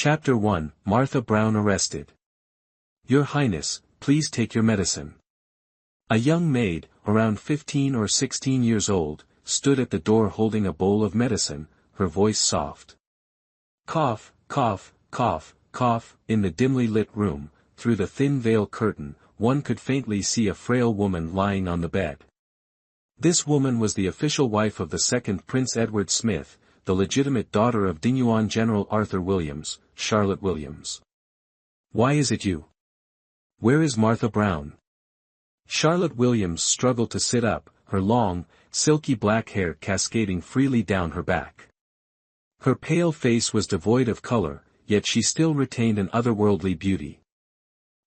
Chapter 1, Martha Brown arrested. Your Highness, please take your medicine. A young maid, around 15 or 16 years old, stood at the door holding a bowl of medicine, her voice soft. Cough, cough, cough, cough. In the dimly lit room, through the thin veil curtain, one could faintly see a frail woman lying on the bed. This woman was the official wife of the second Prince Edward Smith, the legitimate daughter of Dinuan General Arthur Williams, Charlotte Williams. Why is it you? Where is Martha Brown? Charlotte Williams struggled to sit up, her long, silky black hair cascading freely down her back. Her pale face was devoid of color, yet she still retained an otherworldly beauty.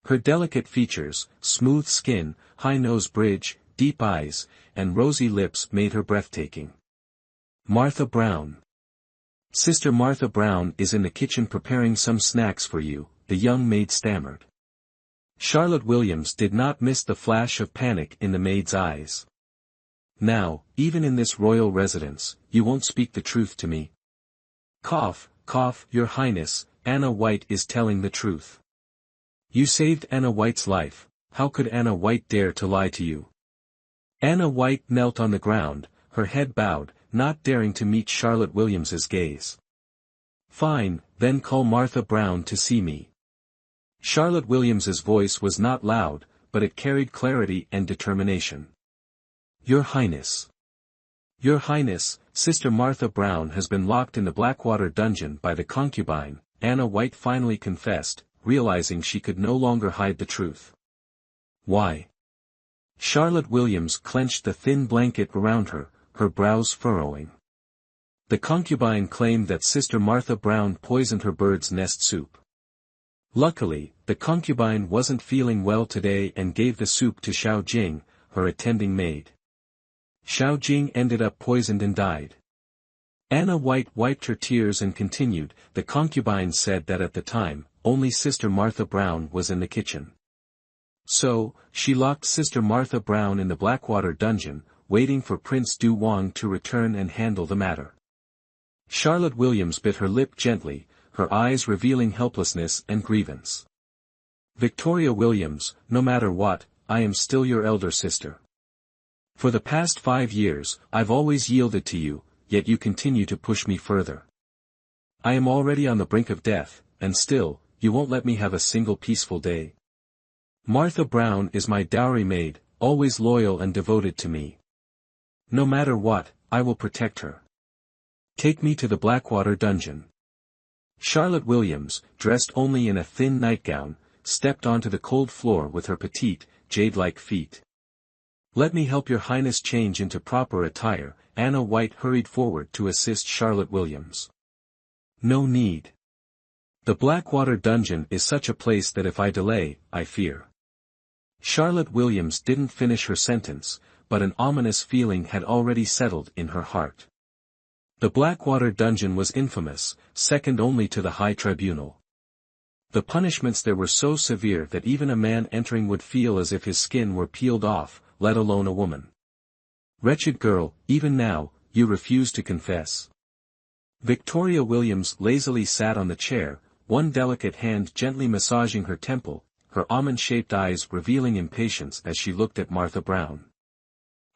Her delicate features, smooth skin, high nose bridge, deep eyes, and rosy lips made her breathtaking. Martha Brown. Sister Martha Brown is in the kitchen preparing some snacks for you, the young maid stammered. Charlotte Williams did not miss the flash of panic in the maid's eyes. Now, even in this royal residence, you won't speak the truth to me. Cough, cough, Your Highness, Anna White is telling the truth. You saved Anna White's life, how could Anna White dare to lie to you? Anna White knelt on the ground, her head bowed, not daring to meet Charlotte Williams's gaze. Fine, then call Martha Brown to see me. Charlotte Williams's voice was not loud, but it carried clarity and determination. Your Highness. Your Highness, Sister Martha Brown has been locked in the Blackwater dungeon by the concubine, Anna White finally confessed, realizing she could no longer hide the truth. Why? Charlotte Williams clenched the thin blanket around her, her brows furrowing. The concubine claimed that Sister Martha Brown poisoned her bird's nest soup. Luckily, the concubine wasn't feeling well today and gave the soup to Xiao Jing, her attending maid. Xiao Jing ended up poisoned and died. Anna White wiped her tears and continued, the concubine said that at the time, only Sister Martha Brown was in the kitchen. So, she locked Sister Martha Brown in the Blackwater dungeon, waiting for Prince Du Wang to return and handle the matter. Charlotte Williams bit her lip gently, her eyes revealing helplessness and grievance. Victoria Williams, no matter what, I am still your elder sister. For the past 5 years, I've always yielded to you, yet you continue to push me further. I am already on the brink of death, and still, you won't let me have a single peaceful day. Martha Brown is my dowry maid, always loyal and devoted to me. No matter what, I will protect her. Take me to the Blackwater dungeon. Charlotte Williams, dressed only in a thin nightgown, stepped onto the cold floor with her petite, jade-like feet. Let me help Your Highness change into proper attire. Anna White hurried forward to assist Charlotte Williams. No need. The Blackwater dungeon is such a place that if I delay, I fear. Charlotte Williams didn't finish her sentence, but an ominous feeling had already settled in her heart. The Blackwater dungeon was infamous, second only to the High Tribunal. The punishments there were so severe that even a man entering would feel as if his skin were peeled off, let alone a woman. Wretched girl, even now, you refuse to confess. Victoria Williams lazily sat on the chair, one delicate hand gently massaging her temple, her almond-shaped eyes revealing impatience as she looked at Martha Brown.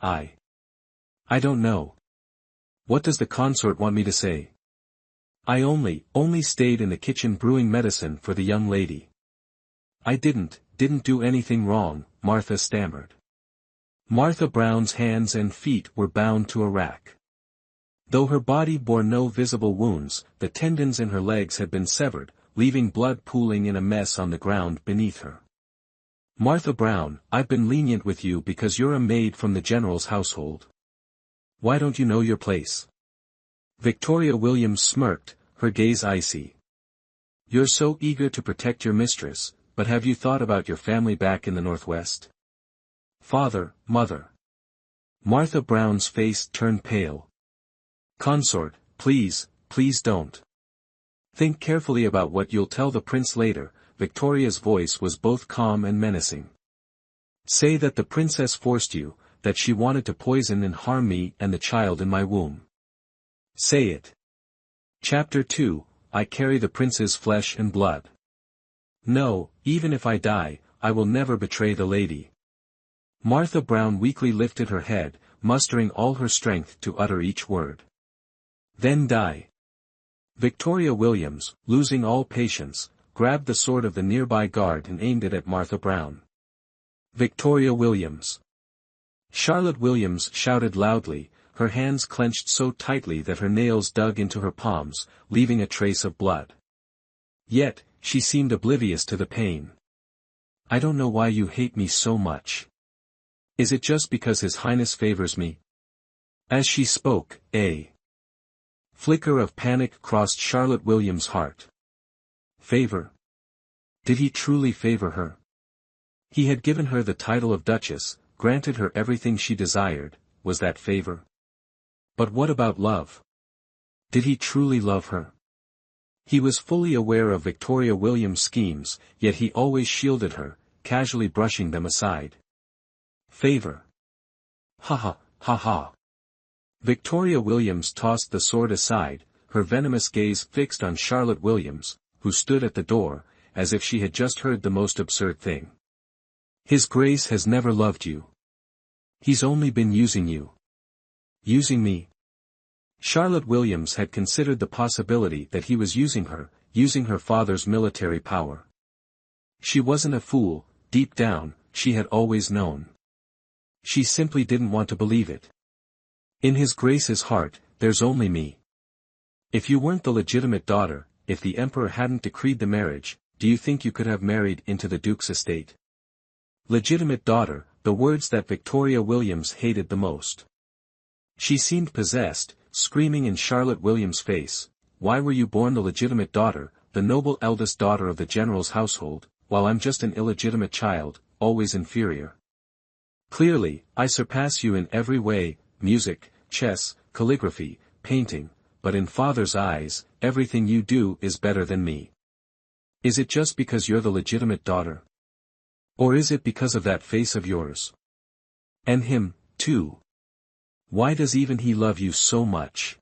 I don't know. What does the consort want me to say? I only stayed in the kitchen brewing medicine for the young lady. I didn't do anything wrong, Martha stammered. Martha Brown's hands and feet were bound to a rack. Though her body bore no visible wounds, the tendons in her legs had been severed, leaving blood pooling in a mess on the ground beneath her. Martha Brown, I've been lenient with you because you're a maid from the general's household. Why don't you know your place? Victoria Williams smirked, her gaze icy. You're so eager to protect your mistress, but have you thought about your family back in the Northwest? Father, mother. Martha Brown's face turned pale. Consort, please don't. Think carefully about what you'll tell the prince later. Victoria's voice was both calm and menacing. Say that the princess forced you, that she wanted to poison and harm me and the child in my womb. Say it. Chapter 2, I carry the prince's flesh and blood. No, even if I die, I will never betray the lady. Martha Brown weakly lifted her head, mustering all her strength to utter each word. Then die. Victoria Williams, losing all patience, grabbed the sword of the nearby guard and aimed it at Martha Brown. Victoria Williams. Charlotte Williams shouted loudly, her hands clenched so tightly that her nails dug into her palms, leaving a trace of blood. Yet, she seemed oblivious to the pain. I don't know why you hate me so much. Is it just because His Highness favors me? As she spoke, a flicker of panic crossed Charlotte Williams' heart. Favor? Did he truly favor her? He had given her the title of Duchess, granted her everything she desired. Was that favor? But what about love? Did he truly love her? He was fully aware of Victoria Williams' schemes, yet he always shielded her, casually brushing them aside. Favor. Ha ha, ha ha. Victoria Williams tossed the sword aside, her venomous gaze fixed on Charlotte Williams, who stood at the door, as if she had just heard the most absurd thing. His Grace has never loved you. He's only been using you. Using me? Charlotte Williams had considered the possibility that he was using her father's military power. She wasn't a fool, deep down, she had always known. She simply didn't want to believe it. In His Grace's heart, there's only me. If you weren't the legitimate daughter, if the Emperor hadn't decreed the marriage, do you think you could have married into the Duke's estate? Legitimate daughter, the words that Victoria Williams hated the most. She seemed possessed, screaming in Charlotte Williams' face, why were you born the legitimate daughter, the noble eldest daughter of the general's household, while I'm just an illegitimate child, always inferior? Clearly, I surpass you in every way, music, chess, calligraphy, painting, but in Father's eyes, everything you do is better than me. Is it just because you're the legitimate daughter? Or is it because of that face of yours? And him, too. Why does even he love you so much?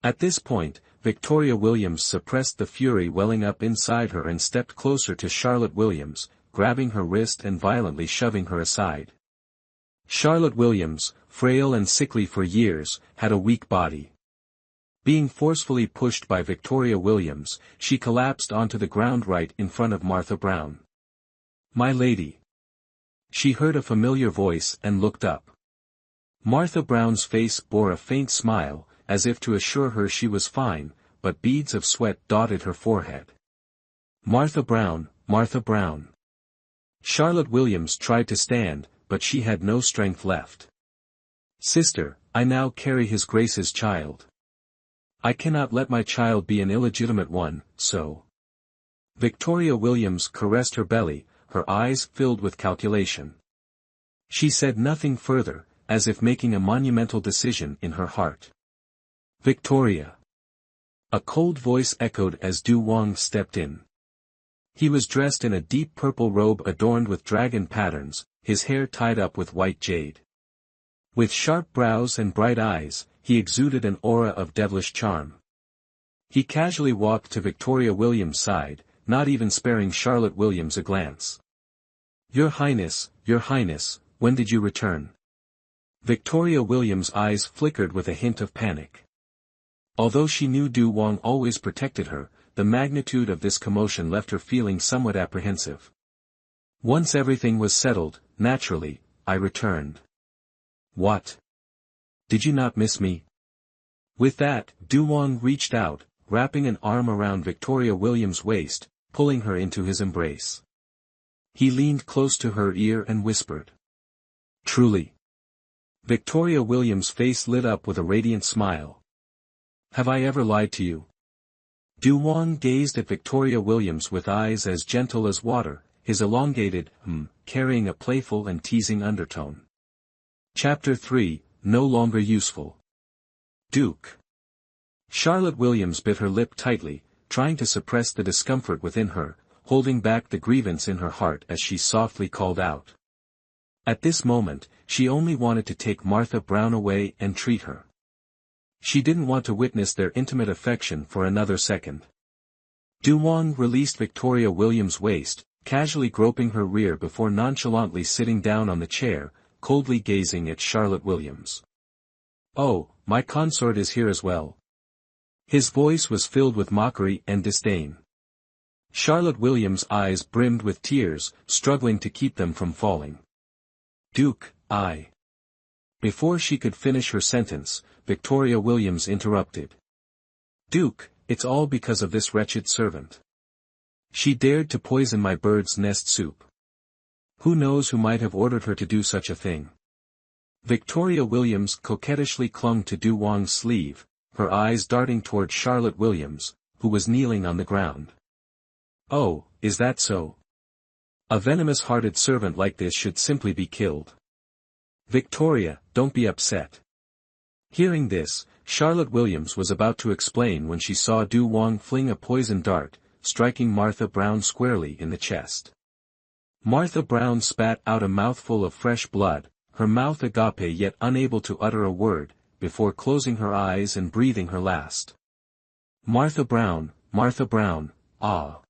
At this point, Victoria Williams suppressed the fury welling up inside her and stepped closer to Charlotte Williams, grabbing her wrist and violently shoving her aside. Charlotte Williams, frail and sickly for years, had a weak body. Being forcefully pushed by Victoria Williams, she collapsed onto the ground right in front of Martha Brown. My lady. She heard a familiar voice and looked up. Martha Brown's face bore a faint smile, as if to assure her she was fine, but beads of sweat dotted her forehead. Martha Brown, Martha Brown. Charlotte Williams tried to stand, but she had no strength left. Sister, I now carry His Grace's child. I cannot let my child be an illegitimate one, so. Victoria Williams caressed her belly, her eyes filled with calculation. She said nothing further, as if making a monumental decision in her heart. Victoria. A cold voice echoed as Du Wang stepped in. He was dressed in a deep purple robe adorned with dragon patterns, his hair tied up with white jade. With sharp brows and bright eyes, he exuded an aura of devilish charm. He casually walked to Victoria Williams' side, not even sparing Charlotte Williams a glance. Your Highness, when did you return? Victoria Williams' eyes flickered with a hint of panic. Although she knew Du Wang always protected her, the magnitude of this commotion left her feeling somewhat apprehensive. Once everything was settled, naturally, I returned. What? Did you not miss me? With that, Du Wang reached out, wrapping an arm around Victoria Williams' waist, pulling her into his embrace. He leaned close to her ear and whispered. Truly. Victoria Williams' face lit up with a radiant smile. Have I ever lied to you? Du Wang gazed at Victoria Williams with eyes as gentle as water, his elongated, carrying a playful and teasing undertone. Chapter 3, No Longer Useful. Duke. Charlotte Williams bit her lip tightly, trying to suppress the discomfort within her, holding back the grievance in her heart as she softly called out. At this moment, she only wanted to take Martha Brown away and treat her. She didn't want to witness their intimate affection for another second. Du Wang released Victoria Williams' waist, casually groping her rear before nonchalantly sitting down on the chair, coldly gazing at Charlotte Williams. "Oh, my consort is here as well." His voice was filled with mockery and disdain. Charlotte Williams' eyes brimmed with tears, struggling to keep them from falling. "Duke, I..." Before she could finish her sentence, Victoria Williams interrupted. "Duke, it's all because of this wretched servant. She dared to poison my bird's nest soup. Who knows who might have ordered her to do such a thing?" Victoria Williams coquettishly clung to Du Wang's sleeve, her eyes darting toward Charlotte Williams, who was kneeling on the ground. "Oh, is that so? A venomous-hearted servant like this should simply be killed." "Victoria, don't be upset." Hearing this, Charlotte Williams was about to explain when she saw Du Wang fling a poison dart, striking Martha Brown squarely in the chest. Martha Brown spat out a mouthful of fresh blood, her mouth agape yet unable to utter a word, before closing her eyes and breathing her last. Martha Brown, ah."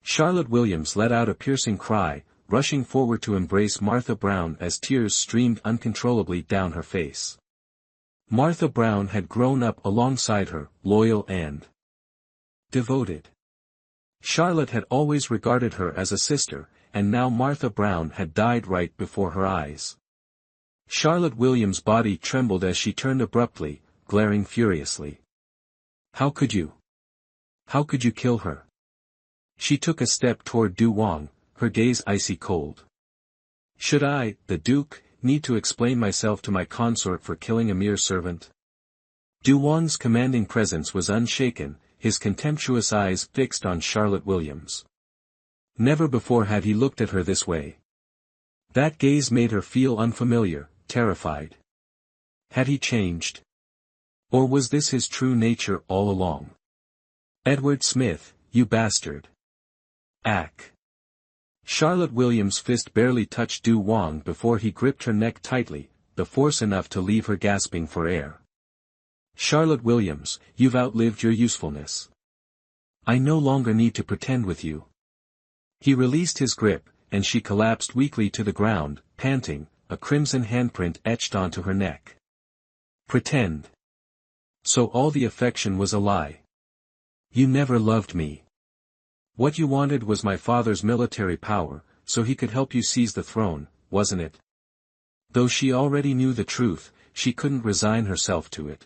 Charlotte Williams let out a piercing cry, rushing forward to embrace Martha Brown as tears streamed uncontrollably down her face. Martha Brown had grown up alongside her, loyal and devoted. Charlotte had always regarded her as a sister, and now Martha Brown had died right before her eyes. Charlotte Williams' body trembled as she turned abruptly, glaring furiously. How could you kill her?" She took a step toward Du Wang, her gaze icy cold. "Should I, the Duke, need to explain myself to my consort for killing a mere servant?" Du Wang's commanding presence was unshaken, his contemptuous eyes fixed on Charlotte Williams. Never before had he looked at her this way. That gaze made her feel unfamiliar, terrified. Had he changed? Or was this his true nature all along? "Edward Smith, you bastard!" "Ack!" Charlotte Williams' fist barely touched Du Wang before he gripped her neck tightly, the force enough to leave her gasping for air. "Charlotte Williams, you've outlived your usefulness. I no longer need to pretend with you." He released his grip, and she collapsed weakly to the ground, panting, a crimson handprint etched onto her neck. "Pretend. So all the affection was a lie. You never loved me. What you wanted was my father's military power, so he could help you seize the throne, wasn't it?" Though she already knew the truth, she couldn't resign herself to it.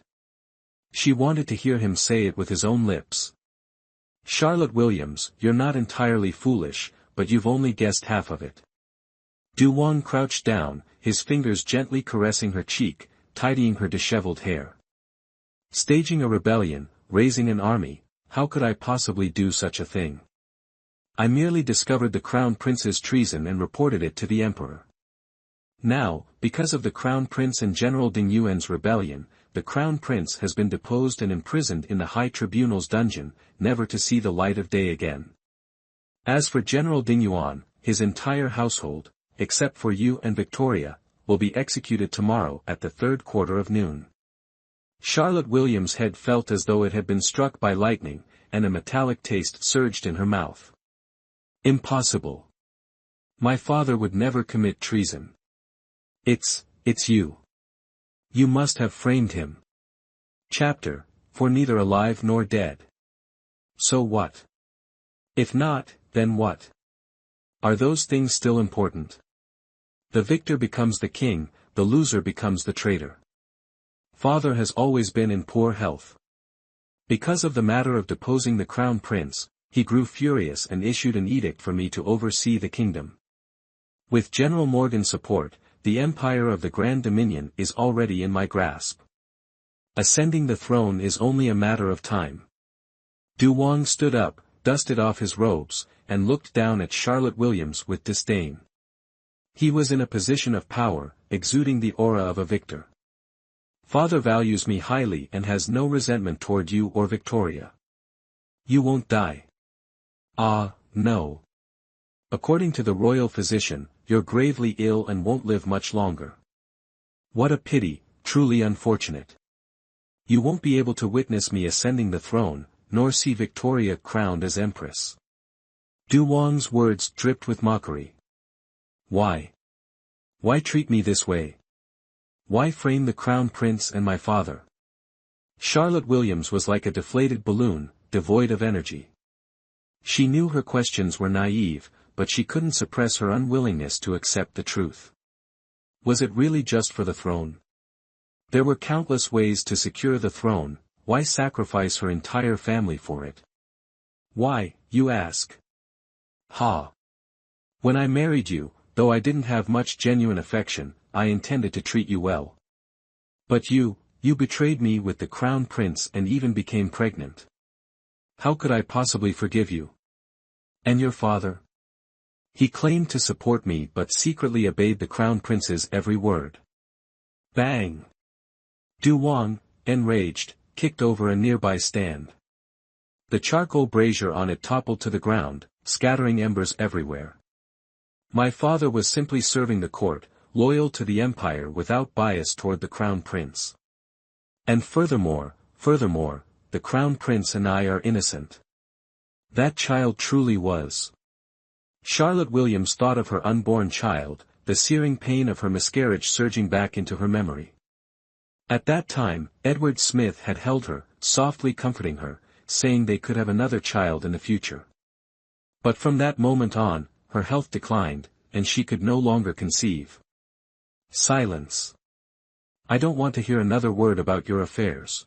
She wanted to hear him say it with his own lips. "Charlotte Williams, you're not entirely foolish, but you've only guessed half of it." Du Wang crouched down, his fingers gently caressing her cheek, tidying her disheveled hair. "Staging a rebellion, raising an army, how could I possibly do such a thing? I merely discovered the Crown Prince's treason and reported it to the Emperor. Now, because of the Crown Prince and General Ding Yuan's rebellion, the Crown Prince has been deposed and imprisoned in the High Tribunal's dungeon, never to see the light of day again. As for General Ding Yuan, his entire household, except for you and Victoria, will be executed tomorrow at the 3rd quarter of noon." Charlotte Williams' head felt as though it had been struck by lightning, and a metallic taste surged in her mouth. "Impossible. My father would never commit treason. It's you. You must have framed him." Chapter, for neither alive nor dead. So what? If not, then what? Are those things still important? The victor becomes the king, the loser becomes the traitor. Father has always been in poor health. Because of the matter of deposing the Crown Prince, he grew furious and issued an edict for me to oversee the kingdom. With General Morgan's support, the empire of the Grand Dominion is already in my grasp. Ascending the throne is only a matter of time. Du Wang stood up, dusted off his robes, and looked down at Charlotte Williams with disdain. He was in a position of power, exuding the aura of a victor. "Father values me highly and has no resentment toward you or Victoria. You won't die." "Ah, no. According to the royal physician, you're gravely ill and won't live much longer." "What a pity, truly unfortunate. You won't be able to witness me ascending the throne, nor see Victoria crowned as empress. Du Wang's words dripped with mockery. Why? Why treat me this way? Why frame the crown prince and my father? Charlotte Williams was like a deflated balloon, devoid of energy. She knew her questions were naive, but she couldn't suppress her unwillingness to accept the truth. Was it really just for the throne? There were countless ways to secure the throne, why sacrifice her entire family for it? Why, you ask? Ha! When I married you, though I didn't have much genuine affection, I intended to treat you well. But you betrayed me with the crown prince and even became pregnant. How could I possibly forgive you? And your father? He claimed to support me but secretly obeyed the crown prince's every word. Bang! Du Wang, enraged, kicked over a nearby stand. The charcoal brazier on it toppled to the ground, scattering embers everywhere. My father was simply serving the court, loyal to the empire without bias toward the crown prince. And furthermore, the crown prince and I are innocent. That child truly was. Charlotte Williams thought of her unborn child, the searing pain of her miscarriage surging back into her memory. At that time, Edward Smith had held her, softly comforting her, saying they could have another child in the future. But from that moment on, her health declined, and she could no longer conceive. Silence. I don't want to hear another word about your affairs.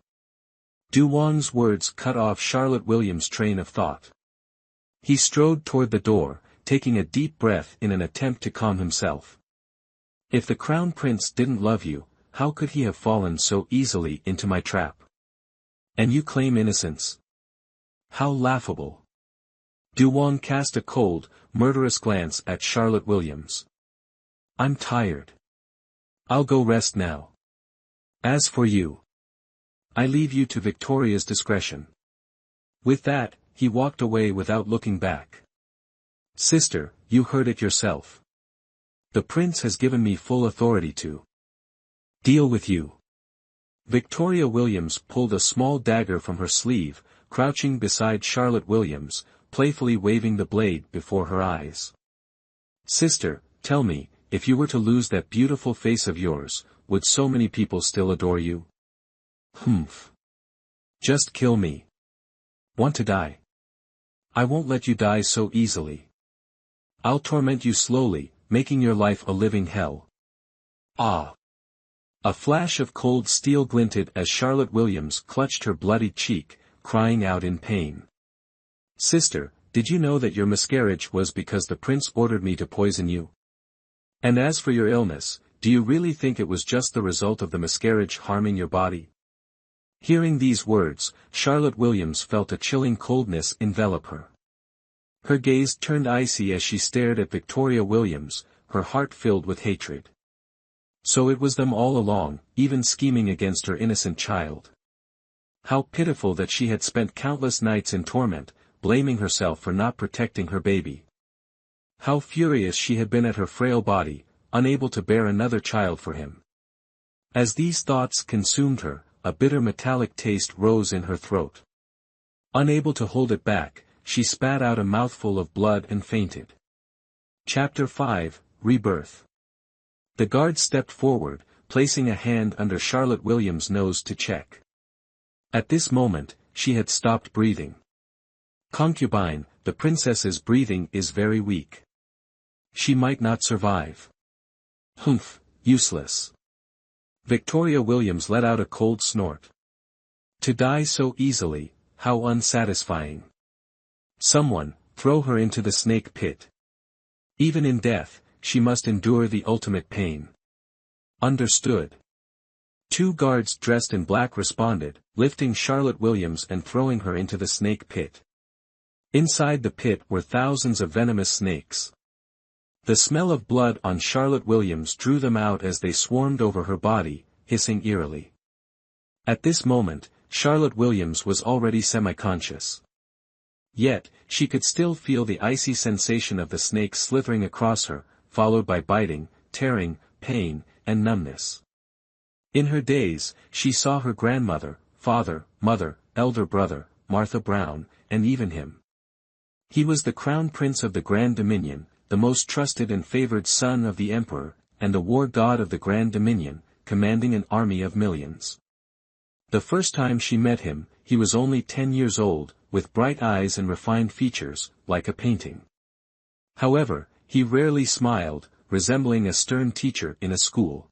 Du Wang's words cut off Charlotte Williams' train of thought. He strode toward the door, taking a deep breath in an attempt to calm himself. If the crown prince didn't love you, how could he have fallen so easily into my trap? And you claim innocence? How laughable. Du Wang cast a cold, murderous glance at Charlotte Williams. I'm tired. I'll go rest now. As for you, I leave you to Victoria's discretion. With that, he walked away without looking back. Sister, you heard it yourself. The prince has given me full authority to deal with you. Victoria Williams pulled a small dagger from her sleeve, crouching beside Charlotte Williams, playfully waving the blade before her eyes. Sister, tell me, if you were to lose that beautiful face of yours, would so many people still adore you? Humph. Just kill me. Want to die? I won't let you die so easily. I'll torment you slowly, making your life a living hell. Ah! A flash of cold steel glinted as Charlotte Williams clutched her bloody cheek, crying out in pain. Sister, did you know that your miscarriage was because the prince ordered me to poison you? And as for your illness, do you really think it was just the result of the miscarriage harming your body? Hearing these words, Charlotte Williams felt a chilling coldness envelop her. Her gaze turned icy as she stared at Victoria Williams, her heart filled with hatred. So it was them all along, even scheming against her innocent child. How pitiful that she had spent countless nights in torment, blaming herself for not protecting her baby. How furious she had been at her frail body, unable to bear another child for him. As these thoughts consumed her, a bitter metallic taste rose in her throat. Unable to hold it back, she spat out a mouthful of blood and fainted. Chapter 5, Rebirth. The guard stepped forward, placing a hand under Charlotte Williams' nose to check. At this moment, she had stopped breathing. Concubine, the princess's breathing is very weak. She might not survive. Humph, useless. Victoria Williams let out a cold snort. To die so easily, how unsatisfying. Someone, throw her into the snake pit. Even in death, she must endure the ultimate pain. Understood. Two guards dressed in black responded, lifting Charlotte Williams and throwing her into the snake pit. Inside the pit were thousands of venomous snakes. The smell of blood on Charlotte Williams drew them out as they swarmed over her body, hissing eerily. At this moment, Charlotte Williams was already semi-conscious. Yet, she could still feel the icy sensation of the snakes slithering across her, followed by biting, tearing, pain, and numbness. In her daze, she saw her grandmother, father, mother, elder brother, Martha Brown, and even him. He was the crown prince of the Grand Dominion, the most trusted and favored son of the emperor, and the war god of the Grand Dominion, commanding an army of millions. The first time she met him, he was only 10 years old, with bright eyes and refined features, like a painting. However, he rarely smiled, resembling a stern teacher in a school.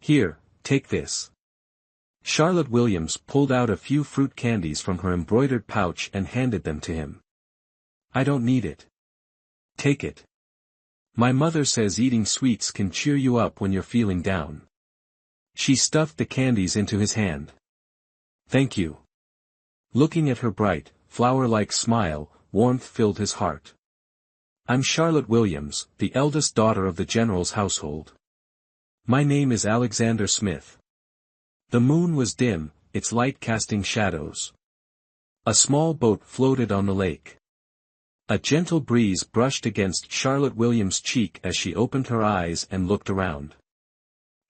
"Here, take this." Charlotte Williams pulled out a few fruit candies from her embroidered pouch and handed them to him. "I don't need it. Take it. My mother says eating sweets can cheer you up when you're feeling down." She stuffed the candies into his hand. "Thank you." Looking at her bright, flower-like smile, warmth filled his heart. "I'm Charlotte Williams, the eldest daughter of the general's household. My name is Alexander Smith." The moon was dim, its light casting shadows. A small boat floated on the lake. A gentle breeze brushed against Charlotte Williams' cheek as she opened her eyes and looked around.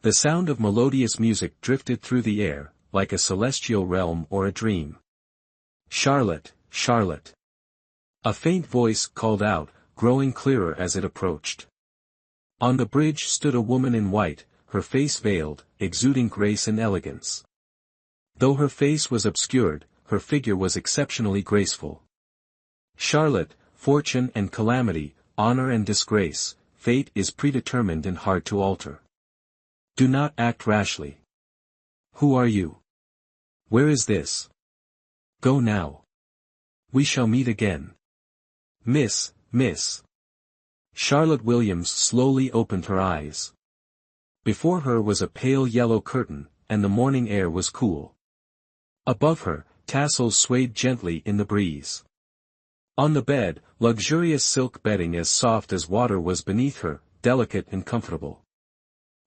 The sound of melodious music drifted through the air, like a celestial realm or a dream. "Charlotte, Charlotte." A faint voice called out, growing clearer as it approached. On the bridge stood a woman in white, her face veiled, exuding grace and elegance. Though her face was obscured, her figure was exceptionally graceful. "Charlotte, fortune and calamity, honor and disgrace, fate is predetermined and hard to alter. Do not act rashly. Who are you? Where is this? Go now. We shall meet again. Miss." Charlotte Williams slowly opened her eyes. Before her was a pale yellow curtain, and the morning air was cool. Above her, tassels swayed gently in the breeze. On the bed, luxurious silk bedding as soft as water was beneath her, delicate and comfortable.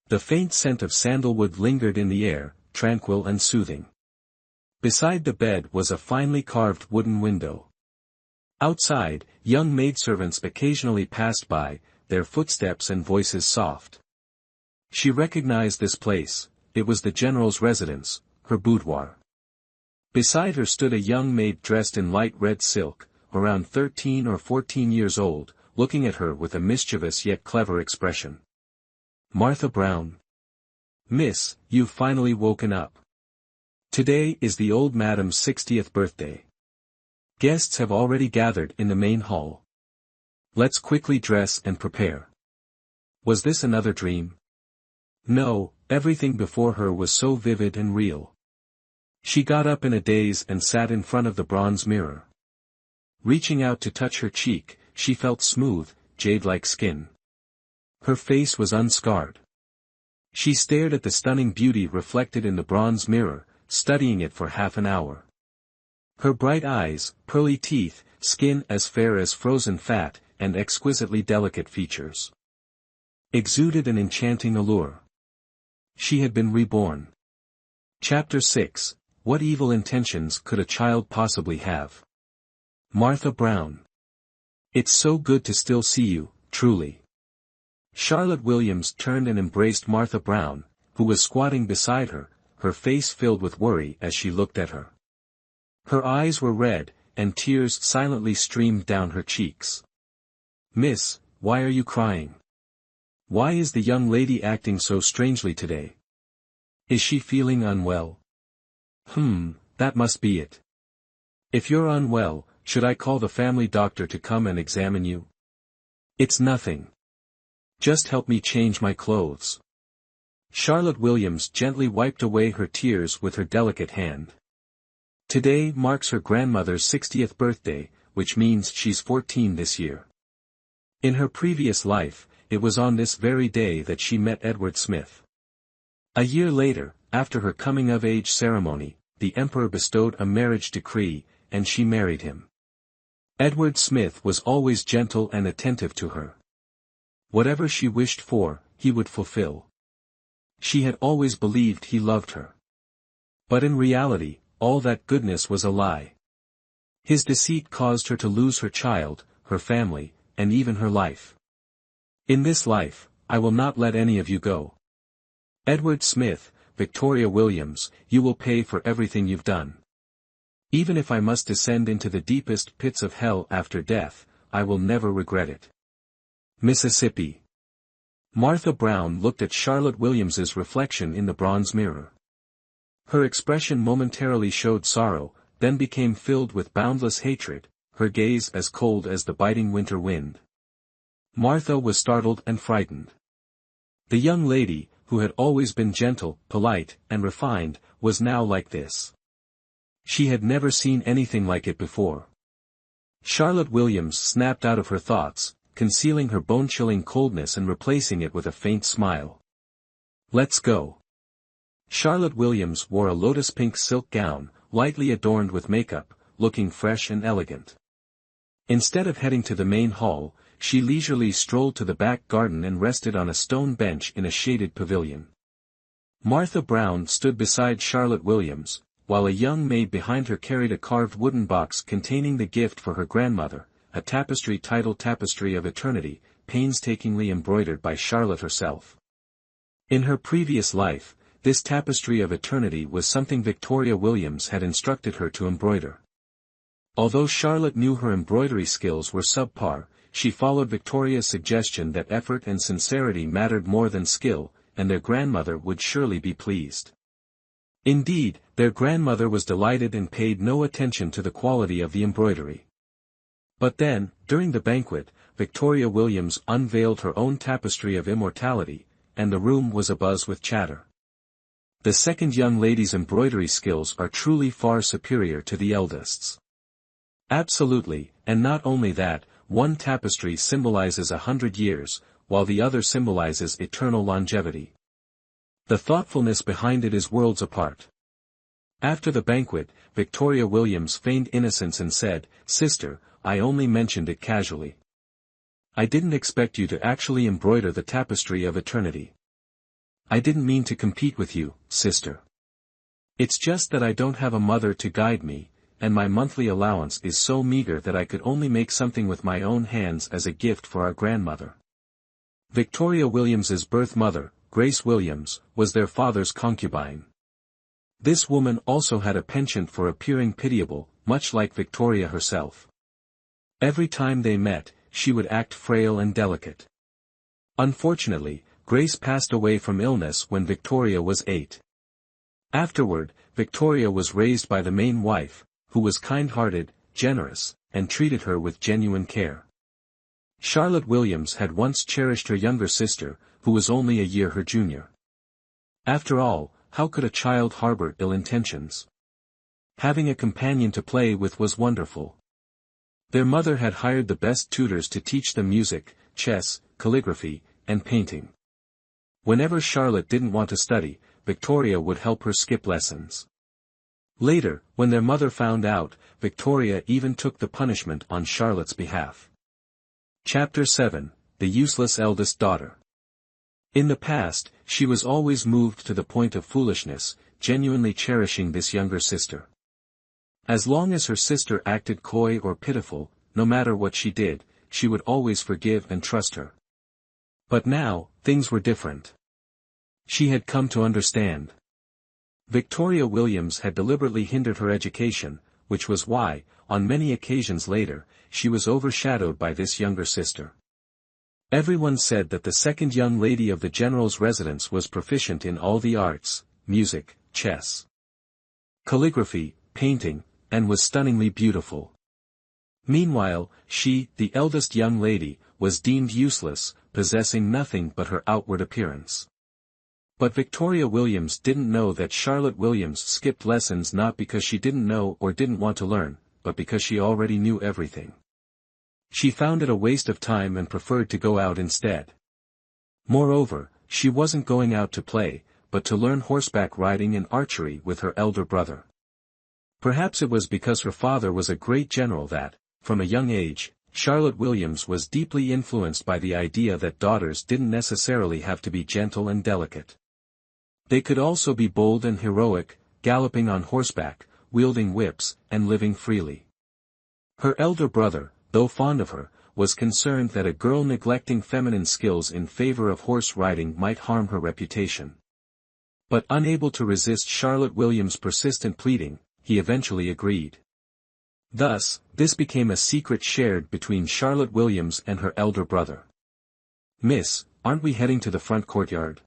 The faint scent of sandalwood lingered in the air, tranquil and soothing. Beside the bed was a finely carved wooden window. Outside, young maidservants occasionally passed by, their footsteps and voices soft. She recognized this place, it was the general's residence, her boudoir. Beside her stood a young maid dressed in light red silk, around 13 or 14 years old, looking at her with a mischievous yet clever expression. "Martha Brown. Miss, you've finally woken up. Today is the old madam's 60th birthday. Guests have already gathered in the main hall. Let's quickly dress and prepare." Was this another dream? No, everything before her was so vivid and real. She got up in a daze and sat in front of the bronze mirror. Reaching out to touch her cheek, she felt smooth, jade-like skin. Her face was unscarred. She stared at the stunning beauty reflected in the bronze mirror, studying it for half an hour. Her bright eyes, pearly teeth, skin as fair as frozen fat, and exquisitely delicate features exuded an enchanting allure. She had been reborn. Chapter 6, What evil intentions could a child possibly have? Martha Brown. It's so good to still see you, truly. Charlotte Williams turned and embraced Martha Brown, who was squatting beside her, her face filled with worry as she looked at her. Her eyes were red, and tears silently streamed down her cheeks. "Miss, why are you crying? Why is the young lady acting so strangely today? Is she feeling unwell?" That must be it. If you're unwell, should I call the family doctor to come and examine you?" "It's nothing. Just help me change my clothes." Charlotte Williams gently wiped away her tears with her delicate hand. Today marks her grandmother's 60th birthday, which means she's 14 this year. In her previous life, it was on this very day that she met Edward Smith. A year later, after her coming-of-age ceremony, the emperor bestowed a marriage decree, and she married him. Edward Smith was always gentle and attentive to her. Whatever she wished for, he would fulfill. She had always believed he loved her. But in reality, all that goodness was a lie. His deceit caused her to lose her child, her family, and even her life. "In this life, I will not let any of you go. Edward Smith, Victoria Williams, you will pay for everything you've done. Even if I must descend into the deepest pits of hell after death, I will never regret it. Mississippi. Martha Brown looked at Charlotte Williams's reflection in the bronze mirror. Her expression momentarily showed sorrow, then became filled with boundless hatred, her gaze as cold as the biting winter wind. Martha was startled and frightened. The young lady, who had always been gentle, polite, and refined, was now like this. She had never seen anything like it before. Charlotte Williams snapped out of her thoughts, concealing her bone-chilling coldness and replacing it with a faint smile. Let's go. Charlotte Williams wore a lotus-pink silk gown, lightly adorned with makeup, looking fresh and elegant. Instead of heading to the main hall, she leisurely strolled to the back garden and rested on a stone bench in a shaded pavilion. Martha Brown stood beside Charlotte Williams, while a young maid behind her carried a carved wooden box containing the gift for her grandmother, a tapestry titled Tapestry of Eternity, painstakingly embroidered by Charlotte herself. In her previous life, this Tapestry of Eternity was something Victoria Williams had instructed her to embroider. Although Charlotte knew her embroidery skills were subpar, she followed Victoria's suggestion that effort and sincerity mattered more than skill, and their grandmother would surely be pleased. Indeed, their grandmother was delighted and paid no attention to the quality of the embroidery. But then, during the banquet, Victoria Williams unveiled her own tapestry of immortality, and the room was abuzz with chatter. The second young lady's embroidery skills are truly far superior to the eldest's. Absolutely, and not only that, one tapestry symbolizes 100 years, while the other symbolizes eternal longevity. The thoughtfulness behind it is worlds apart. After the banquet, Victoria Williams feigned innocence and said, "Sister, I only mentioned it casually. I didn't expect you to actually embroider the Tapestry of Eternity. I didn't mean to compete with you, sister. It's just that I don't have a mother to guide me, and my monthly allowance is so meager that I could only make something with my own hands as a gift for our grandmother." Victoria Williams's birth mother, Grace Williams, was their father's concubine. This woman also had a penchant for appearing pitiable, much like Victoria herself. Every time they met, she would act frail and delicate. Unfortunately, Grace passed away from illness when Victoria was 8. Afterward, Victoria was raised by the main wife, who was kind-hearted, generous, and treated her with genuine care. Charlotte Williams had once cherished her younger sister, who was only a year her junior. After all, how could a child harbor ill intentions? Having a companion to play with was wonderful. Their mother had hired the best tutors to teach them music, chess, calligraphy, and painting. Whenever Charlotte didn't want to study, Victoria would help her skip lessons. Later, when their mother found out, Victoria even took the punishment on Charlotte's behalf. Chapter 7, The Useless Eldest Daughter. In the past, she was always moved to the point of foolishness, genuinely cherishing this younger sister. As long as her sister acted coy or pitiful, no matter what she did, she would always forgive and trust her. But now, things were different. She had come to understand. Victoria Williams had deliberately hindered her education, which was why, on many occasions later, she was overshadowed by this younger sister. Everyone said that the second young lady of the general's residence was proficient in all the arts, music, chess, calligraphy, painting, and was stunningly beautiful. Meanwhile, she, the eldest young lady, was deemed useless, possessing nothing but her outward appearance. But Victoria Williams didn't know that Charlotte Williams skipped lessons not because she didn't know or didn't want to learn, but because she already knew everything. She found it a waste of time and preferred to go out instead. Moreover, she wasn't going out to play, but to learn horseback riding and archery with her elder brother. Perhaps it was because her father was a great general that, from a young age, Charlotte Williams was deeply influenced by the idea that daughters didn't necessarily have to be gentle and delicate. They could also be bold and heroic, galloping on horseback, wielding whips, and living freely. Her elder brother, though fond of her, was concerned that a girl neglecting feminine skills in favor of horse riding might harm her reputation. But unable to resist Charlotte Williams' persistent pleading, he eventually agreed. Thus, this became a secret shared between Charlotte Williams and her elder brother. "Miss, aren't we heading to the front courtyard?"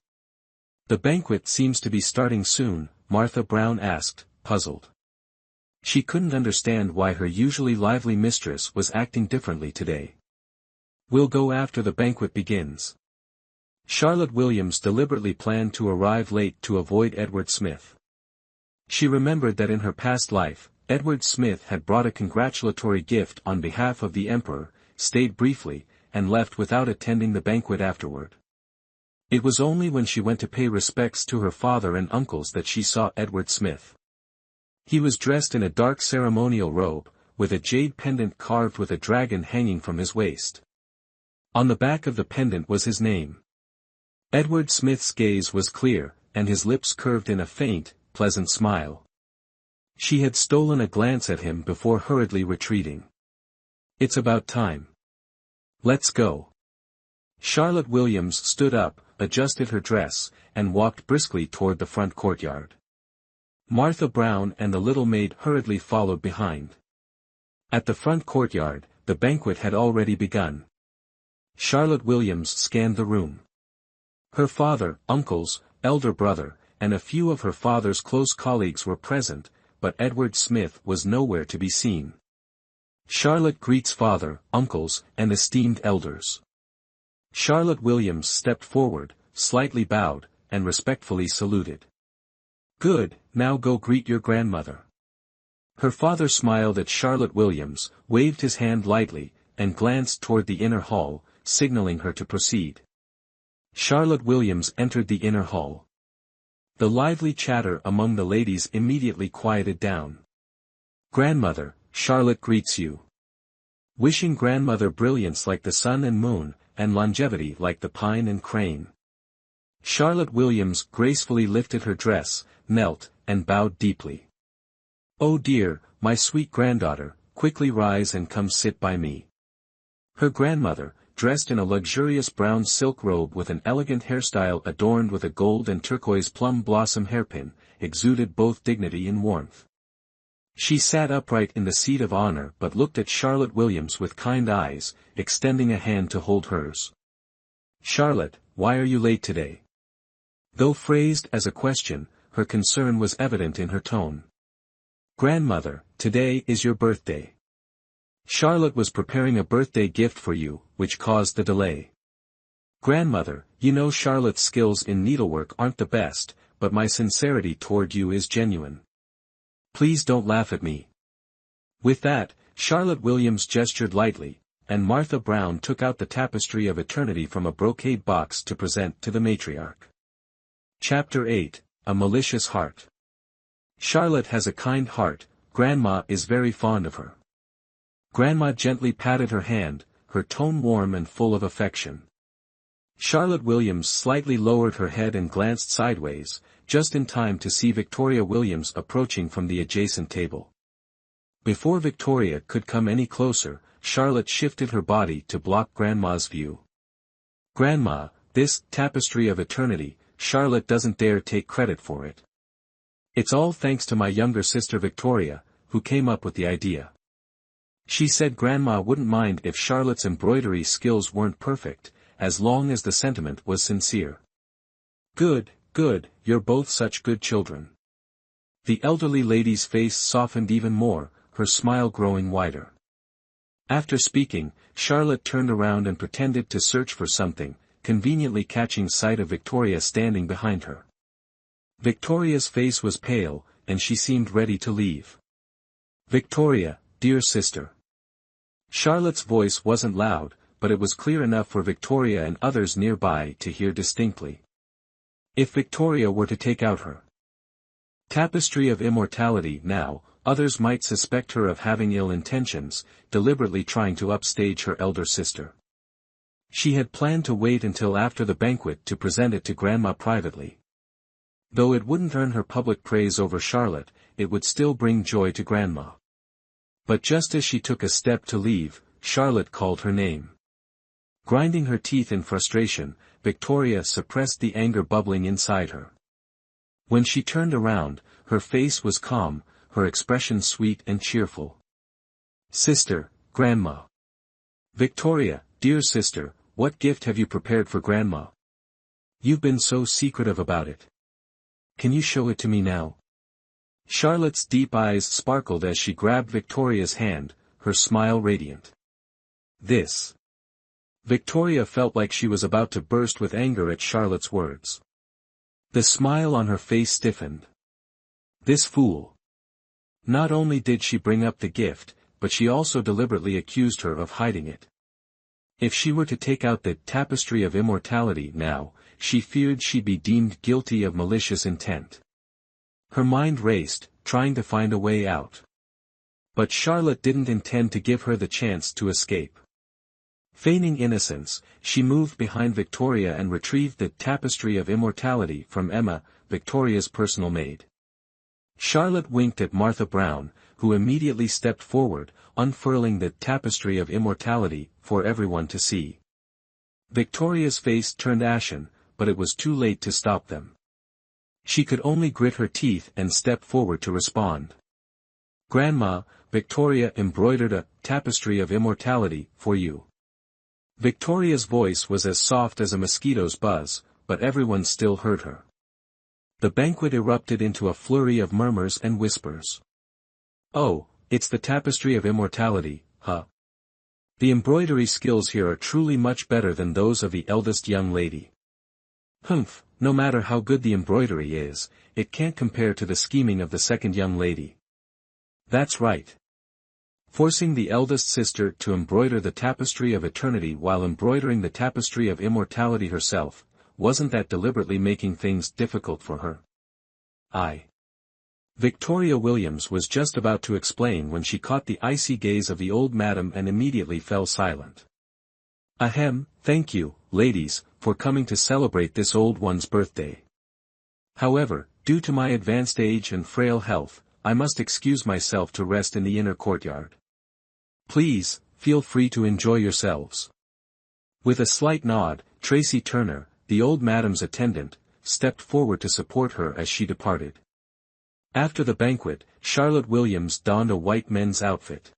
"The banquet seems to be starting soon," Martha Brown asked, puzzled. She couldn't understand why her usually lively mistress was acting differently today. "We'll go after the banquet begins." Charlotte Williams deliberately planned to arrive late to avoid Edward Smith. She remembered that in her past life, Edward Smith had brought a congratulatory gift on behalf of the Emperor, stayed briefly, and left without attending the banquet afterward. It was only when she went to pay respects to her father and uncles that she saw Edward Smith. He was dressed in a dark ceremonial robe, with a jade pendant carved with a dragon hanging from his waist. On the back of the pendant was his name. Edward Smith's gaze was clear, and his lips curved in a faint, pleasant smile. She had stolen a glance at him before hurriedly retreating. "It's about time. Let's go." Charlotte Williams stood up, adjusted her dress, and walked briskly toward the front courtyard. Martha Brown and the little maid hurriedly followed behind. At the front courtyard, the banquet had already begun. Charlotte Williams scanned the room. Her father, uncles, elder brother, and a few of her father's close colleagues were present, but Edward Smith was nowhere to be seen. Charlotte greets father, uncles, and esteemed elders. Charlotte Williams stepped forward, slightly bowed, and respectfully saluted. "Good, now go greet your grandmother." Her father smiled at Charlotte Williams, waved his hand lightly, and glanced toward the inner hall, signaling her to proceed. Charlotte Williams entered the inner hall. The lively chatter among the ladies immediately quieted down. "Grandmother, Charlotte greets you. Wishing grandmother brilliance like the sun and moon, and longevity like the pine and crane." Charlotte Williams gracefully lifted her dress, knelt, and bowed deeply. "Oh dear, my sweet granddaughter, quickly rise and come sit by me." Her grandmother, dressed in a luxurious brown silk robe with an elegant hairstyle adorned with a gold and turquoise plum blossom hairpin, exuded both dignity and warmth. She sat upright in the seat of honor but looked at Charlotte Williams with kind eyes, extending a hand to hold hers. "Charlotte, why are you late today?" Though phrased as a question, her concern was evident in her tone. "Grandmother, today is your birthday. Charlotte was preparing a birthday gift for you, which caused the delay." "Grandmother, you know Charlotte's skills in needlework aren't the best, but my sincerity toward you is genuine. Please don't laugh at me." With that, Charlotte Williams gestured lightly, and Martha Brown took out the tapestry of eternity from a brocade box to present to the matriarch. Chapter 8, A Malicious Heart. Charlotte has a kind heart, Grandma is very fond of her. Grandma gently patted her hand, her tone warm and full of affection. Charlotte Williams slightly lowered her head and glanced sideways, just in time to see Victoria Williams approaching from the adjacent table. Before Victoria could come any closer, Charlotte shifted her body to block Grandma's view. "Grandma, this tapestry of eternity, Charlotte doesn't dare take credit for it. It's all thanks to my younger sister Victoria, who came up with the idea. She said Grandma wouldn't mind if Charlotte's embroidery skills weren't perfect, as long as the sentiment was sincere." "Good, good, you're both such good children." The elderly lady's face softened even more, her smile growing wider. After speaking, Charlotte turned around and pretended to search for something, conveniently catching sight of Victoria standing behind her. Victoria's face was pale, and she seemed ready to leave. "Victoria, dear sister." Charlotte's voice wasn't loud, but it was clear enough for Victoria and others nearby to hear distinctly. If Victoria were to take out her tapestry of immortality now, others might suspect her of having ill intentions, deliberately trying to upstage her elder sister. She had planned to wait until after the banquet to present it to Grandma privately. Though it wouldn't earn her public praise over Charlotte, it would still bring joy to Grandma. But just as she took a step to leave, Charlotte called her name. Grinding her teeth in frustration, Victoria suppressed the anger bubbling inside her. When she turned around, her face was calm, her expression sweet and cheerful. Sister, Grandma. Victoria, dear sister, what gift have you prepared for Grandma? You've been so secretive about it. Can you show it to me now? Charlotte's deep eyes sparkled as she grabbed Victoria's hand, her smile radiant. This. Victoria felt like she was about to burst with anger at Charlotte's words. The smile on her face stiffened. This fool. Not only did she bring up the gift, but she also deliberately accused her of hiding it. If she were to take out the tapestry of immortality now, she feared she'd be deemed guilty of malicious intent. Her mind raced, trying to find a way out. But Charlotte didn't intend to give her the chance to escape. Feigning innocence, she moved behind Victoria and retrieved the tapestry of immortality from Emma, Victoria's personal maid. Charlotte winked at Martha Brown, who immediately stepped forward, unfurling the tapestry of immortality for everyone to see. Victoria's face turned ashen, but it was too late to stop them. She could only grit her teeth and step forward to respond. Grandma, Victoria embroidered a tapestry of immortality for you. Victoria's voice was as soft as a mosquito's buzz, but everyone still heard her. The banquet erupted into a flurry of murmurs and whispers. Oh, it's the tapestry of immortality, huh? The embroidery skills here are truly much better than those of the eldest young lady. Humph, no matter how good the embroidery is, it can't compare to the scheming of the second young lady. That's right. Forcing the eldest sister to embroider the tapestry of eternity while embroidering the tapestry of immortality herself, wasn't that deliberately making things difficult for her? Victoria Williams was just about to explain when she caught the icy gaze of the old madam and immediately fell silent. Ahem, thank you, ladies, for coming to celebrate this old one's birthday. However, due to my advanced age and frail health, I must excuse myself to rest in the inner courtyard. Please, feel free to enjoy yourselves. With a slight nod, Tracy Turner, the old madam's attendant, stepped forward to support her as she departed. After the banquet, Charlotte Williams donned a white men's outfit.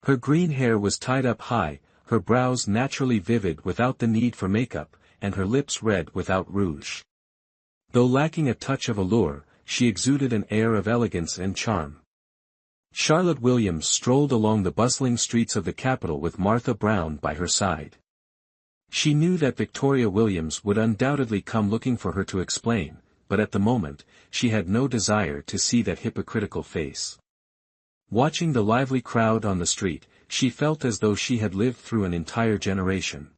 Her green hair was tied up high, her brows naturally vivid without the need for makeup, and her lips red without rouge. Though lacking a touch of allure, she exuded an air of elegance and charm. Charlotte Williams strolled along the bustling streets of the capital with Martha Brown by her side. She knew that Victoria Williams would undoubtedly come looking for her to explain, but at the moment, she had no desire to see that hypocritical face. Watching the lively crowd on the street, she felt as though she had lived through an entire generation.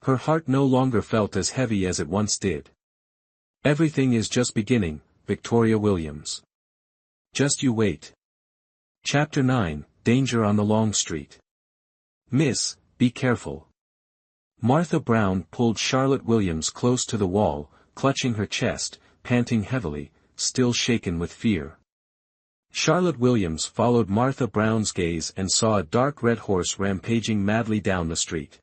Her heart no longer felt as heavy as it once did. Everything is just beginning, Victoria Williams. Just you wait. Chapter 9, Danger on the Long Street. Miss, be careful. Martha Brown pulled Charlotte Williams close to the wall, clutching her chest, panting heavily, still shaken with fear. Charlotte Williams followed Martha Brown's gaze and saw a dark red horse rampaging madly down the street.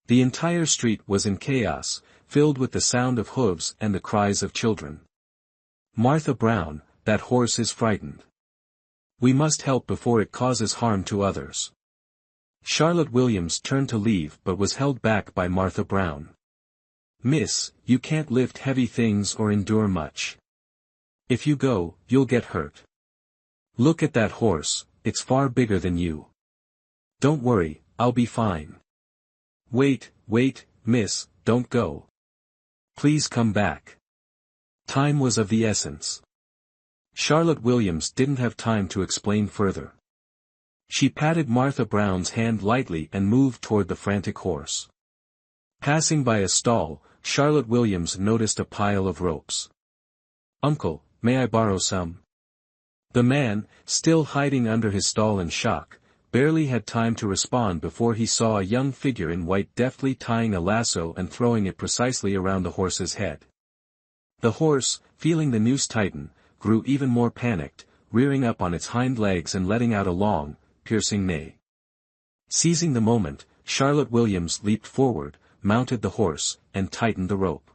The entire street was in chaos, filled with the sound of hooves and the cries of children. Martha Brown, that horse is frightened. We must help before it causes harm to others. Charlotte Williams turned to leave but was held back by Martha Brown. Miss, you can't lift heavy things or endure much. If you go, you'll get hurt. Look at that horse, it's far bigger than you. Don't worry, I'll be fine. Wait, miss, don't go. Please come back. Time was of the essence. Charlotte Williams didn't have time to explain further. She patted Martha Brown's hand lightly and moved toward the frantic horse. Passing by a stall, Charlotte Williams noticed a pile of ropes. Uncle, may I borrow some? The man, still hiding under his stall in shock, barely had time to respond before he saw a young figure in white deftly tying a lasso and throwing it precisely around the horse's head. The horse, feeling the noose tighten, grew even more panicked, rearing up on its hind legs and letting out a long, piercing neigh. Seizing the moment, Charlotte Williams leaped forward, mounted the horse, and tightened the rope.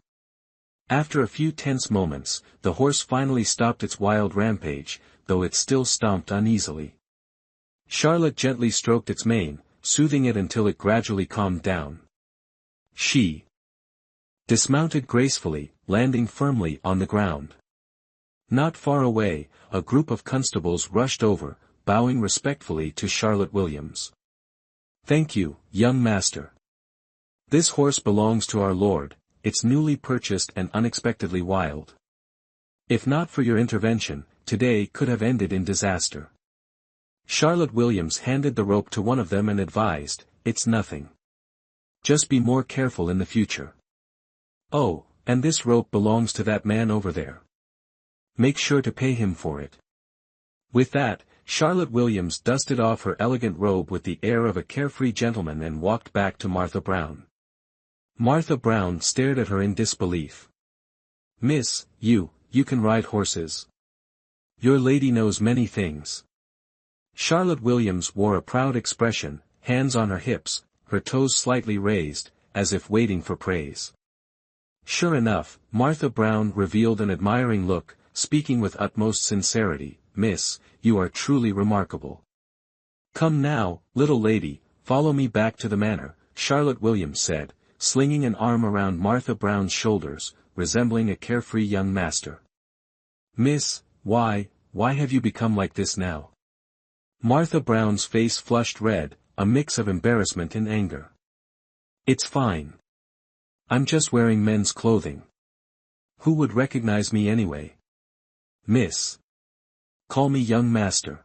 After a few tense moments, the horse finally stopped its wild rampage, though it still stomped uneasily. Charlotte gently stroked its mane, soothing it until it gradually calmed down. She dismounted gracefully, landing firmly on the ground. Not far away, a group of constables rushed over, bowing respectfully to Charlotte Williams. "Thank you, young master. This horse belongs to our lord, it's newly purchased and unexpectedly wild. If not for your intervention, today could have ended in disaster." Charlotte Williams handed the rope to one of them and advised, "It's nothing. Just be more careful in the future. Oh, and this rope belongs to that man over there. Make sure to pay him for it." With that, Charlotte Williams dusted off her elegant robe with the air of a carefree gentleman and walked back to Martha Brown. Martha Brown stared at her in disbelief. "Miss, you can ride horses. Your lady knows many things." Charlotte Williams wore a proud expression, hands on her hips, her toes slightly raised, as if waiting for praise. Sure enough, Martha Brown revealed an admiring look, speaking with utmost sincerity, "Miss, you are truly remarkable. Come now, little lady, follow me back to the manor," Charlotte Williams said, slinging an arm around Martha Brown's shoulders, resembling a carefree young master. "Miss, why have you become like this now?" Martha Brown's face flushed red, a mix of embarrassment and anger. "It's fine. I'm just wearing men's clothing. Who would recognize me anyway? Miss. Call me young master."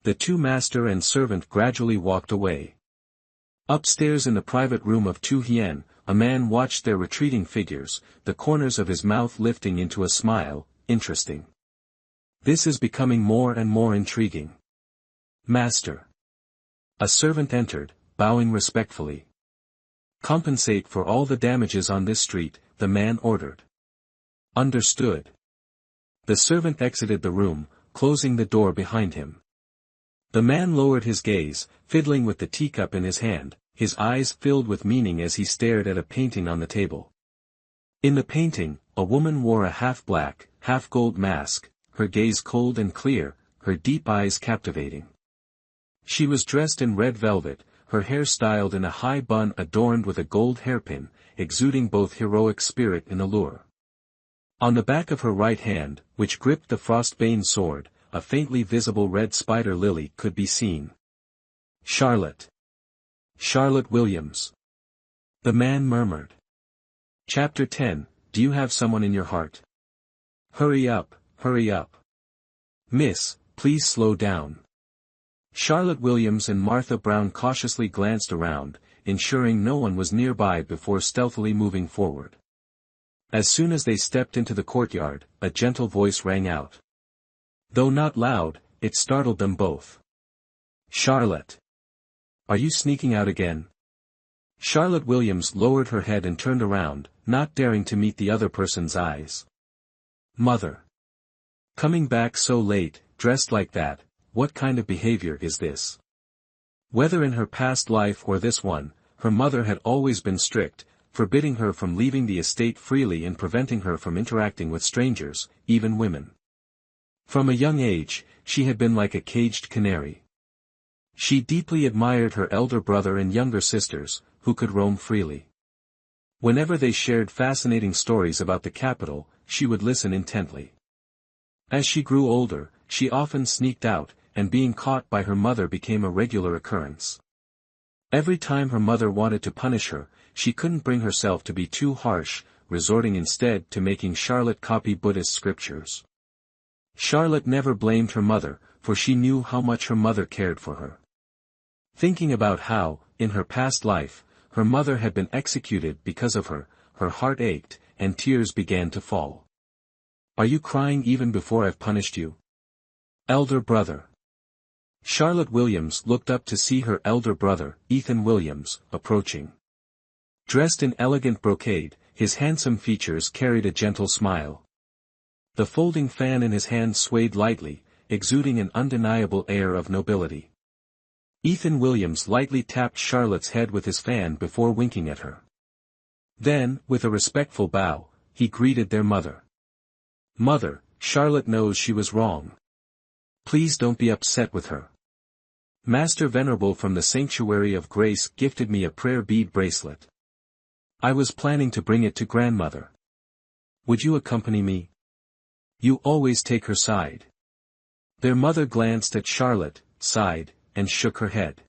The two master and servant gradually walked away. Upstairs in the private room of Tu Hien, a man watched their retreating figures, the corners of his mouth lifting into a smile. "Interesting. This is becoming more and more intriguing. Master." A servant entered, bowing respectfully. "Compensate for all the damages on this street," the man ordered. "Understood." The servant exited the room, closing the door behind him. The man lowered his gaze, fiddling with the teacup in his hand, his eyes filled with meaning as he stared at a painting on the table. In the painting, a woman wore a half-black, half-gold mask, her gaze cold and clear, her deep eyes captivating. She was dressed in red velvet, her hair styled in a high bun adorned with a gold hairpin, exuding both heroic spirit and allure. On the back of her right hand, which gripped the frostbane sword, a faintly visible red spider lily could be seen. "Charlotte. Charlotte Williams." The man murmured. Chapter 10, "Do you have someone in your heart?" Hurry up, hurry up. Miss, please slow down." Charlotte Williams and Martha Brown cautiously glanced around, ensuring no one was nearby before stealthily moving forward. As soon as they stepped into the courtyard, a gentle voice rang out. Though not loud, it startled them both. "Charlotte! Are you sneaking out again?" Charlotte Williams lowered her head and turned around, not daring to meet the other person's eyes. "Mother! Coming back so late, dressed like that, what kind of behavior is this?" Whether in her past life or this one, her mother had always been strict, forbidding her from leaving the estate freely and preventing her from interacting with strangers, even women. From a young age, she had been like a caged canary. She deeply admired her elder brother and younger sisters, who could roam freely. Whenever they shared fascinating stories about the capital, she would listen intently. As she grew older, she often sneaked out, and being caught by her mother became a regular occurrence. Every time her mother wanted to punish her, she couldn't bring herself to be too harsh, resorting instead to making Charlotte copy Buddhist scriptures. Charlotte never blamed her mother, for she knew how much her mother cared for her. Thinking about how, in her past life, her mother had been executed because of her, her heart ached, and tears began to fall. "Are you crying even before I've punished you?" Elder brother. Charlotte Williams looked up to see her elder brother, Ethan Williams, approaching. Dressed in elegant brocade, his handsome features carried a gentle smile. The folding fan in his hand swayed lightly, exuding an undeniable air of nobility. Ethan Williams lightly tapped Charlotte's head with his fan before winking at her. Then, with a respectful bow, he greeted their mother. "Mother, Charlotte knows she was wrong. Please don't be upset with her. Master Venerable from the Sanctuary of Grace gifted me a prayer bead bracelet. I was planning to bring it to grandmother. Would you accompany me? You always take her side. Their mother glanced at Charlotte, sighed, and shook her head.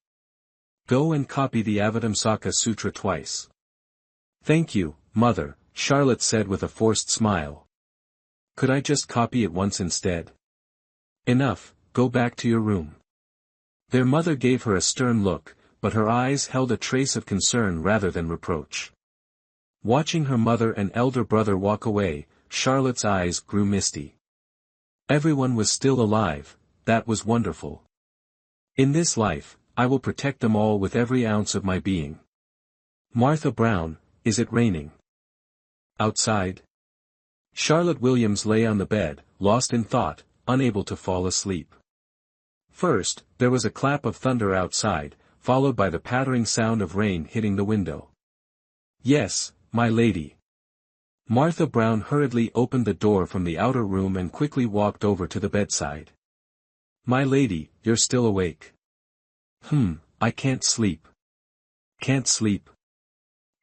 Go and copy the Avatamsaka Sutra twice. Thank you, mother, Charlotte said with a forced smile. Could I just copy it once instead? Enough, go back to your room. Their mother gave her a stern look, but her eyes held a trace of concern rather than reproach. Watching her mother and elder brother walk away, Charlotte's eyes grew misty. Everyone was still alive, that was wonderful. In this life, I will protect them all with every ounce of my being. Martha Brown, is it raining? Outside? Charlotte Williams lay on the bed, lost in thought, unable to fall asleep. First, there was a clap of thunder outside, followed by the pattering sound of rain hitting the window. Yes, my lady. Martha Brown hurriedly opened the door from the outer room and quickly walked over to the bedside. My lady, you're still awake. I can't sleep. Can't sleep.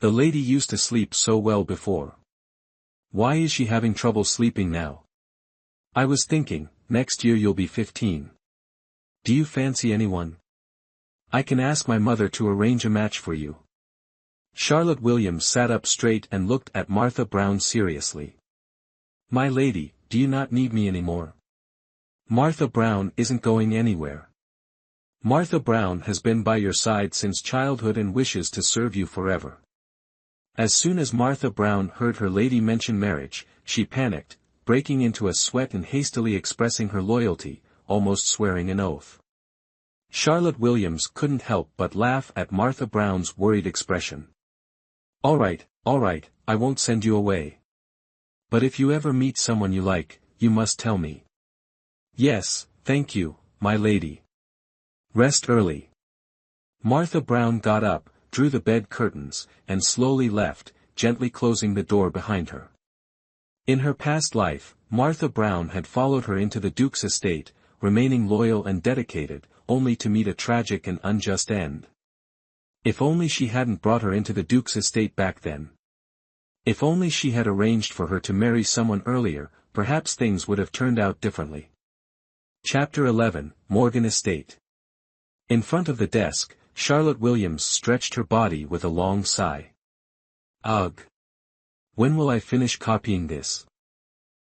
The lady used to sleep so well before. Why is she having trouble sleeping now? I was thinking, next year you'll be 15. Do you fancy anyone? I can ask my mother to arrange a match for you. Charlotte Williams sat up straight and looked at Martha Brown seriously. My lady, do you not need me anymore? Martha Brown isn't going anywhere. Martha Brown has been by your side since childhood and wishes to serve you forever. As soon as Martha Brown heard her lady mention marriage, she panicked, breaking into a sweat and hastily expressing her loyalty, almost swearing an oath. Charlotte Williams couldn't help but laugh at Martha Brown's worried expression. All right, I won't send you away. But if you ever meet someone you like, you must tell me. Yes, thank you, my lady. Rest early. Martha Brown got up, drew the bed curtains, and slowly left, gently closing the door behind her. In her past life, Martha Brown had followed her into the Duke's estate, remaining loyal and dedicated, only to meet a tragic and unjust end. If only she hadn't brought her into the Duke's estate back then. If only she had arranged for her to marry someone earlier, perhaps things would have turned out differently. Chapter 11, Morgan Estate. In front of the desk, Charlotte Williams stretched her body with a long sigh. Ugh. When will I finish copying this?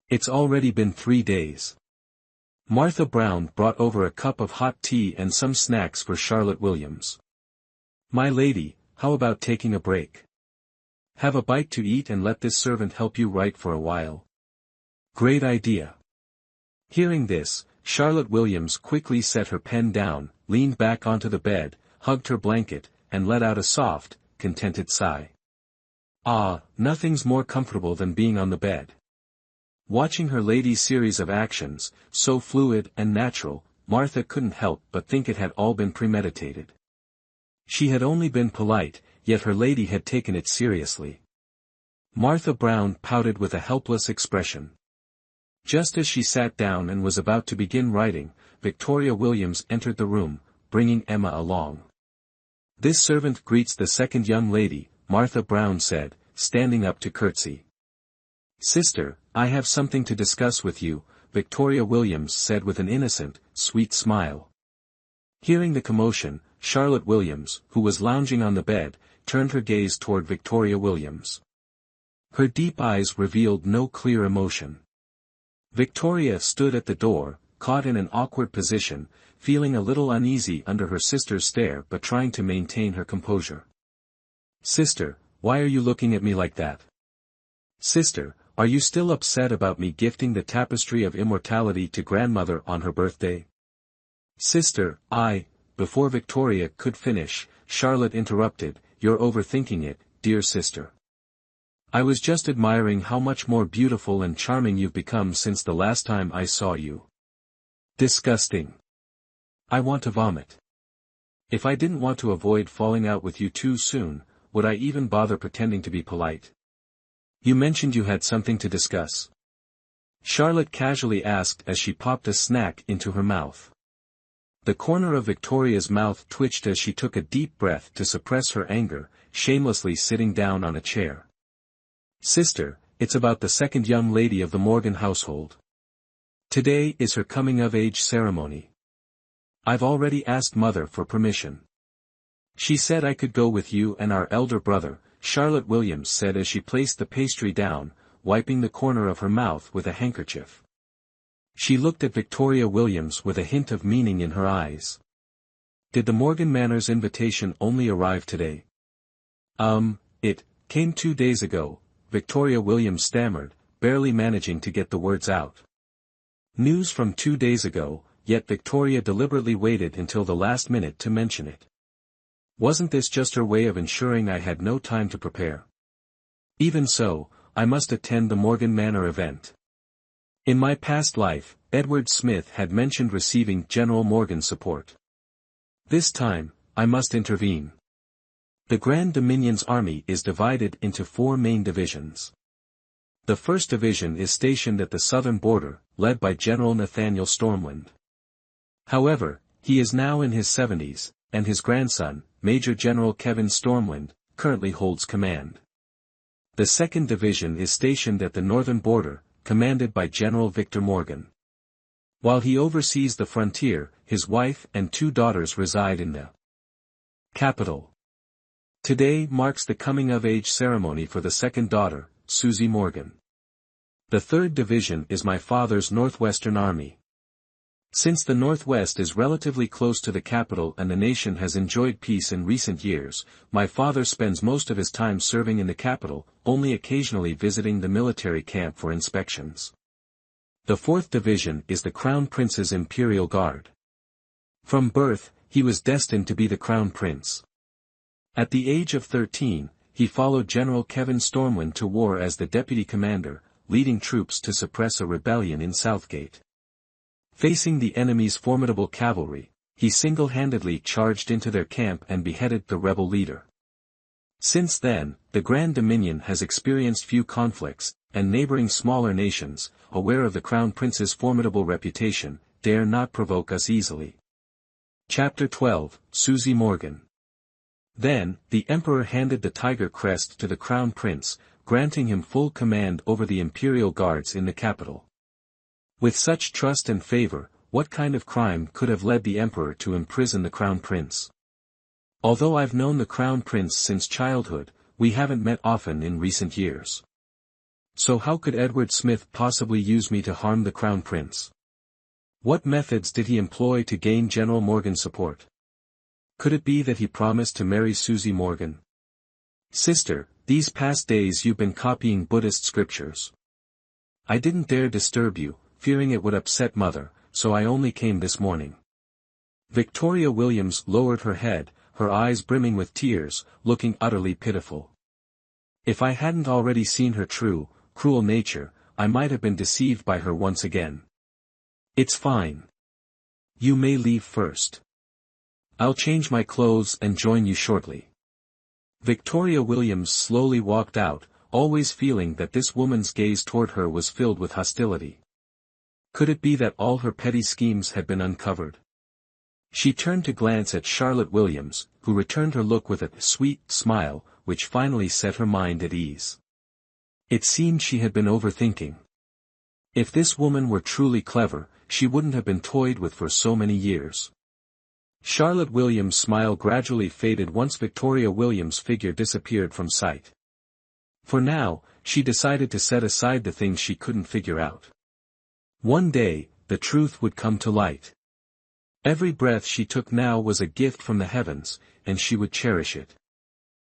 It's already been 3 days. Martha Brown brought over a cup of hot tea and some snacks for Charlotte Williams. My lady, how about taking a break? Have a bite to eat and let this servant help you write for a while. Great idea. Hearing this, Charlotte Williams quickly set her pen down, leaned back onto the bed, hugged her blanket, and let out a soft, contented sigh. Ah, nothing's more comfortable than being on the bed. Watching her lady's series of actions, so fluid and natural, Martha couldn't help but think it had all been premeditated. She had only been polite, yet her lady had taken it seriously. Martha Brown pouted with a helpless expression. Just as she sat down and was about to begin writing, Victoria Williams entered the room, bringing Emma along. This servant greets the second young lady, Martha Brown said, standing up to curtsy. Sister, I have something to discuss with you, Victoria Williams said with an innocent, sweet smile. Hearing the commotion, Charlotte Williams, who was lounging on the bed, turned her gaze toward Victoria Williams. Her deep eyes revealed no clear emotion. Victoria stood at the door, caught in an awkward position, feeling a little uneasy under her sister's stare but trying to maintain her composure. Sister, why are you looking at me like that? Sister, are you still upset about me gifting the tapestry of immortality to grandmother on her birthday? Sister, Before Victoria could finish, Charlotte interrupted, you're overthinking it, dear sister. I was just admiring how much more beautiful and charming you've become since the last time I saw you. Disgusting. I want to vomit. If I didn't want to avoid falling out with you too soon, would I even bother pretending to be polite? You mentioned you had something to discuss. Charlotte casually asked as she popped a snack into her mouth. The corner of Victoria's mouth twitched as she took a deep breath to suppress her anger, shamelessly sitting down on a chair. "Sister, it's about the second young lady of the Morgan household. Today is her coming-of-age ceremony. I've already asked Mother for permission. She said I could go with you and our elder brother," Charlotte Williams said as she placed the pastry down, wiping the corner of her mouth with a handkerchief. She looked at Victoria Williams with a hint of meaning in her eyes. "Did the Morgan Manor's invitation only arrive today?" It came 2 days ago," Victoria Williams stammered, barely managing to get the words out. News from 2 days ago, yet Victoria deliberately waited until the last minute to mention it. Wasn't this just her way of ensuring I had no time to prepare? Even so, I must attend the Morgan Manor event. In my past life, Edward Smith had mentioned receiving General Morgan's support. This time, I must intervene. The Grand Dominion's army is divided into 4 main divisions. The first division is stationed at the southern border, led by General Nathaniel Stormwind. However, he is now in his 70s, and his grandson, Major General Kevin Stormwind, currently holds command. The second division is stationed at the northern border, commanded by General Victor Morgan. While he oversees the frontier, his wife and 2 daughters reside in the capital. Today marks the coming-of-age ceremony for the second daughter, Susie Morgan. The third division is my father's Northwestern Army. Since the Northwest is relatively close to the capital and the nation has enjoyed peace in recent years, my father spends most of his time serving in the capital, only occasionally visiting the military camp for inspections. The fourth division is the Crown Prince's Imperial Guard. From birth, he was destined to be the Crown Prince. At the age of 13, he followed General Kevin Stormwind to war as the deputy commander, leading troops to suppress a rebellion in Southgate. Facing the enemy's formidable cavalry, he single-handedly charged into their camp and beheaded the rebel leader. Since then, the Grand Dominion has experienced few conflicts, and neighboring smaller nations, aware of the Crown Prince's formidable reputation, dare not provoke us easily. Chapter 12, Susie Morgan. Then, the Emperor handed the tiger crest to the Crown Prince, granting him full command over the Imperial Guards in the capital. With such trust and favor, what kind of crime could have led the Emperor to imprison the Crown Prince? Although I've known the Crown Prince since childhood, we haven't met often in recent years. So how could Edward Smith possibly use me to harm the Crown Prince? What methods did he employ to gain General Morgan's support? Could it be that he promised to marry Susie Morgan? "Sister, these past days you've been copying Buddhist scriptures. I didn't dare disturb you, fearing it would upset Mother, so I only came this morning." Victoria Williams lowered her head, her eyes brimming with tears, looking utterly pitiful. If I hadn't already seen her true, cruel nature, I might have been deceived by her once again. "It's fine. You may leave first. I'll change my clothes and join you shortly." Victoria Williams slowly walked out, always feeling that this woman's gaze toward her was filled with hostility. Could it be that all her petty schemes had been uncovered? She turned to glance at Charlotte Williams, who returned her look with a sweet smile, which finally set her mind at ease. It seemed she had been overthinking. If this woman were truly clever, she wouldn't have been toyed with for so many years. Charlotte Williams' smile gradually faded once Victoria Williams' figure disappeared from sight. For now, she decided to set aside the things she couldn't figure out. One day, the truth would come to light. Every breath she took now was a gift from the heavens, and she would cherish it.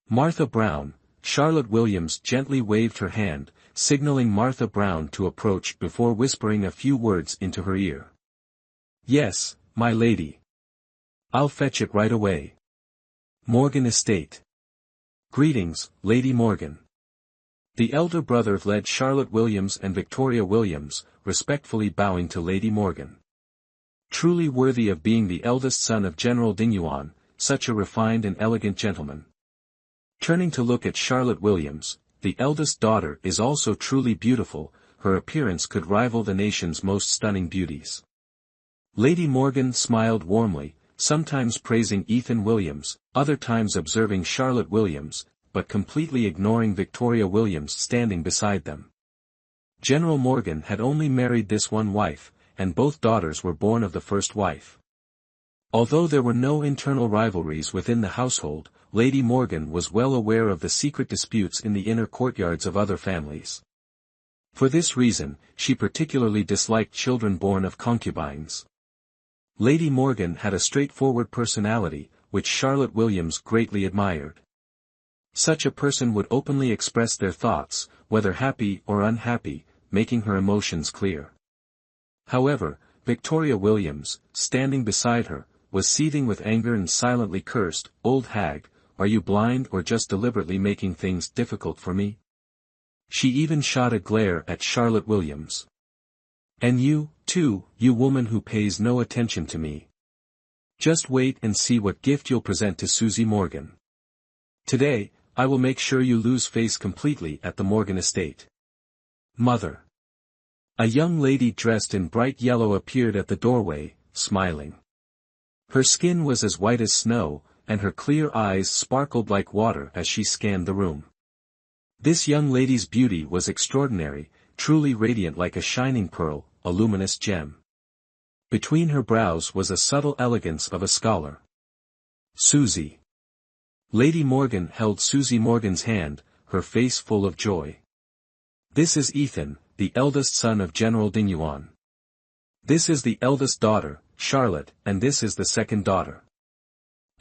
"Martha Brown," Charlotte Williams gently waved her hand, signaling Martha Brown to approach before whispering a few words into her ear. "Yes, my lady. I'll fetch it right away. Morgan Estate. Greetings, Lady Morgan." The elder brother led Charlotte Williams and Victoria Williams, respectfully bowing to Lady Morgan. Truly worthy of being the eldest son of General Dingyuan, such a refined and elegant gentleman. Turning to look at Charlotte Williams, the eldest daughter is also truly beautiful, her appearance could rival the nation's most stunning beauties. Lady Morgan smiled warmly, sometimes praising Ethan Williams, other times observing Charlotte Williams, but completely ignoring Victoria Williams standing beside them. General Morgan had only married this one wife, and both daughters were born of the first wife. Although there were no internal rivalries within the household, Lady Morgan was well aware of the secret disputes in the inner courtyards of other families. For this reason, she particularly disliked children born of concubines. Lady Morgan had a straightforward personality, which Charlotte Williams greatly admired. Such a person would openly express their thoughts, whether happy or unhappy, making her emotions clear. However, Victoria Williams, standing beside her, was seething with anger and silently cursed, "Old hag, are you blind or just deliberately making things difficult for me?" She even shot a glare at Charlotte Williams. "And you, too, you woman who pays no attention to me. Just wait and see what gift you'll present to Susie Morgan. Today, I will make sure you lose face completely at the Morgan estate." "Mother." A young lady dressed in bright yellow appeared at the doorway, smiling. Her skin was as white as snow, and her clear eyes sparkled like water as she scanned the room. This young lady's beauty was extraordinary, truly radiant like a shining pearl, a luminous gem. Between her brows was a subtle elegance of a scholar. "Susie." Lady Morgan held Susie Morgan's hand, her face full of joy. "This is Ethan, the eldest son of General Dinuan. This is the eldest daughter, Charlotte, and this is the second daughter.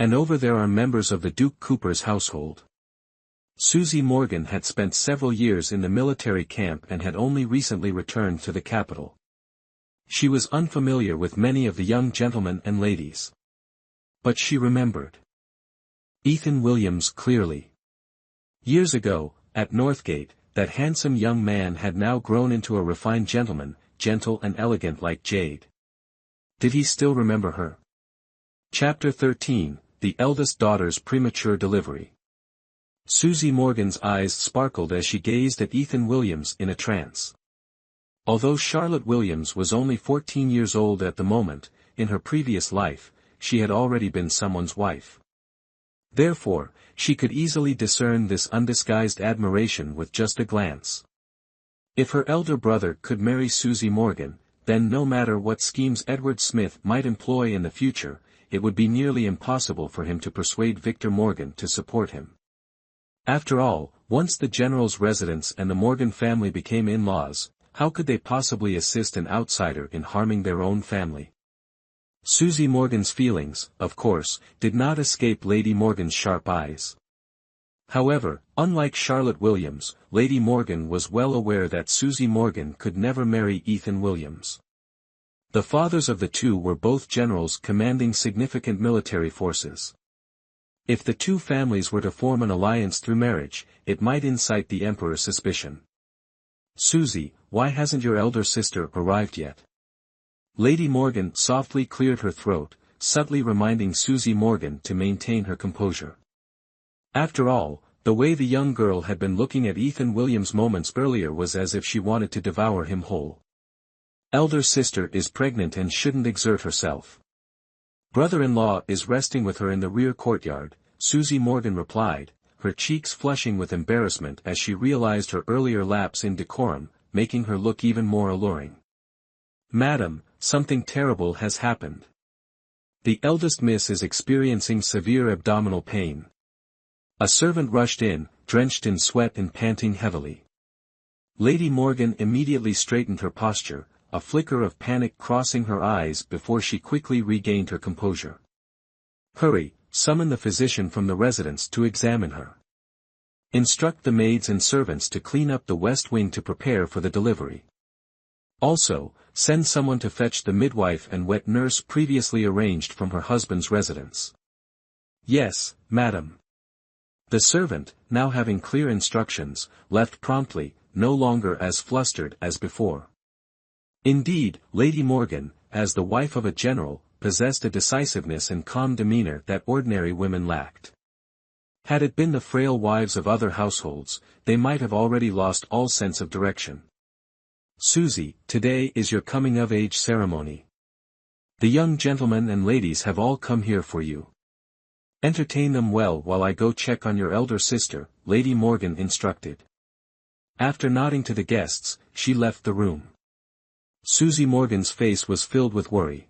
And over there are members of the Duke Cooper's household." Susie Morgan had spent several years in the military camp and had only recently returned to the capital. She was unfamiliar with many of the young gentlemen and ladies. But she remembered Ethan Williams clearly. Years ago, at Northgate, that handsome young man had now grown into a refined gentleman, gentle and elegant like jade. Did he still remember her? Chapter 13, The Eldest Daughter's Premature Delivery. Susie Morgan's eyes sparkled as she gazed at Ethan Williams in a trance. Although Charlotte Williams was only 14 years old at the moment, in her previous life, she had already been someone's wife. Therefore, she could easily discern this undisguised admiration with just a glance. If her elder brother could marry Susie Morgan, then no matter what schemes Edward Smith might employ in the future, it would be nearly impossible for him to persuade Victor Morgan to support him. After all, once the general's residence and the Morgan family became in-laws, how could they possibly assist an outsider in harming their own family? Susie Morgan's feelings, of course, did not escape Lady Morgan's sharp eyes. However, unlike Charlotte Williams, Lady Morgan was well aware that Susie Morgan could never marry Ethan Williams. The fathers of the two were both generals commanding significant military forces. If the two families were to form an alliance through marriage, it might incite the emperor's suspicion. "Susie, why hasn't your elder sister arrived yet?" Lady Morgan softly cleared her throat, subtly reminding Susie Morgan to maintain her composure. After all, the way the young girl had been looking at Ethan Williams moments earlier was as if she wanted to devour him whole. "Elder sister is pregnant and shouldn't exert herself. Brother-in-law is resting with her in the rear courtyard," Susie Morgan replied, her cheeks flushing with embarrassment as she realized her earlier lapse in decorum, making her look even more alluring. "Madam, something terrible has happened. The eldest miss is experiencing severe abdominal pain." A servant rushed in, drenched in sweat and panting heavily. Lady Morgan immediately straightened her posture, a flicker of panic crossing her eyes before she quickly regained her composure. "Hurry, summon the physician from the residence to examine her. Instruct the maids and servants to clean up the west wing to prepare for the delivery. Also, send someone to fetch the midwife and wet nurse previously arranged from her husband's residence." "Yes, madam." The servant, now having clear instructions, left promptly, no longer as flustered as before. Indeed, Lady Morgan, as the wife of a general, possessed a decisiveness and calm demeanor that ordinary women lacked. Had it been the frail wives of other households, they might have already lost all sense of direction. "Susie, today is your coming-of-age ceremony. The young gentlemen and ladies have all come here for you. Entertain them well while I go check on your elder sister, Lady Morgan instructed. After nodding to the guests, she left the room. Susie Morgan's face was filled with worry.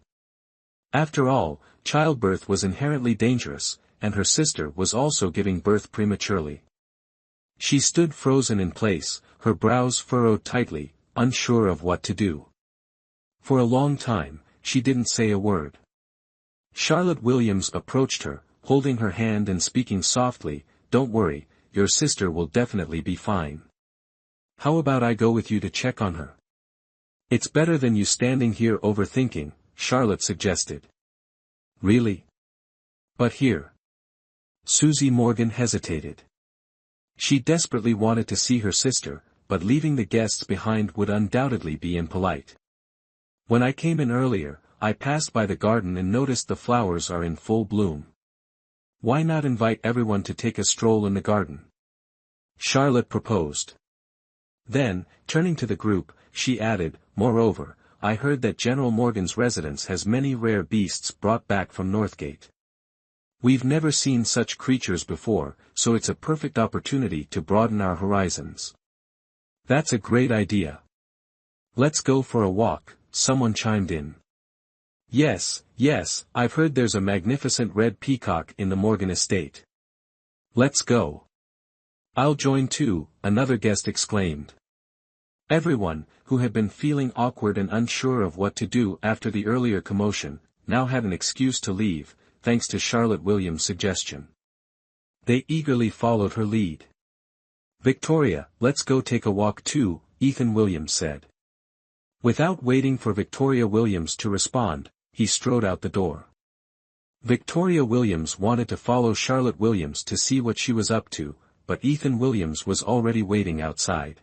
After all, childbirth was inherently dangerous, and her sister was also giving birth prematurely. She stood frozen in place, her brows furrowed tightly, unsure of what to do. For a long time, she didn't say a word. Charlotte Williams approached her, holding her hand and speaking softly, "Don't worry, your sister will definitely be fine. How about I go with you to check on her?" "It's better than you standing here overthinking," Charlotte suggested. "Really? But here." Susie Morgan hesitated. She desperately wanted to see her sister, but leaving the guests behind would undoubtedly be impolite. "When I came in earlier, I passed by the garden and noticed the flowers are in full bloom. Why not invite everyone to take a stroll in the garden?" Charlotte proposed. Then, turning to the group, she added, "Moreover, I heard that General Morgan's residence has many rare beasts brought back from Northgate. We've never seen such creatures before, so it's a perfect opportunity to broaden our horizons." "That's a great idea. Let's go for a walk," someone chimed in. Yes, I've heard there's a magnificent red peacock in the Morgan estate." "Let's go." "I'll join too," another guest exclaimed. Everyone, who had been feeling awkward and unsure of what to do after the earlier commotion, now had an excuse to leave, thanks to Charlotte Williams' suggestion. They eagerly followed her lead. "Victoria, let's go take a walk too," Ethan Williams said. Without waiting for Victoria Williams to respond, he strode out the door. Victoria Williams wanted to follow Charlotte Williams to see what she was up to, but Ethan Williams was already waiting outside.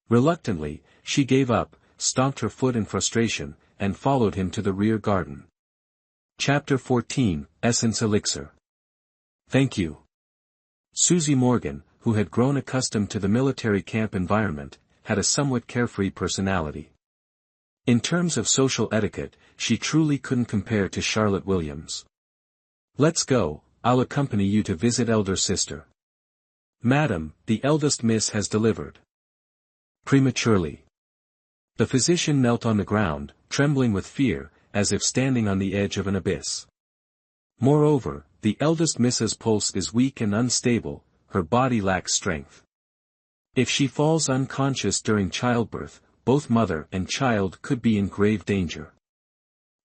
Reluctantly, she gave up, stomped her foot in frustration, and followed him to the rear garden. Chapter 14, Essence Elixir. "Thank you." Susie Morgan, who had grown accustomed to the military camp environment, had a somewhat carefree personality. In terms of social etiquette, she truly couldn't compare to Charlotte Williams. "Let's go, I'll accompany you to visit elder sister." "Madam, the eldest miss has delivered prematurely." The physician knelt on the ground, trembling with fear, as if standing on the edge of an abyss. "Moreover, the eldest miss's pulse is weak and unstable, her body lacks strength. If she falls unconscious during childbirth, both mother and child could be in grave danger."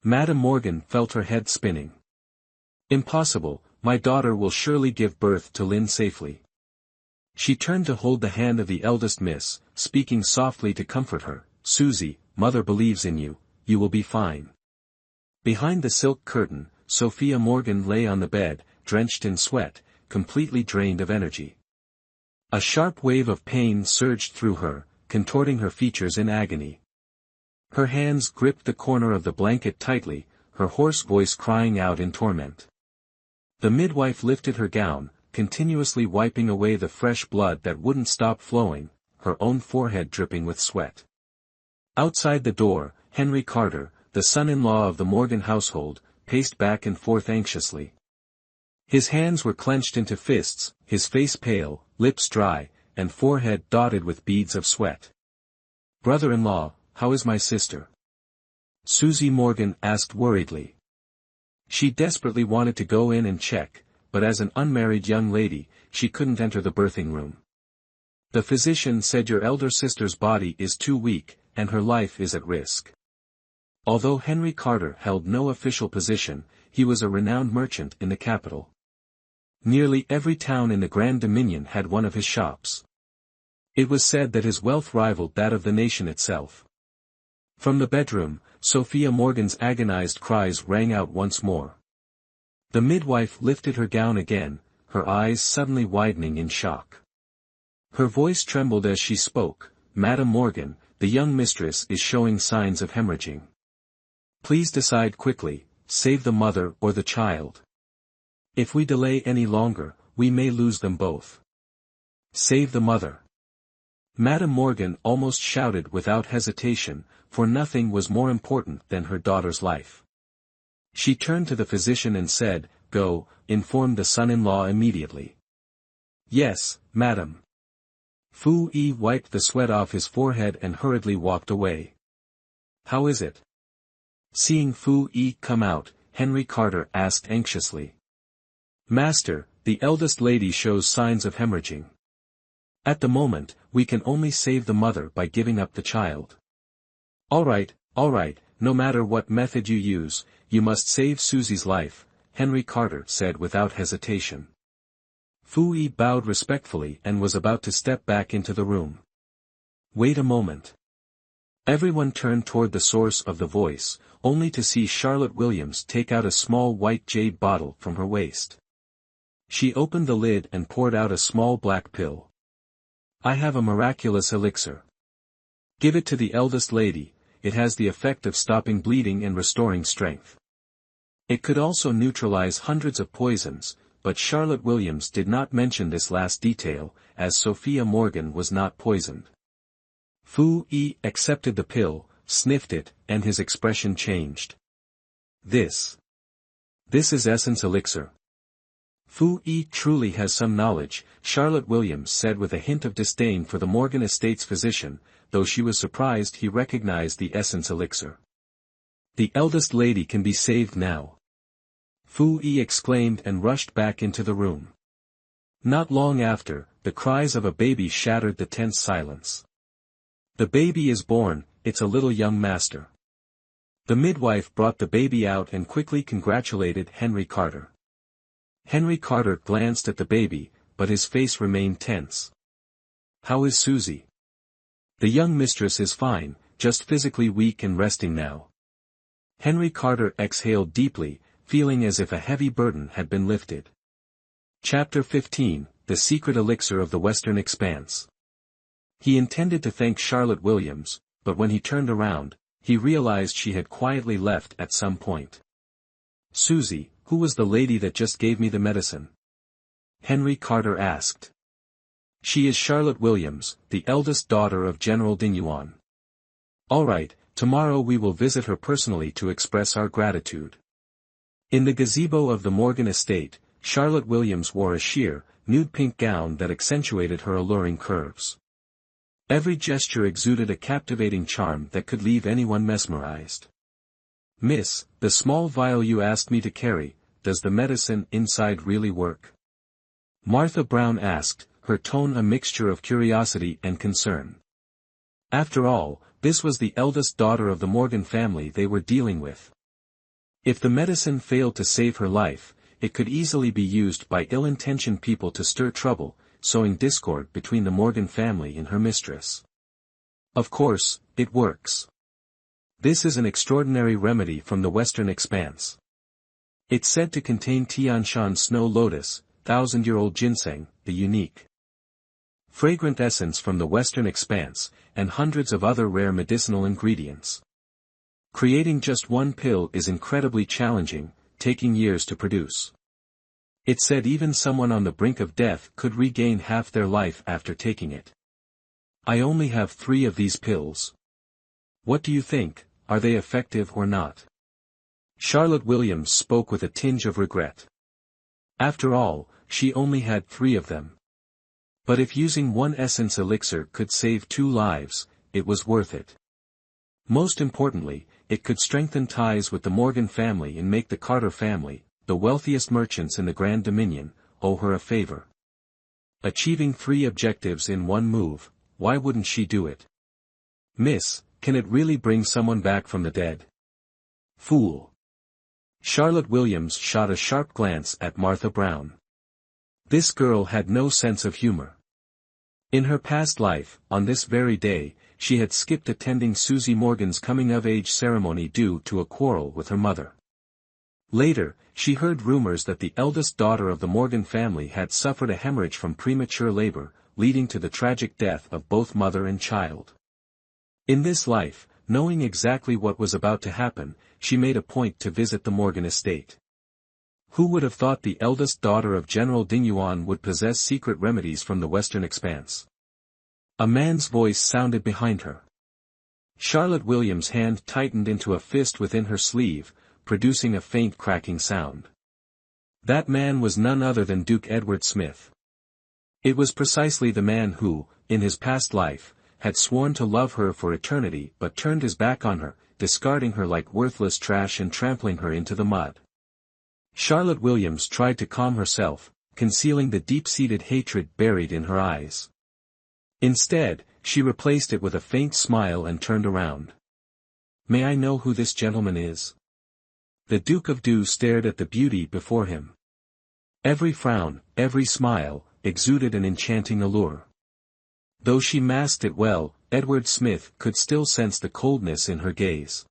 Madame Morgan felt her head spinning. "Impossible, my daughter will surely give birth to Lynn safely." She turned to hold the hand of the eldest miss, speaking softly to comfort her, "Susie, mother believes in you, you will be fine." Behind the silk curtain, Sophia Morgan lay on the bed, drenched in sweat, completely drained of energy. A sharp wave of pain surged through her, contorting her features in agony. Her hands gripped the corner of the blanket tightly, her hoarse voice crying out in torment. The midwife lifted her gown, continuously wiping away the fresh blood that wouldn't stop flowing, her own forehead dripping with sweat. Outside the door, Henry Carter, the son-in-law of the Morgan household, paced back and forth anxiously. His hands were clenched into fists, his face pale, lips dry, and forehead dotted with beads of sweat. "Brother-in-law, how is my sister?" Susie Morgan asked worriedly. She desperately wanted to go in and check, but as an unmarried young lady, she couldn't enter the birthing room. "The physician said your elder sister's body is too weak, and her life is at risk." Although Henry Carter held no official position, he was a renowned merchant in the capital. Nearly every town in the Grand Dominion had one of his shops. It was said that his wealth rivaled that of the nation itself. From the bedroom, Sophia Morgan's agonized cries rang out once more. The midwife lifted her gown again, her eyes suddenly widening in shock. Her voice trembled as she spoke, "Madame Morgan, the young mistress is showing signs of hemorrhaging. Please decide quickly, save the mother or the child. If we delay any longer, we may lose them both. Save the mother." Madame Morgan almost shouted without hesitation, for nothing was more important than her daughter's life. She turned to the physician and said, "Go, inform the son-in-law immediately." "Yes, madam." Fu Yi wiped the sweat off his forehead and hurriedly walked away. "How is it?" Seeing Fu Yi come out, Henry Carter asked anxiously. "Master, the eldest lady shows signs of hemorrhaging. At the moment, we can only save the mother by giving up the child." All right, no matter what method you use, you must save Susie's life," Henry Carter said without hesitation. Fu Yi bowed respectfully and was about to step back into the room. "Wait a moment." Everyone turned toward the source of the voice, only to see Charlotte Williams take out a small white jade bottle from her waist. She opened the lid and poured out a small black pill. "I have a miraculous elixir. Give it to the eldest lady. It has the effect of stopping bleeding and restoring strength. It could also neutralize hundreds of poisons, but Charlotte Williams did not mention this last detail, as Sophia Morgan was not poisoned." Fu Yi accepted the pill, sniffed it, and his expression changed. This is essence elixir." "Fu Yi truly has some knowledge," Charlotte Williams said with a hint of disdain for the Morgan estate's physician, though she was surprised he recognized the essence elixir. "The eldest lady can be saved now," Fu Yi exclaimed and rushed back into the room. Not long after, the cries of a baby shattered the tense silence. "The baby is born, it's a little young master." The midwife brought the baby out and quickly congratulated Henry Carter. Henry Carter glanced at the baby, but his face remained tense. "How is Susie?" "The young mistress is fine, just physically weak and resting now." Henry Carter exhaled deeply, feeling as if a heavy burden had been lifted. Chapter 15, The Secret Elixir of the Western Expanse. He intended to thank Charlotte Williams, but when he turned around, he realized she had quietly left at some point. "Susie, who was the lady that just gave me the medicine?" Henry Carter asked. "She is Charlotte Williams, the eldest daughter of General Dinyuan." "All right, tomorrow we will visit her personally to express our gratitude." In the gazebo of the Morgan estate, Charlotte Williams wore a sheer, nude pink gown that accentuated her alluring curves. Every gesture exuded a captivating charm that could leave anyone mesmerized. "Miss, the small vial you asked me to carry, does the medicine inside really work?" Martha Brown asked, her tone a mixture of curiosity and concern. After all, this was the eldest daughter of the Morgan family they were dealing with. If the medicine failed to save her life, it could easily be used by ill-intentioned people to stir trouble, sowing discord between the Morgan family and her mistress. "Of course, it works. This is an extraordinary remedy from the Western Expanse. It's said to contain Tianshan snow lotus, 1,000-year-old ginseng, the unique fragrant essence from the Western Expanse, and hundreds of other rare medicinal ingredients. Creating just one pill is incredibly challenging, taking years to produce. It's said even someone on the brink of death could regain half their life after taking it. I only have 3 of these pills. What do you think, are they effective or not?" Charlotte Williams spoke with a tinge of regret. After all, she only had 3 of them. But if using one essence elixir could save 2 lives, it was worth it. Most importantly, it could strengthen ties with the Morgan family and make the Carter family, the wealthiest merchants in the Grand Dominion, owe her a favor. Achieving 3 objectives in one move, why wouldn't she do it? "Miss, can it really bring someone back from the dead?" "Fool." Charlotte Williams shot a sharp glance at Martha Brown. This girl had no sense of humor. In her past life, on this very day, she had skipped attending Susie Morgan's coming-of-age ceremony due to a quarrel with her mother. Later, she heard rumors that the eldest daughter of the Morgan family had suffered a hemorrhage from premature labor, leading to the tragic death of both mother and child. In this life, knowing exactly what was about to happen, she made a point to visit the Morgan estate. Who would have thought the eldest daughter of General Dinyuan would possess secret remedies from the Western Expanse? A man's voice sounded behind her. Charlotte Williams' hand tightened into a fist within her sleeve, producing a faint cracking sound. That man was none other than Duke Edward Smith. It was precisely the man who, in his past life, had sworn to love her for eternity but turned his back on her, discarding her like worthless trash and trampling her into the mud. Charlotte Williams tried to calm herself, concealing the deep-seated hatred buried in her eyes. Instead, she replaced it with a faint smile and turned around. "May I know who this gentleman is?" The Duke of Du stared at the beauty before him. Every frown, every smile, exuded an enchanting allure. Though she masked it well, Edward Smith could still sense the coldness in her gaze.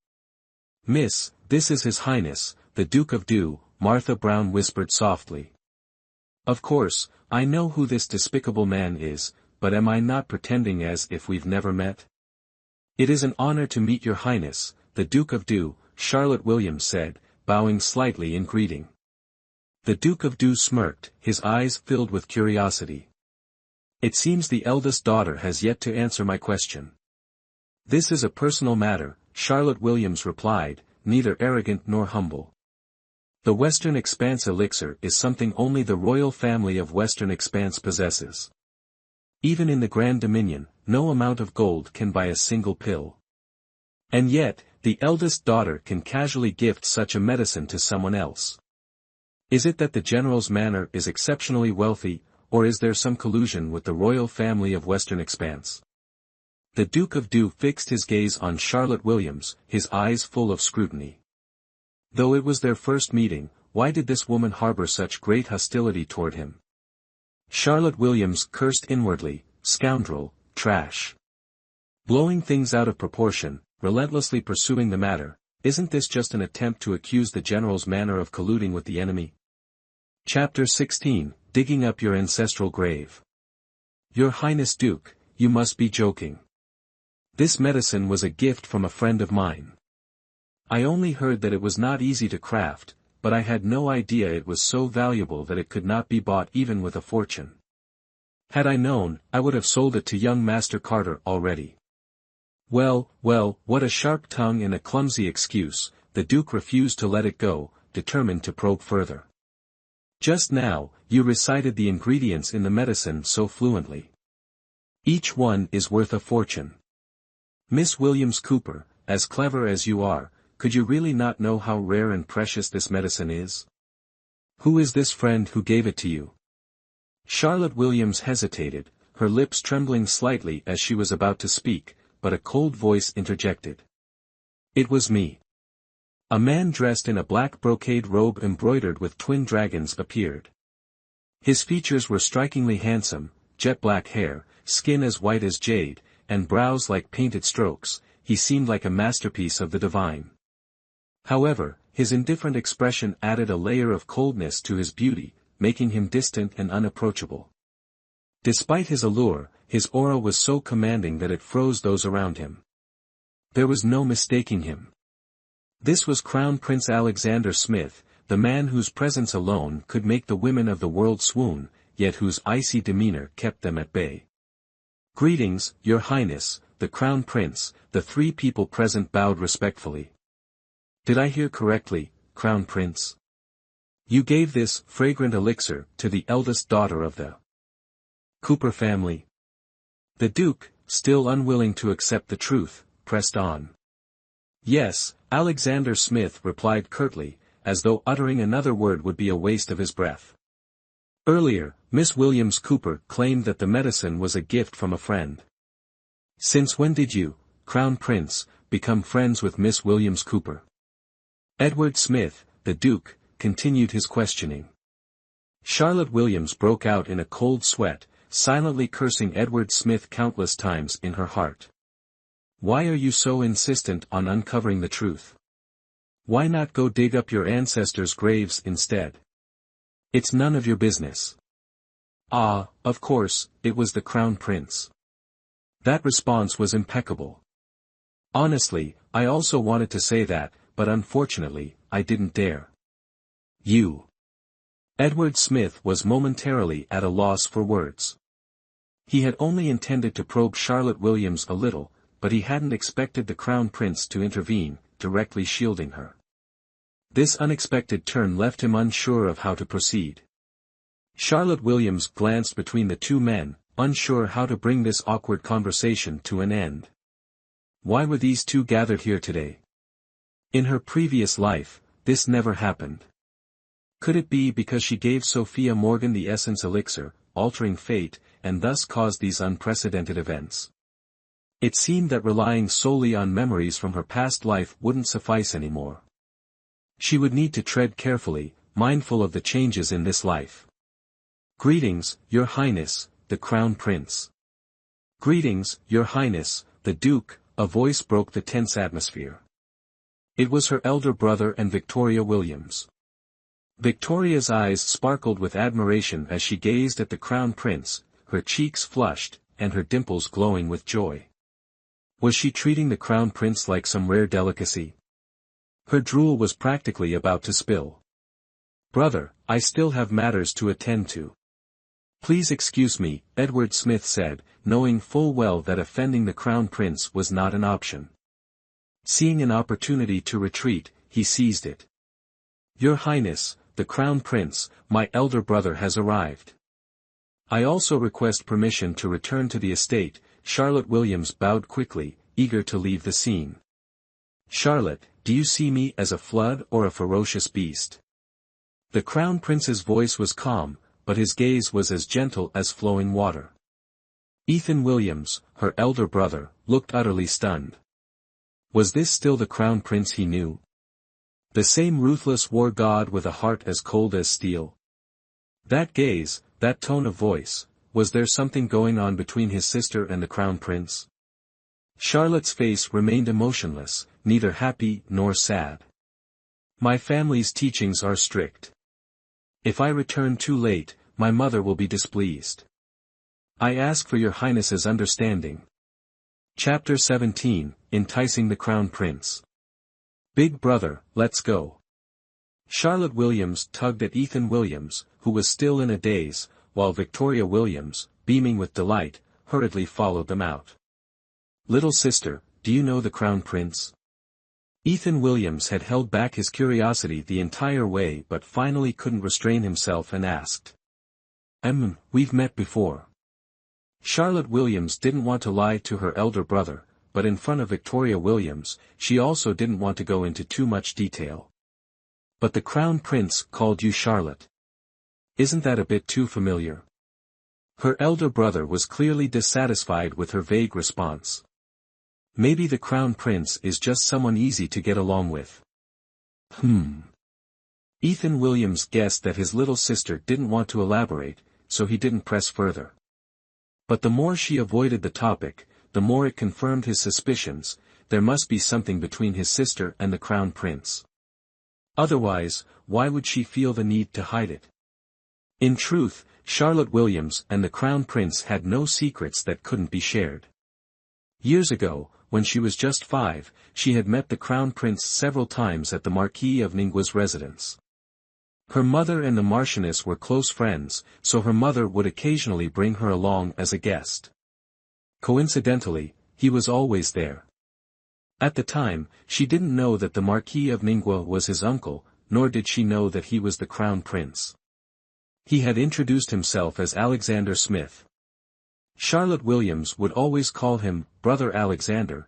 "Miss, this is His Highness, the Duke of Du," Martha Brown whispered softly. "Of course, I know who this despicable man is, but am I not pretending as if we've never met?" "It is an honor to meet your Highness, the Duke of Du," Charlotte Williams said, bowing slightly in greeting. The Duke of Du smirked, his eyes filled with curiosity. "It seems the eldest daughter has yet to answer my question." "This is a personal matter," Charlotte Williams replied, neither arrogant nor humble. "The Western Expanse elixir is something only the royal family of Western Expanse possesses. Even in the Grand Dominion, no amount of gold can buy a single pill. And yet, the eldest daughter can casually gift such a medicine to someone else. Is it that the general's manor is exceptionally wealthy, or is there some collusion with the royal family of Western Expanse?" The Duke of Du fixed his gaze on Charlotte Williams, his eyes full of scrutiny. Though it was their first meeting, why did this woman harbor such great hostility toward him? Charlotte Williams cursed inwardly, "Scoundrel, trash. Blowing things out of proportion, relentlessly pursuing the matter, isn't this just an attempt to accuse the general's manor of colluding with the enemy?" Chapter 16, Digging Up Your Ancestral Grave. "Your Highness Duke, you must be joking. This medicine was a gift from a friend of mine. I only heard that it was not easy to craft, but I had no idea it was so valuable that it could not be bought even with a fortune. Had I known, I would have sold it to young Master Carter already." Well, what a sharp tongue and a clumsy excuse, the Duke refused to let it go, determined to probe further. "Just now, you recited the ingredients in the medicine so fluently. Each one is worth a fortune. Miss Williams Cooper, as clever as you are, could you really not know how rare and precious this medicine is? Who is this friend who gave it to you?" Charlotte Williams hesitated, her lips trembling slightly as she was about to speak, but a cold voice interjected. "It was me." A man dressed in a black brocade robe embroidered with twin dragons appeared. His features were strikingly handsome, jet black hair, skin as white as jade, and brows like painted strokes. He seemed like a masterpiece of the divine. However, his indifferent expression added a layer of coldness to his beauty, making him distant and unapproachable. Despite his allure, his aura was so commanding that it froze those around him. There was no mistaking him. This was Crown Prince Alexander Smith, the man whose presence alone could make the women of the world swoon, yet whose icy demeanor kept them at bay. "Greetings, Your Highness," the Crown Prince, the three people present bowed respectfully. "Did I hear correctly, Crown Prince? You gave this fragrant elixir to the eldest daughter of the Cooper family?" The Duke, still unwilling to accept the truth, pressed on. "Yes," Alexander Smith replied curtly, as though uttering another word would be a waste of his breath. "Earlier, Miss Williams Cooper claimed that the medicine was a gift from a friend. Since when did you, Crown Prince, become friends with Miss Williams Cooper?" Edward Smith, the Duke, continued his questioning. Charlotte Williams broke out in a cold sweat, silently cursing Edward Smith countless times in her heart. "Why are you so insistent on uncovering the truth? Why not go dig up your ancestors' graves instead? It's none of your business." "Ah, of course, it was the Crown Prince." That response was impeccable. "Honestly, I also wanted to say that, but unfortunately, I didn't dare." "You." Edward Smith was momentarily at a loss for words. He had only intended to probe Charlotte Williams a little, but he hadn't expected the Crown Prince to intervene, directly shielding her. This unexpected turn left him unsure of how to proceed. Charlotte Williams glanced between the two men, unsure how to bring this awkward conversation to an end. Why were these two gathered here today? In her previous life, this never happened. Could it be because she gave Sophia Morgan the essence elixir, altering fate, and thus caused these unprecedented events? It seemed that relying solely on memories from her past life wouldn't suffice anymore. She would need to tread carefully, mindful of the changes in this life. Greetings, Your Highness, the Crown Prince. Greetings, Your Highness, the Duke, a voice broke the tense atmosphere. It was her elder brother and Victoria Williams. Victoria's eyes sparkled with admiration as she gazed at the Crown Prince, her cheeks flushed, and her dimples glowing with joy. Was she treating the Crown Prince like some rare delicacy? Her drool was practically about to spill. Brother, I still have matters to attend to. Please excuse me, Edward Smith said, knowing full well that offending the Crown Prince was not an option. Seeing an opportunity to retreat, he seized it. Your Highness, the Crown Prince, my elder brother has arrived. I also request permission to return to the estate. Charlotte Williams bowed quickly, eager to leave the scene. Charlotte, do you see me as a flood or a ferocious beast? The Crown Prince's voice was calm, but his gaze was as gentle as flowing water. Ethan Williams, her elder brother, looked utterly stunned. Was this still the Crown Prince he knew? The same ruthless war god with a heart as cold as steel? That gaze, that tone of voice, was there something going on between his sister and the Crown Prince? Charlotte's face remained emotionless, neither happy nor sad. My family's teachings are strict. If I return too late, my mother will be displeased. I ask for your Highness's understanding. Chapter 17, Enticing the Crown Prince. Big brother, let's go. Charlotte Williams tugged at Ethan Williams, who was still in a daze, while Victoria Williams, beaming with delight, hurriedly followed them out. Little sister, do you know the Crown Prince? Ethan Williams had held back his curiosity the entire way but finally couldn't restrain himself and asked. We've met before. Charlotte Williams didn't want to lie to her elder brother, but in front of Victoria Williams, she also didn't want to go into too much detail. But the Crown Prince called you Charlotte. Isn't that a bit too familiar? Her elder brother was clearly dissatisfied with her vague response. Maybe the Crown Prince is just someone easy to get along with. Ethan Williams guessed that his little sister didn't want to elaborate, so he didn't press further. But the more she avoided the topic, the more it confirmed his suspicions. There must be something between his sister and the Crown Prince. Otherwise, why would she feel the need to hide it? In truth, Charlotte Williams and the Crown Prince had no secrets that couldn't be shared. Years ago, when she was just 5, she had met the Crown Prince several times at the Marquis of Ninggua's residence. Her mother and the Marchioness were close friends, so her mother would occasionally bring her along as a guest. Coincidentally, he was always there. At the time, she didn't know that the Marquis of Ningua was his uncle, nor did she know that he was the Crown Prince. He had introduced himself as Alexander Smith. Charlotte Williams would always call him Brother Alexander,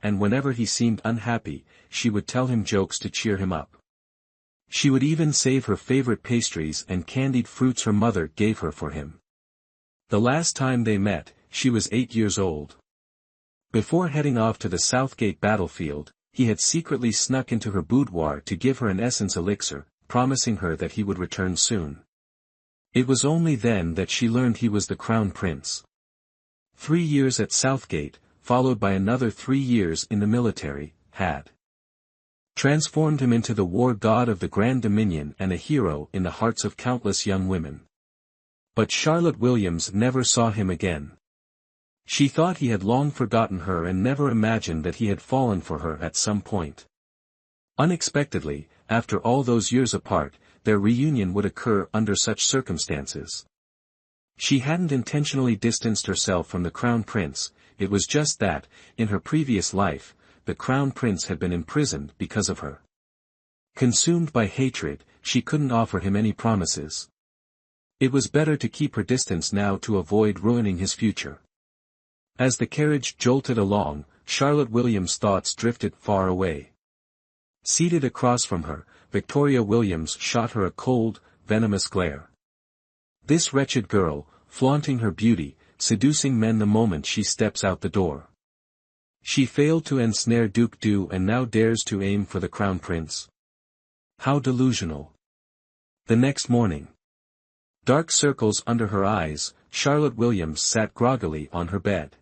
and whenever he seemed unhappy, she would tell him jokes to cheer him up. She would even save her favorite pastries and candied fruits her mother gave her for him. The last time they met, she was 8 years old. Before heading off to the Southgate battlefield, he had secretly snuck into her boudoir to give her an essence elixir, promising her that he would return soon. It was only then that she learned he was the Crown Prince. 3 years at Southgate, followed by another 3 years in the military, had transformed him into the war god of the Grand Dominion and a hero in the hearts of countless young women. But Charlotte Williams never saw him again. She thought he had long forgotten her and never imagined that he had fallen for her at some point. Unexpectedly, after all those years apart, their reunion would occur under such circumstances. She hadn't intentionally distanced herself from the Crown Prince, it was just that, in her previous life, the Crown Prince had been imprisoned because of her. Consumed by hatred, she couldn't offer him any promises. It was better to keep her distance now to avoid ruining his future. As the carriage jolted along, Charlotte Williams' thoughts drifted far away. Seated across from her, Victoria Williams shot her a cold, venomous glare. This wretched girl, flaunting her beauty, seducing men the moment she steps out the door. She failed to ensnare Duke Du and now dares to aim for the Crown Prince. How delusional. The next morning. Dark circles under her eyes, Charlotte Williams sat groggily on her bed.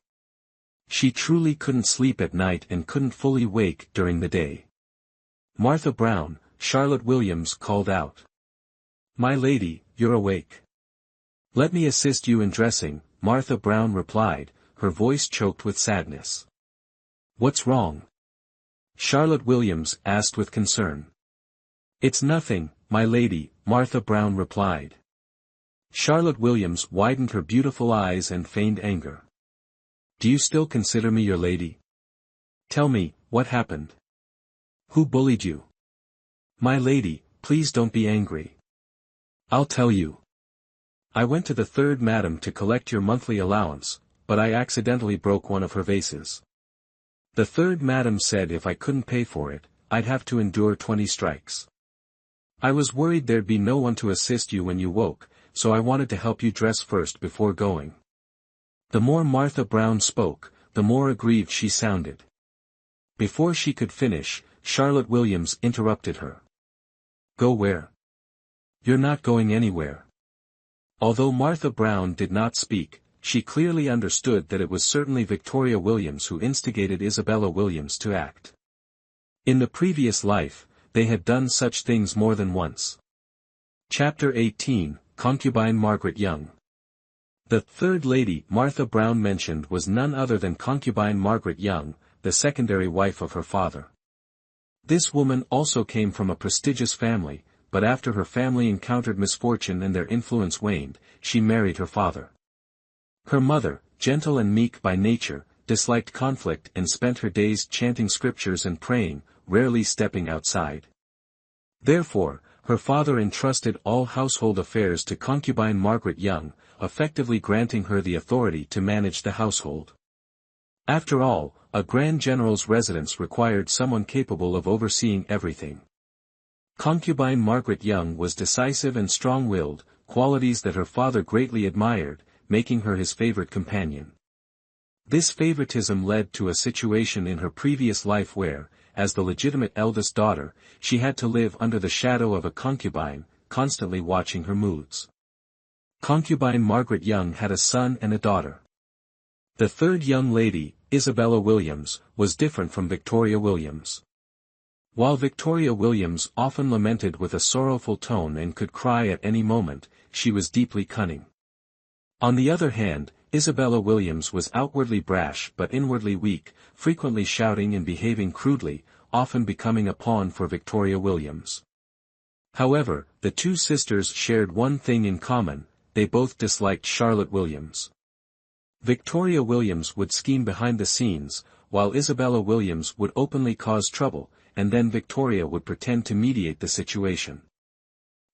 She truly couldn't sleep at night and couldn't fully wake during the day. Martha Brown, Charlotte Williams called out. "My lady, you're awake. Let me assist you in dressing," Martha Brown replied, her voice choked with sadness. "What's wrong?" Charlotte Williams asked with concern. "It's nothing, my lady," Martha Brown replied. Charlotte Williams widened her beautiful eyes and feigned anger. "Do you still consider me your lady? Tell me, what happened? Who bullied you?" "My lady, please don't be angry. I'll tell you. I went to the third madam to collect your monthly allowance, but I accidentally broke one of her vases. The third madam said if I couldn't pay for it, I'd have to endure 20 strikes. I was worried there'd be no one to assist you when you woke, so I wanted to help you dress first before going." The more Martha Brown spoke, the more aggrieved she sounded. Before she could finish, Charlotte Williams interrupted her. "Go where? You're not going anywhere." Although Martha Brown did not speak, she clearly understood that it was certainly Victoria Williams who instigated Isabella Williams to act. In the previous life, they had done such things more than once. Chapter 18, Concubine Margaret Young. The third lady Martha Brown mentioned was none other than concubine Margaret Young, the secondary wife of her father. This woman also came from a prestigious family, but after her family encountered misfortune and their influence waned, she married her father. Her mother, gentle and meek by nature, disliked conflict and spent her days chanting scriptures and praying, rarely stepping outside. Therefore, her father entrusted all household affairs to concubine Margaret Young, effectively granting her the authority to manage the household. After all, a grand general's residence required someone capable of overseeing everything. Concubine Margaret Young was decisive and strong-willed, qualities that her father greatly admired, making her his favorite companion. This favoritism led to a situation in her previous life where, as the legitimate eldest daughter, she had to live under the shadow of a concubine, constantly watching her moods. Concubine Margaret Young had a son and a daughter. The third young lady, Isabella Williams, was different from Victoria Williams. While Victoria Williams often lamented with a sorrowful tone and could cry at any moment, she was deeply cunning. On the other hand, Isabella Williams was outwardly brash but inwardly weak, frequently shouting and behaving crudely, often becoming a pawn for Victoria Williams. However, the two sisters shared one thing in common: they both disliked Charlotte Williams. Victoria Williams would scheme behind the scenes, while Isabella Williams would openly cause trouble, and then Victoria would pretend to mediate the situation.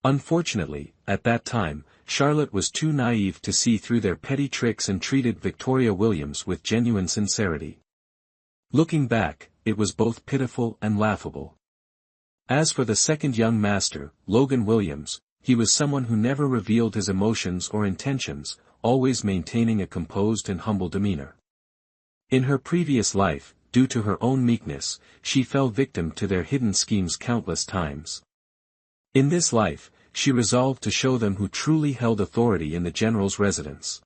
Unfortunately, at that time, Charlotte was too naive to see through their petty tricks and treated Victoria Williams with genuine sincerity. Looking back, it was both pitiful and laughable. As for the second young master, Logan Williams, he was someone who never revealed his emotions or intentions, always maintaining a composed and humble demeanor. In her previous life, due to her own meekness, she fell victim to their hidden schemes countless times. In this life, she resolved to show them who truly held authority in the general's residence.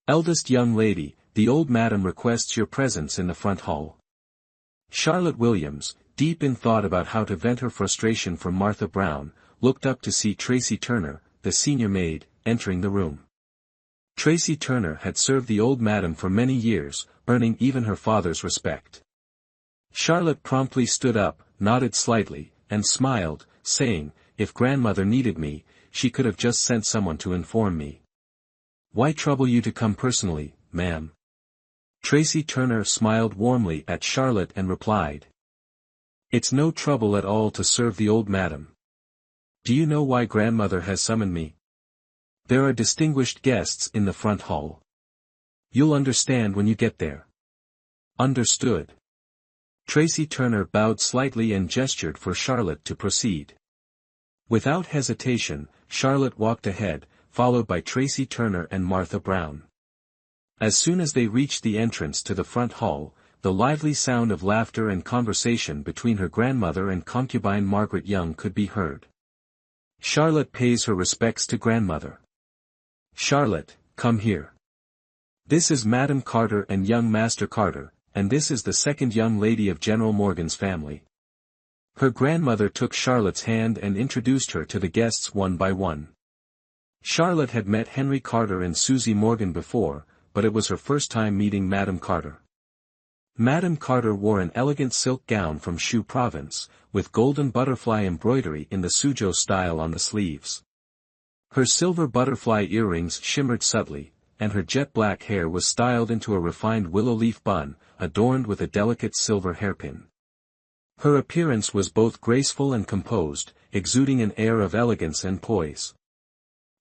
"Eldest young lady, the old madam requests your presence in the front hall." Charlotte Williams, deep in thought about how to vent her frustration from Martha Brown, looked up to see Tracy Turner, the senior maid, entering the room. Tracy Turner had served the old madam for many years, earning even her father's respect. Charlotte promptly stood up, nodded slightly, and smiled, saying, "If grandmother needed me, she could have just sent someone to inform me. Why trouble you to come personally, ma'am?" Tracy Turner smiled warmly at Charlotte and replied, It's no trouble at all to serve the old madam. Do you know why grandmother has summoned me? There are distinguished guests in the front hall. You'll understand when you get there. Understood. Tracy Turner bowed slightly and gestured for Charlotte to proceed. Without hesitation, Charlotte walked ahead, followed by Tracy Turner and Martha Brown. As soon as they reached the entrance to the front hall, the lively sound of laughter and conversation between her grandmother and concubine Margaret Young could be heard. Charlotte pays her respects to grandmother. Charlotte, come here. This is Madam Carter and young Master Carter, and this is the second young lady of General Morgan's family. Her grandmother took Charlotte's hand and introduced her to the guests one by one. Charlotte had met Henry Carter and Susie Morgan before, but it was her first time meeting Madam Carter. Madam Carter wore an elegant silk gown from Shu Province, with golden butterfly embroidery in the Suzhou style on the sleeves. Her silver butterfly earrings shimmered subtly, and her jet-black hair was styled into a refined willow leaf bun, adorned with a delicate silver hairpin. Her appearance was both graceful and composed, exuding an air of elegance and poise.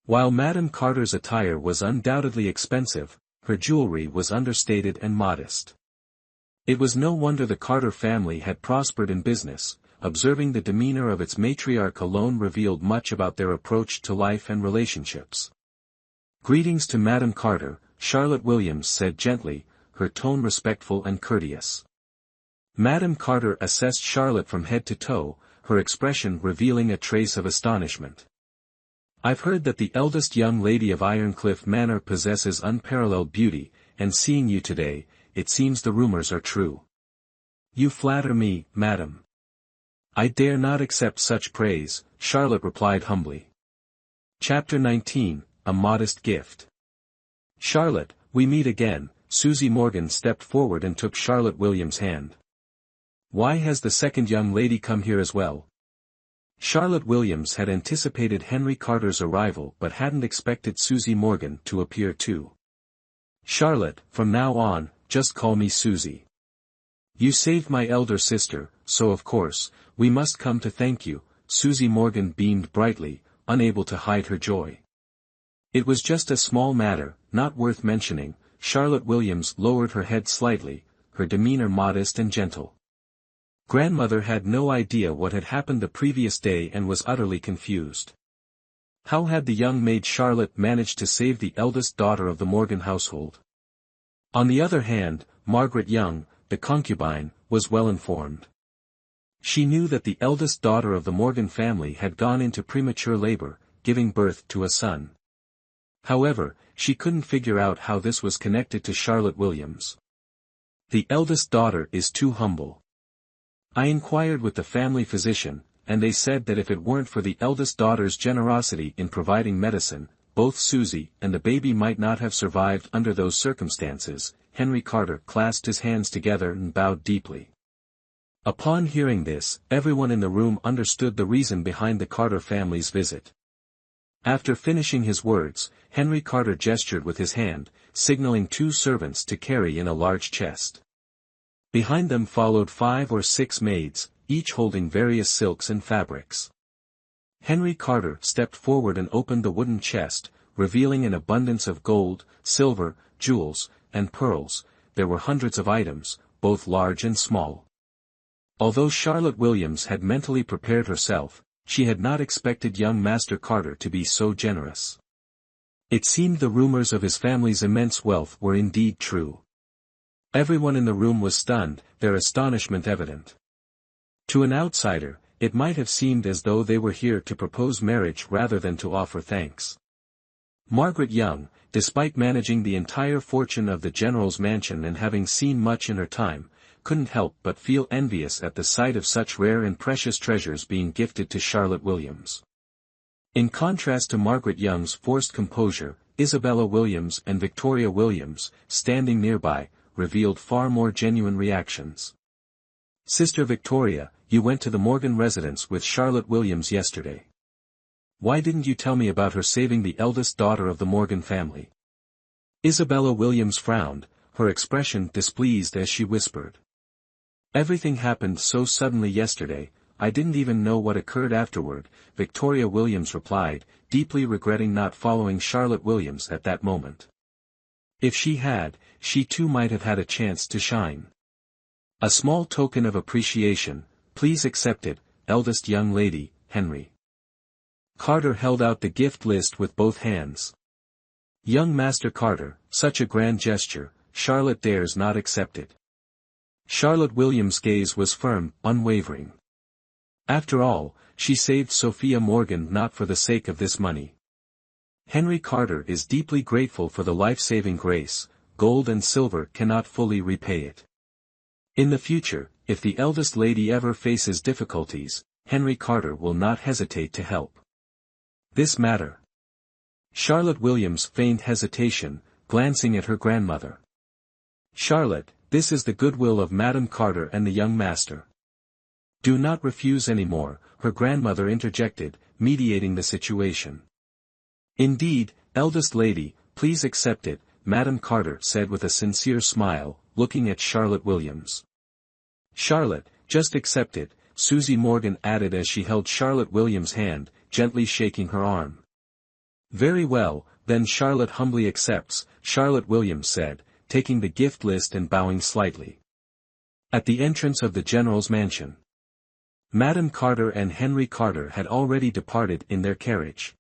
While Madam Carter's attire was undoubtedly expensive, her jewelry was understated and modest. It was no wonder the Carter family had prospered in business. Observing the demeanor of its matriarch alone revealed much about their approach to life and relationships. Greetings to Madam Carter, Charlotte Williams said gently, her tone respectful and courteous. Madam Carter assessed Charlotte from head to toe, her expression revealing a trace of astonishment. I've heard that the eldest young lady of Ironcliff Manor possesses unparalleled beauty, and seeing you today, it seems the rumors are true. You flatter me, madam. I dare not accept such praise, Charlotte replied humbly. Chapter 19, A Modest Gift. Charlotte, we meet again. Susie Morgan stepped forward and took Charlotte Williams' hand. Why has the second young lady come here as well? Charlotte Williams had anticipated Henry Carter's arrival but hadn't expected Susie Morgan to appear too. Charlotte, from now on, just call me Susie. You saved my elder sister, so of course, we must come to thank you. Susie Morgan beamed brightly, unable to hide her joy. It was just a small matter, not worth mentioning. Charlotte Williams lowered her head slightly, her demeanor modest and gentle. Grandmother had no idea what had happened the previous day and was utterly confused. How had the young maid Charlotte managed to save the eldest daughter of the Morgan household? On the other hand, Margaret Young, the concubine, was well informed. She knew that the eldest daughter of the Morgan family had gone into premature labor, giving birth to a son. However, she couldn't figure out how this was connected to Charlotte Williams. The eldest daughter is too humble. I inquired with the family physician, and they said that if it weren't for the eldest daughter's generosity in providing medicine, both Susie and the baby might not have survived under those circumstances. Henry Carter clasped his hands together and bowed deeply. Upon hearing this, everyone in the room understood the reason behind the Carter family's visit. After finishing his words, Henry Carter gestured with his hand, signaling two servants to carry in a large chest. Behind them followed 5 or 6 maids, each holding various silks and fabrics. Henry Carter stepped forward and opened the wooden chest, revealing an abundance of gold, silver, jewels, and pearls. There were hundreds of items, both large and small. Although Charlotte Williams had mentally prepared herself, she had not expected young Master Carter to be so generous. It seemed the rumors of his family's immense wealth were indeed true. Everyone in the room was stunned, their astonishment evident. To an outsider, it might have seemed as though they were here to propose marriage rather than to offer thanks. Margaret Young, despite managing the entire fortune of the general's mansion and having seen much in her time, couldn't help but feel envious at the sight of such rare and precious treasures being gifted to Charlotte Williams. In contrast to Margaret Young's forced composure, Isabella Williams and Victoria Williams, standing nearby, revealed far more genuine reactions. Sister Victoria, you went to the Morgan residence with Charlotte Williams yesterday. Why didn't you tell me about her saving the eldest daughter of the Morgan family? Isabella Williams frowned, her expression displeased as she whispered. Everything happened so suddenly yesterday, I didn't even know what occurred afterward, Victoria Williams replied, deeply regretting not following Charlotte Williams at that moment. If she had, she too might have had a chance to shine. A small token of appreciation, please accept it, eldest young lady, Henry. Carter held out the gift list with both hands. Young Master Carter, such a grand gesture, Charlotte dares not accept it. Charlotte Williams' gaze was firm, unwavering. After all, she saved Sophia Morgan not for the sake of this money. Henry Carter is deeply grateful for the life-saving grace, gold and silver cannot fully repay it. In the future, if the eldest lady ever faces difficulties, Henry Carter will not hesitate to help. This matter. Charlotte Williams feigned hesitation, glancing at her grandmother. Charlotte, this is the goodwill of Madame Carter and the young master. Do not refuse any more, her grandmother interjected, mediating the situation. Indeed, eldest lady, please accept it, Madame Carter said with a sincere smile, looking at Charlotte Williams. Charlotte, just accept it, Susie Morgan added as she held Charlotte Williams' hand, gently shaking her arm. Very well, then Charlotte humbly accepts, Charlotte Williams said, taking the gift list and bowing slightly. At the entrance of the General's mansion, Madame Carter and Henry Carter had already departed in their carriage.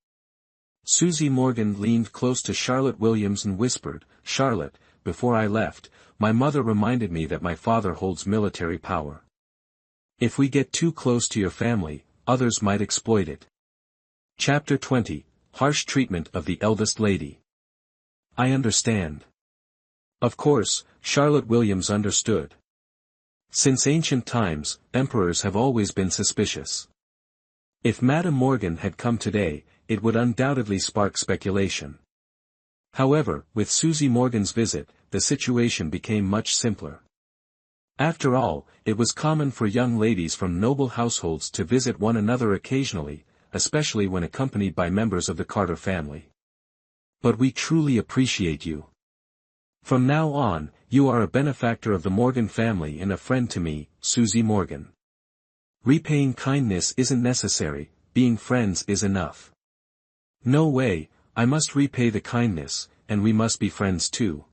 Susie Morgan leaned close to Charlotte Williams and whispered, Charlotte, before I left, my mother reminded me that my father holds military power. If we get too close to your family, others might exploit it. Chapter 20, Harsh Treatment of the Eldest Lady. I understand. Of course, Charlotte Williams understood. Since ancient times, emperors have always been suspicious. If Madame Morgan had come today, it would undoubtedly spark speculation. However, with Susie Morgan's visit, the situation became much simpler. After all, it was common for young ladies from noble households to visit one another occasionally, especially when accompanied by members of the Carter family. But we truly appreciate you. From now on, you are a benefactor of the Morgan family and a friend to me, Susie Morgan. Repaying kindness isn't necessary, being friends is enough. No way, I must repay the kindness, and we must be friends too.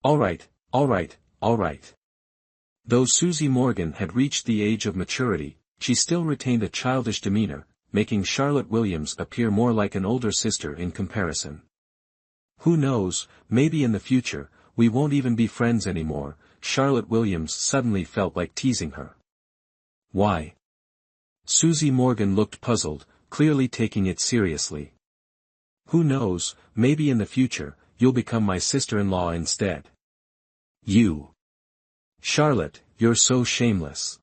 All right. Though Susie Morgan had reached the age of maturity, she still retained a childish demeanor, making Charlotte Williams appear more like an older sister in comparison. Who knows, maybe in the future, we won't even be friends anymore, Charlotte Williams suddenly felt like teasing her. Why? Susie Morgan looked puzzled, clearly taking it seriously. Who knows, maybe in the future, you'll become my sister-in-law instead. You. Charlotte, you're so shameless.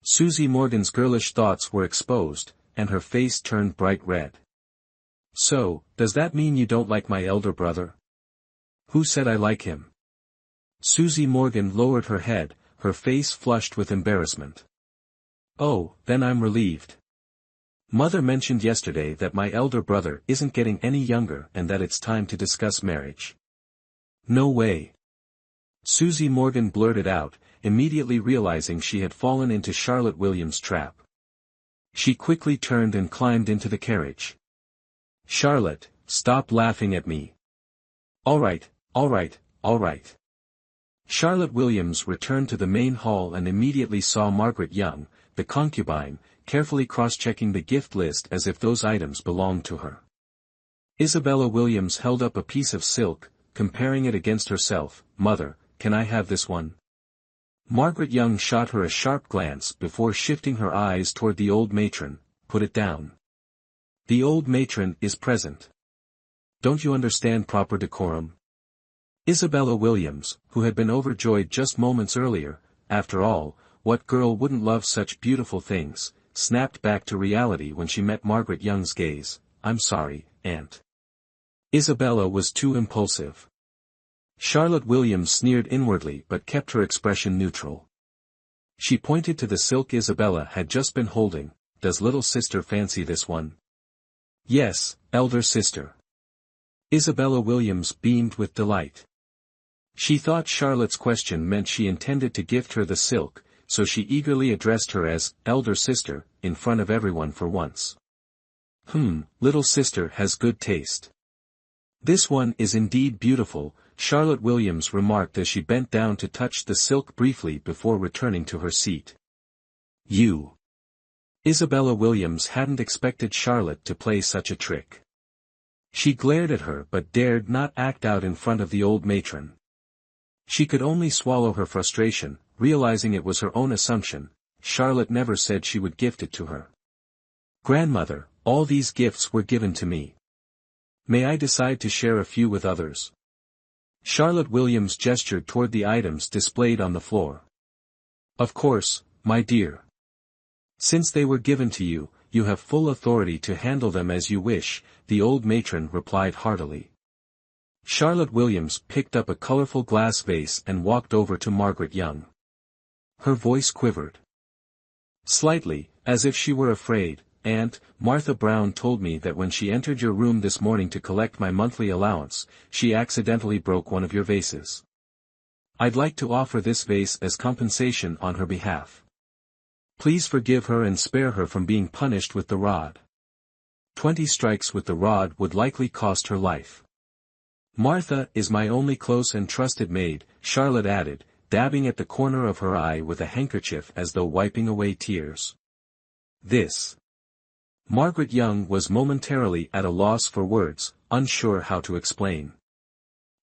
Susie Morgan's girlish thoughts were exposed, and her face turned bright red. So, does that mean you don't like my elder brother? Who said I like him? Susie Morgan lowered her head, her face flushed with embarrassment. Oh, then I'm relieved. Mother mentioned yesterday that my elder brother isn't getting any younger and that it's time to discuss marriage. No way. Susie Morgan blurted out, immediately realizing she had fallen into Charlotte Williams' trap. She quickly turned and climbed into the carriage. Charlotte, stop laughing at me. All right. Charlotte Williams returned to the main hall and immediately saw Margaret Young, the concubine, carefully cross-checking the gift list as if those items belonged to her. Isabella Williams held up a piece of silk, comparing it against herself. Mother, can I have this one? Margaret Young shot her a sharp glance before shifting her eyes toward the old matron. Put it down. The old matron is present. Don't you understand proper decorum? Isabella Williams, who had been overjoyed just moments earlier, after all, what girl wouldn't love such beautiful things, snapped back to reality when she met Margaret Young's gaze. I'm sorry, Aunt. Isabella was too impulsive. Charlotte Williams sneered inwardly but kept her expression neutral. She pointed to the silk Isabella had just been holding. Does little sister fancy this one? Yes, elder sister. Isabella Williams beamed with delight. She thought Charlotte's question meant she intended to gift her the silk, so she eagerly addressed her as elder sister, in front of everyone for once. Little sister has good taste. This one is indeed beautiful, Charlotte Williams remarked as she bent down to touch the silk briefly before returning to her seat. Isabella Williams hadn't expected Charlotte to play such a trick. She glared at her but dared not act out in front of the old matron. She could only swallow her frustration, realizing it was her own assumption. Charlotte never said she would gift it to her. Grandmother, all these gifts were given to me. May I decide to share a few with others? Charlotte Williams gestured toward the items displayed on the floor. Of course, my dear. Since they were given to you, you have full authority to handle them as you wish, the old matron replied heartily. Charlotte Williams picked up a colorful glass vase and walked over to Margaret Young. Her voice quivered slightly, as if she were afraid. Aunt, Martha Brown told me that when she entered your room this morning to collect my monthly allowance, she accidentally broke one of your vases. I'd like to offer this vase as compensation on her behalf. Please forgive her and spare her from being punished with the rod. 20 strikes with the rod would likely cost her life. Martha is my only close and trusted maid, Charlotte added, dabbing at the corner of her eye with a handkerchief as though wiping away tears. Margaret Young was momentarily at a loss for words, unsure how to explain.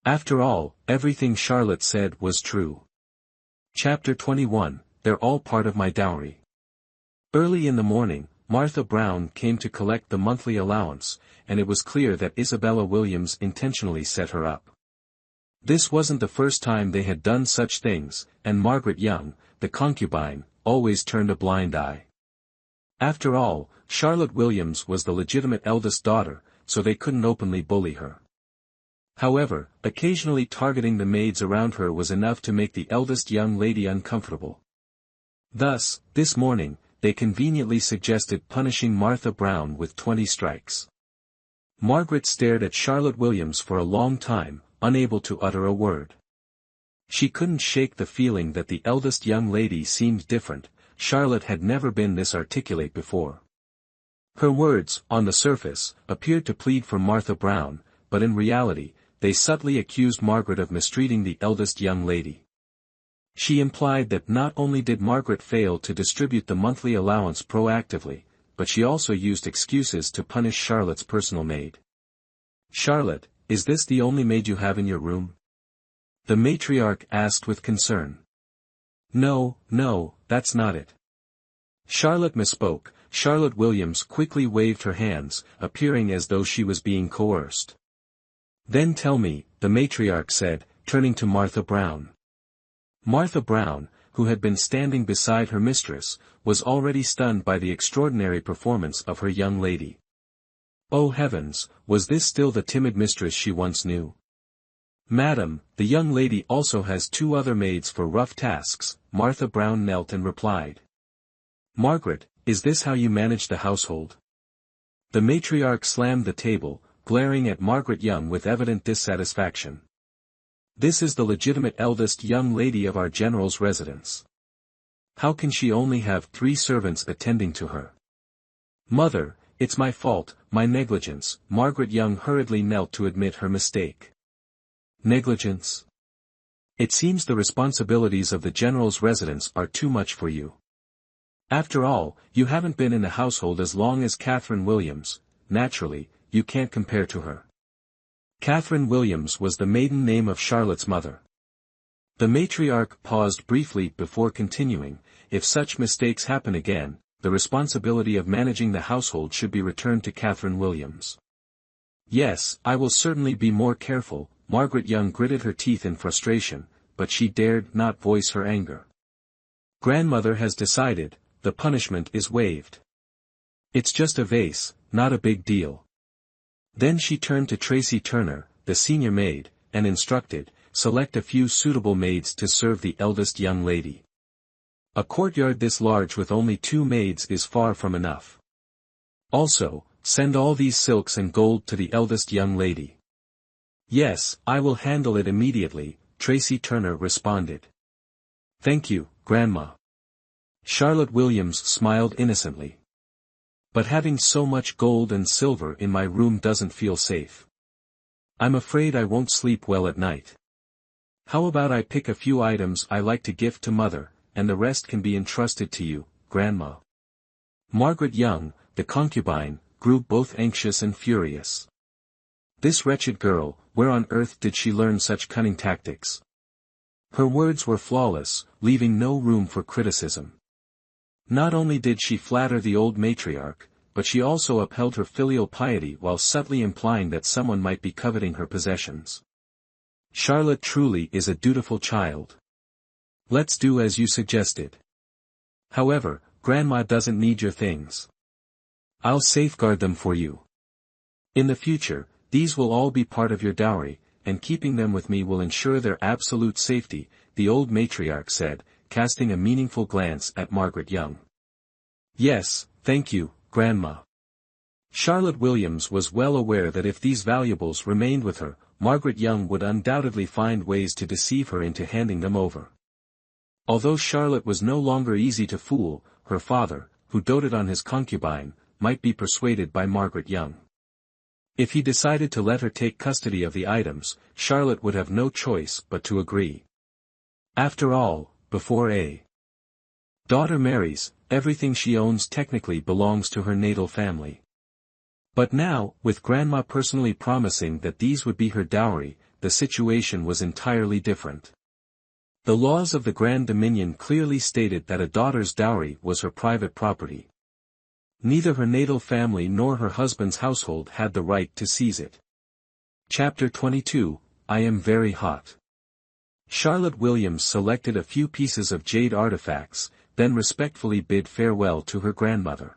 After all, everything Charlotte said was true. Chapter 21, They're all part of my dowry. Early in the morning, Martha Brown came to collect the monthly allowance, and it was clear that Isabella Williams intentionally set her up. This wasn't the first time they had done such things, and Margaret Young, the concubine, always turned a blind eye. After all, Charlotte Williams was the legitimate eldest daughter, so they couldn't openly bully her. However, occasionally targeting the maids around her was enough to make the eldest young lady uncomfortable. Thus, this morning, they conveniently suggested punishing Martha Brown with 20 strikes. Margaret stared at Charlotte Williams for a long time, unable to utter a word. She couldn't shake the feeling that the eldest young lady seemed different. Charlotte had never been this articulate before. Her words, on the surface, appeared to plead for Martha Brown, but in reality, they subtly accused Margaret of mistreating the eldest young lady. She implied that not only did Margaret fail to distribute the monthly allowance proactively, but she also used excuses to punish Charlotte's personal maid. Charlotte, is this the only maid you have in your room? The matriarch asked with concern. No, that's not it. Charlotte misspoke. Charlotte Williams quickly waved her hands, appearing as though she was being coerced. Then tell me, the matriarch said, turning to Martha Brown. Martha Brown, who had been standing beside her mistress, was already stunned by the extraordinary performance of her young lady. Oh heavens, was this still the timid mistress she once knew? Madam, the young lady also has 2 other maids for rough tasks, Martha Brown knelt and replied. Margaret, is this how you manage the household? The matriarch slammed the table, glaring at Margaret Young with evident dissatisfaction. This is the legitimate eldest young lady of our general's residence. How can she only have 3 servants attending to her? Mother, it's my fault, my negligence. Margaret Young hurriedly knelt to admit her mistake. Negligence? It seems the responsibilities of the general's residence are too much for you. After all, you haven't been in the household as long as Catherine Williams. Naturally, you can't compare to her. Catherine Williams was the maiden name of Charlotte's mother. The matriarch paused briefly before continuing. If such mistakes happen again, the responsibility of managing the household should be returned to Catherine Williams. Yes, I will certainly be more careful. Margaret Young gritted her teeth in frustration, but she dared not voice her anger. Grandmother has decided, the punishment is waived. It's just a vase, not a big deal. Then she turned to Tracy Turner, the senior maid, and instructed, select a few suitable maids to serve the eldest young lady. A courtyard this large with only 2 maids is far from enough. Also, send all these silks and gold to the eldest young lady. Yes, I will handle it immediately. Tracy Turner responded. Thank you, Grandma. Charlotte Williams smiled innocently. But having so much gold and silver in my room doesn't feel safe. I'm afraid I won't sleep well at night. How about I pick a few items I like to gift to Mother, and the rest can be entrusted to you, Grandma. Margaret Young, the concubine, grew both anxious and furious. This wretched girl, where on earth did she learn such cunning tactics? Her words were flawless, leaving no room for criticism. Not only did she flatter the old matriarch, but she also upheld her filial piety while subtly implying that someone might be coveting her possessions. Charlotte truly is a dutiful child. Let's do as you suggested. However, Grandma doesn't need your things. I'll safeguard them for you. In the future, these will all be part of your dowry, and keeping them with me will ensure their absolute safety, the old matriarch said, casting a meaningful glance at Margaret Young. Yes, thank you, Grandma. Charlotte Williams was well aware that if these valuables remained with her, Margaret Young would undoubtedly find ways to deceive her into handing them over. Although Charlotte was no longer easy to fool, her father, who doted on his concubine, might be persuaded by Margaret Young. If he decided to let her take custody of the items, Charlotte would have no choice but to agree. After all, before a daughter marries, everything she owns technically belongs to her natal family. But now, with Grandma personally promising that these would be her dowry, the situation was entirely different. The laws of the Grand Dominion clearly stated that a daughter's dowry was her private property. Neither her natal family nor her husband's household had the right to seize it. Chapter 22, I Am Very Hot. Charlotte Williams selected a few pieces of jade artifacts, then respectfully bid farewell to her grandmother.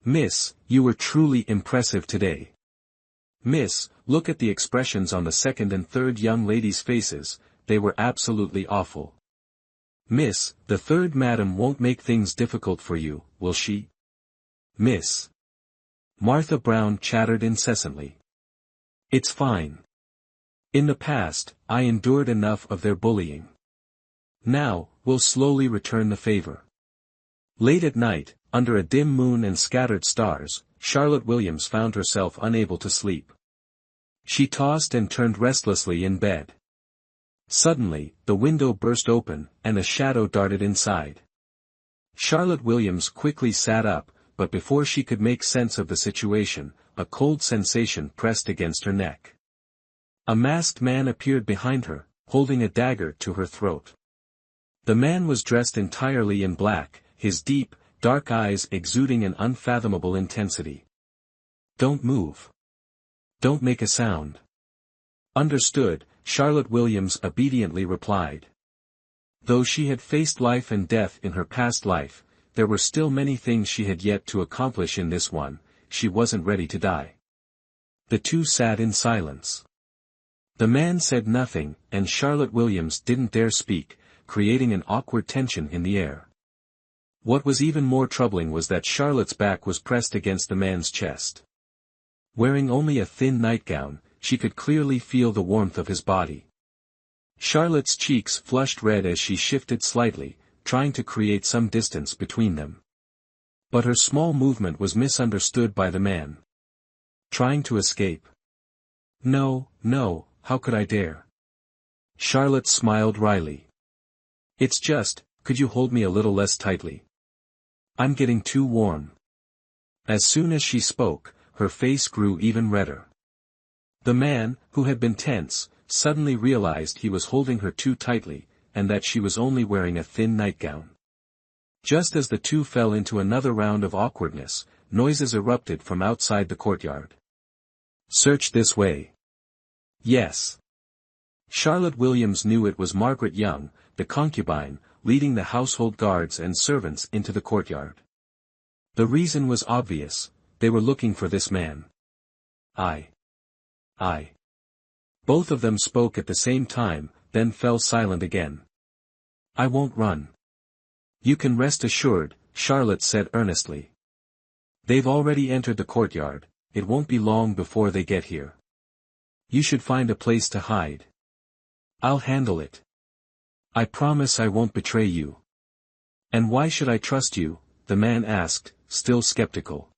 Miss, you were truly impressive today. Miss, look at the expressions on the second and third young ladies' faces, they were absolutely awful. Miss, the third madam won't make things difficult for you, will she? Miss Martha Brown chattered incessantly. It's fine. In the past, I endured enough of their bullying. Now, we'll slowly return the favor. Late at night, under a dim moon and scattered stars, Charlotte Williams found herself unable to sleep. She tossed and turned restlessly in bed. Suddenly, the window burst open, and a shadow darted inside. Charlotte Williams quickly sat up, but before she could make sense of the situation, a cold sensation pressed against her neck. A masked man appeared behind her, holding a dagger to her throat. The man was dressed entirely in black, his deep, dark eyes exuding an unfathomable intensity. Don't move. Don't make a sound. Understood, Charlotte Williams obediently replied. Though she had faced life and death in her past life, there were still many things she had yet to accomplish in this one, she wasn't ready to die. The two sat in silence. The man said nothing, and Charlotte Williams didn't dare speak, creating an awkward tension in the air. What was even more troubling was that Charlotte's back was pressed against the man's chest. Wearing only a thin nightgown, she could clearly feel the warmth of his body. Charlotte's cheeks flushed red as she shifted slightly, trying to create some distance between them. But her small movement was misunderstood by the man. Trying to escape? No, no, how could I dare? Charlotte smiled wryly. It's just, could you hold me a little less tightly? I'm getting too warm. As soon as she spoke, her face grew even redder. The man, who had been tense, suddenly realized he was holding her too tightly, and that she was only wearing a thin nightgown. Just as the two fell into another round of awkwardness, noises erupted from outside the courtyard. Search this way. Yes. Charlotte Williams knew it was Margaret Young, the concubine, leading the household guards and servants into the courtyard. The reason was obvious, they were looking for this man. I. Both of them spoke at the same time, then fell silent again. I won't run. You can rest assured, Charlotte said earnestly. They've already entered the courtyard, it won't be long before they get here. You should find a place to hide. I'll handle it. I promise I won't betray you. And why should I trust you? The man asked, still skeptical.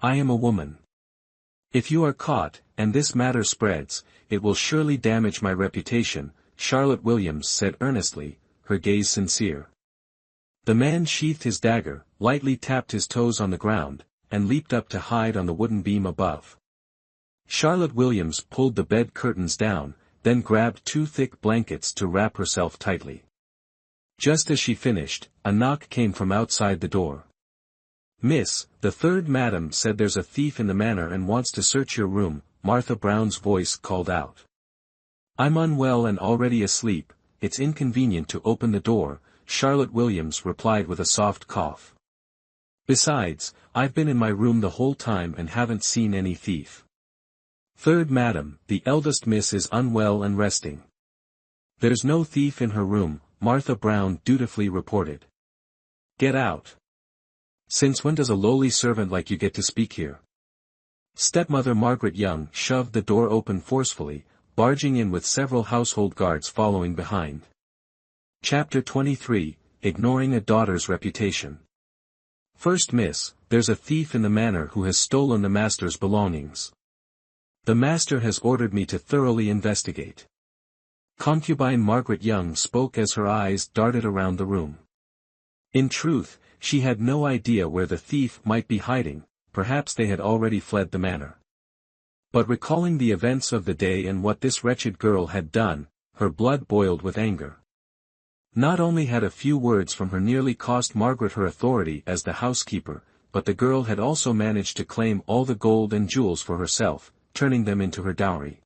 I am a woman. If you are caught, and this matter spreads, it will surely damage my reputation, Charlotte Williams said earnestly, her gaze sincere. The man sheathed his dagger, lightly tapped his toes on the ground, and leaped up to hide on the wooden beam above. Charlotte Williams pulled the bed curtains down, then grabbed 2 thick blankets to wrap herself tightly. Just as she finished, a knock came from outside the door. Miss, the third madam said there's a thief in the manor and wants to search your room, Martha Brown's voice called out. I'm unwell and already asleep, it's inconvenient to open the door, Charlotte Williams replied with a soft cough. Besides, I've been in my room the whole time and haven't seen any thief. Third madam, the eldest miss is unwell and resting. There's no thief in her room, Martha Brown dutifully reported. Get out. Since when does a lowly servant like you get to speak here? Stepmother Margaret Young shoved the door open forcefully, barging in with several household guards following behind. Chapter 23, Ignoring a Daughter's Reputation. First miss, there's a thief in the manor who has stolen the master's belongings. The master has ordered me to thoroughly investigate. Concubine Margaret Young spoke as her eyes darted around the room. In truth, she had no idea where the thief might be hiding, perhaps they had already fled the manor. But recalling the events of the day and what this wretched girl had done, her blood boiled with anger. Not only had a few words from her nearly cost Margaret her authority as the housekeeper, but the girl had also managed to claim all the gold and jewels for herself, turning them into her dowry.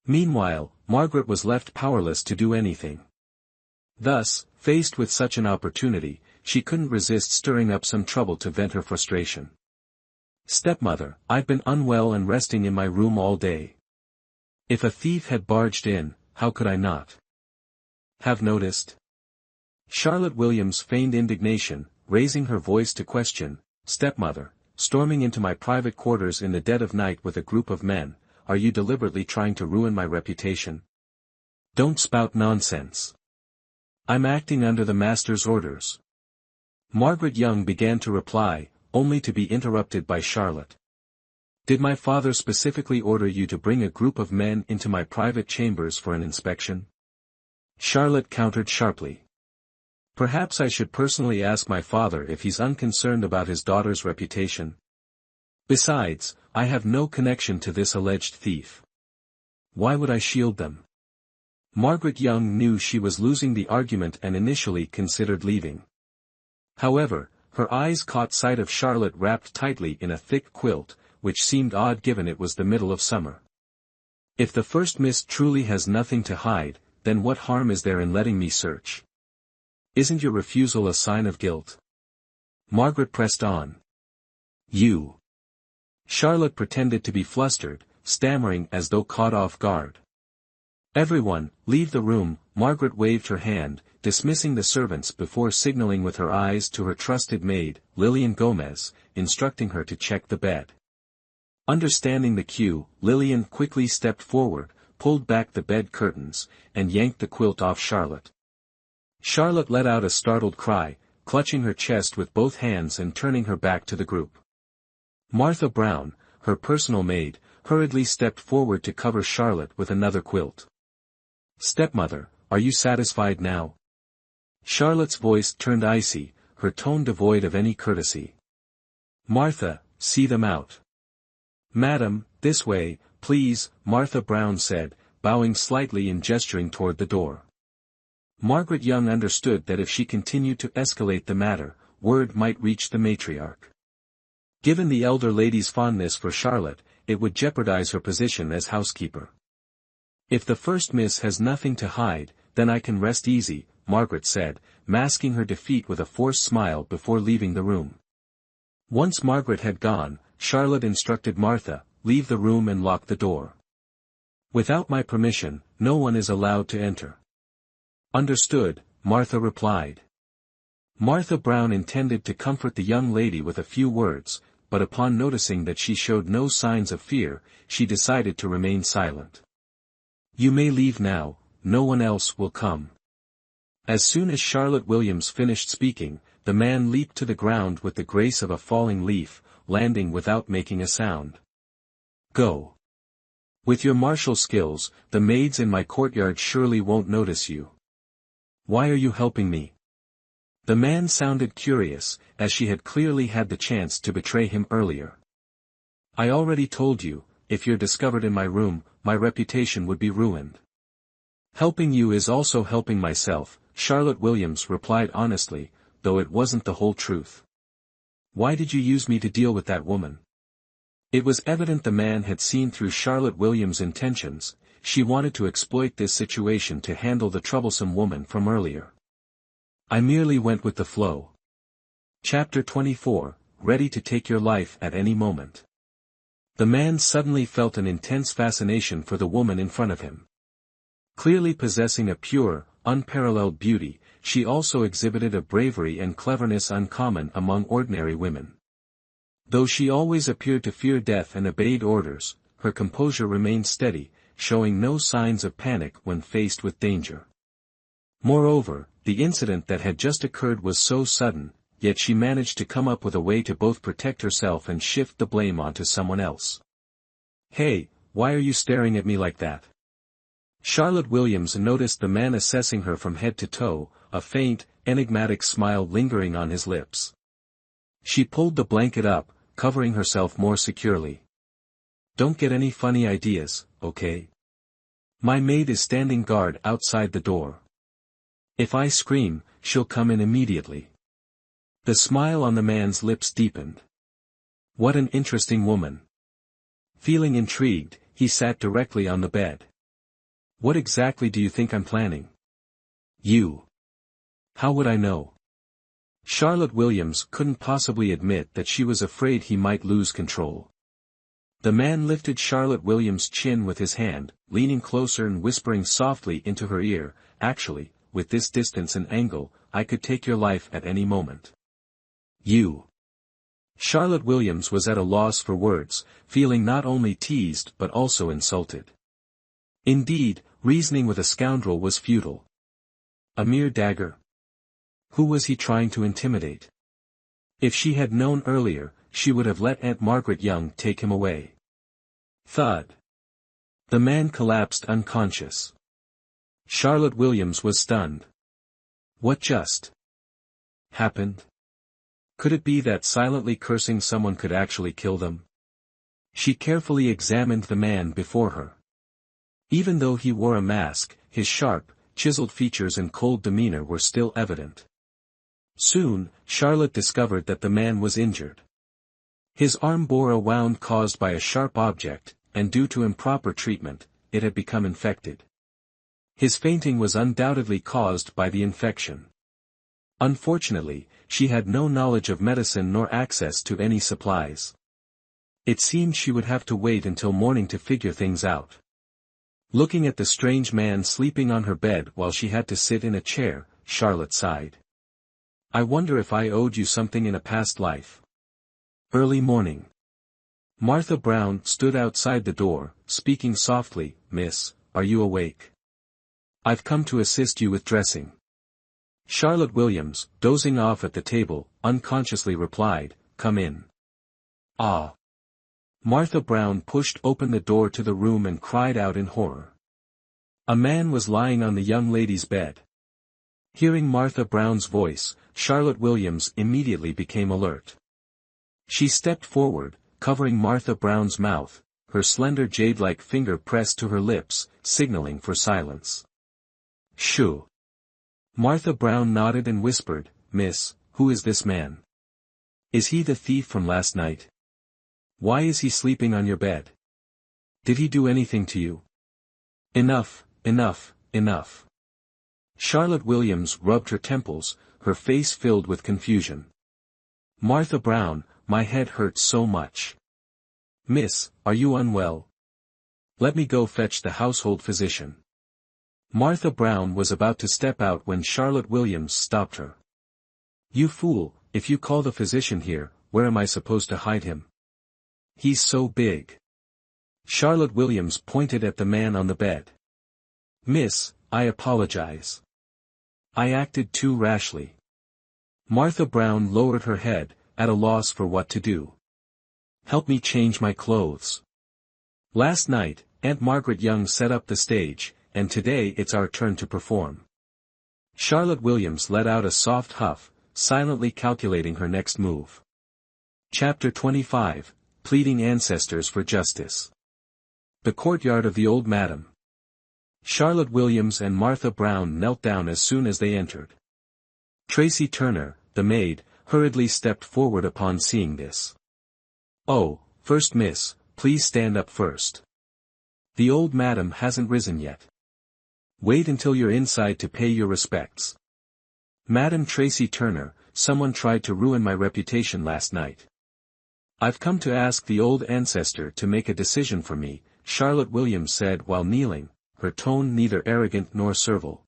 Meanwhile, Margaret was left powerless to do anything. Thus, faced with such an opportunity, she couldn't resist stirring up some trouble to vent her frustration. Stepmother, I've been unwell and resting in my room all day. If a thief had barged in, how could I not have noticed? Charlotte Williams feigned indignation, raising her voice to question, Stepmother, storming into my private quarters in the dead of night with a group of men, are you deliberately trying to ruin my reputation? Don't spout nonsense. I'm acting under the master's orders. Margaret Young began to reply, only to be interrupted by Charlotte. Did my father specifically order you to bring a group of men into my private chambers for an inspection? Charlotte countered sharply. Perhaps I should personally ask my father if he's unconcerned about his daughter's reputation. Besides, I have no connection to this alleged thief. Why would I shield them? Margaret Young knew she was losing the argument and initially considered leaving. However, her eyes caught sight of Charlotte wrapped tightly in a thick quilt, which seemed odd given it was the middle of summer. If the first miss truly has nothing to hide, then what harm is there in letting me search? Isn't your refusal a sign of guilt? Margaret pressed on. You. Charlotte pretended to be flustered, stammering as though caught off guard. Everyone, leave the room, Margaret waved her hand, dismissing the servants before signaling with her eyes to her trusted maid, Lillian Gomez, instructing her to check the bed. Understanding the cue, Lillian quickly stepped forward, pulled back the bed curtains, and yanked the quilt off Charlotte. Charlotte let out a startled cry, clutching her chest with both hands and turning her back to the group. Martha Brown, her personal maid, hurriedly stepped forward to cover Charlotte with another quilt. Stepmother, are you satisfied now? Charlotte's voice turned icy, her tone devoid of any courtesy. Martha, see them out. Madam, this way, please, Martha Brown said, bowing slightly and gesturing toward the door. Margaret Young understood that if she continued to escalate the matter, word might reach the matriarch. Given the elder lady's fondness for Charlotte, it would jeopardize her position as housekeeper. If the first miss has nothing to hide, then I can rest easy, Margaret said, masking her defeat with a forced smile before leaving the room. Once Margaret had gone, Charlotte instructed Martha, leave the room and lock the door. Without my permission, no one is allowed to enter. Understood, Martha replied. Martha Brown intended to comfort the young lady with a few words, but upon noticing that she showed no signs of fear, she decided to remain silent. You may leave now, no one else will come. As soon as Charlotte Williams finished speaking, the man leaped to the ground with the grace of a falling leaf, landing without making a sound. Go. With your martial skills, the maids in my courtyard surely won't notice you. Why are you helping me? The man sounded curious, as she had clearly had the chance to betray him earlier. I already told you, if you're discovered in my room, my reputation would be ruined. Helping you is also helping myself, Charlotte Williams replied honestly, though it wasn't the whole truth. Why did you use me to deal with that woman? It was evident the man had seen through Charlotte Williams' intentions. She wanted to exploit this situation to handle the troublesome woman from earlier. I merely went with the flow. Chapter 24, ready to take your life at any moment. The man suddenly felt an intense fascination for the woman in front of him. Clearly possessing a pure, unparalleled beauty, she also exhibited a bravery and cleverness uncommon among ordinary women. Though she always appeared to fear death and obeyed orders, her composure remained steady, showing no signs of panic when faced with danger. Moreover, the incident that had just occurred was so sudden, yet she managed to come up with a way to both protect herself and shift the blame onto someone else. Hey, why are you staring at me like that? Charlotte Williams noticed the man assessing her from head to toe, a faint, enigmatic smile lingering on his lips. She pulled the blanket up, covering herself more securely. Don't get any funny ideas, okay? My maid is standing guard outside the door. If I scream, she'll come in immediately. The smile on the man's lips deepened. What an interesting woman. Feeling intrigued, he sat directly on the bed. What exactly do you think I'm planning? You. How would I know? Charlotte Williams couldn't possibly admit that she was afraid he might lose control. The man lifted Charlotte Williams' chin with his hand, leaning closer and whispering softly into her ear, actually, with this distance and angle, I could take your life at any moment. You. Charlotte Williams was at a loss for words, feeling not only teased but also insulted. Indeed, reasoning with a scoundrel was futile. A mere dagger. Who was he trying to intimidate? If she had known earlier, she would have let Aunt Margaret Young take him away. Thud. The man collapsed unconscious. Charlotte Williams was stunned. What just happened? Could it be that silently cursing someone could actually kill them? She carefully examined the man before her. Even though he wore a mask, his sharp, chiseled features and cold demeanor were still evident. Soon, Charlotte discovered that the man was injured. His arm bore a wound caused by a sharp object, and due to improper treatment, it had become infected. His fainting was undoubtedly caused by the infection. Unfortunately, she had no knowledge of medicine nor access to any supplies. It seemed she would have to wait until morning to figure things out. Looking at the strange man sleeping on her bed while she had to sit in a chair, Charlotte sighed. I wonder if I owed you something in a past life. Early morning. Martha Brown stood outside the door, speaking softly, Miss, are you awake? I've come to assist you with dressing. Charlotte Williams, dozing off at the table, unconsciously replied, Come in. Ah. Martha Brown pushed open the door to the room and cried out in horror. A man was lying on the young lady's bed. Hearing Martha Brown's voice, Charlotte Williams immediately became alert. She stepped forward, covering Martha Brown's mouth, her slender jade-like finger pressed to her lips, signaling for silence. Shoo. Martha Brown nodded and whispered, Miss, who is this man? Is he the thief from last night? Why is he sleeping on your bed? Did he do anything to you? Enough, enough, enough. Charlotte Williams rubbed her temples, her face filled with confusion. Martha Brown, my head hurts so much. Miss, are you unwell? Let me go fetch the household physician. Martha Brown was about to step out when Charlotte Williams stopped her. You fool, if you call the physician here, where am I supposed to hide him? He's so big. Charlotte Williams pointed at the man on the bed. Miss, I apologize. I acted too rashly. Martha Brown lowered her head, at a loss for what to do. Help me change my clothes. Last night, Aunt Margaret Young set up the stage, and today it's our turn to perform. Charlotte Williams let out a soft huff, silently calculating her next move. Chapter 25, Pleading Ancestors for Justice. The courtyard of the old madam. Charlotte Williams and Martha Brown knelt down as soon as they entered. Tracy Turner, the maid, hurriedly stepped forward upon seeing this. Oh, First Miss, please stand up first. The old madam hasn't risen yet. Wait until you're inside to pay your respects. Madam Tracy Turner, someone tried to ruin my reputation last night. I've come to ask the old ancestor to make a decision for me, Charlotte Williams said while kneeling, her tone neither arrogant nor servile.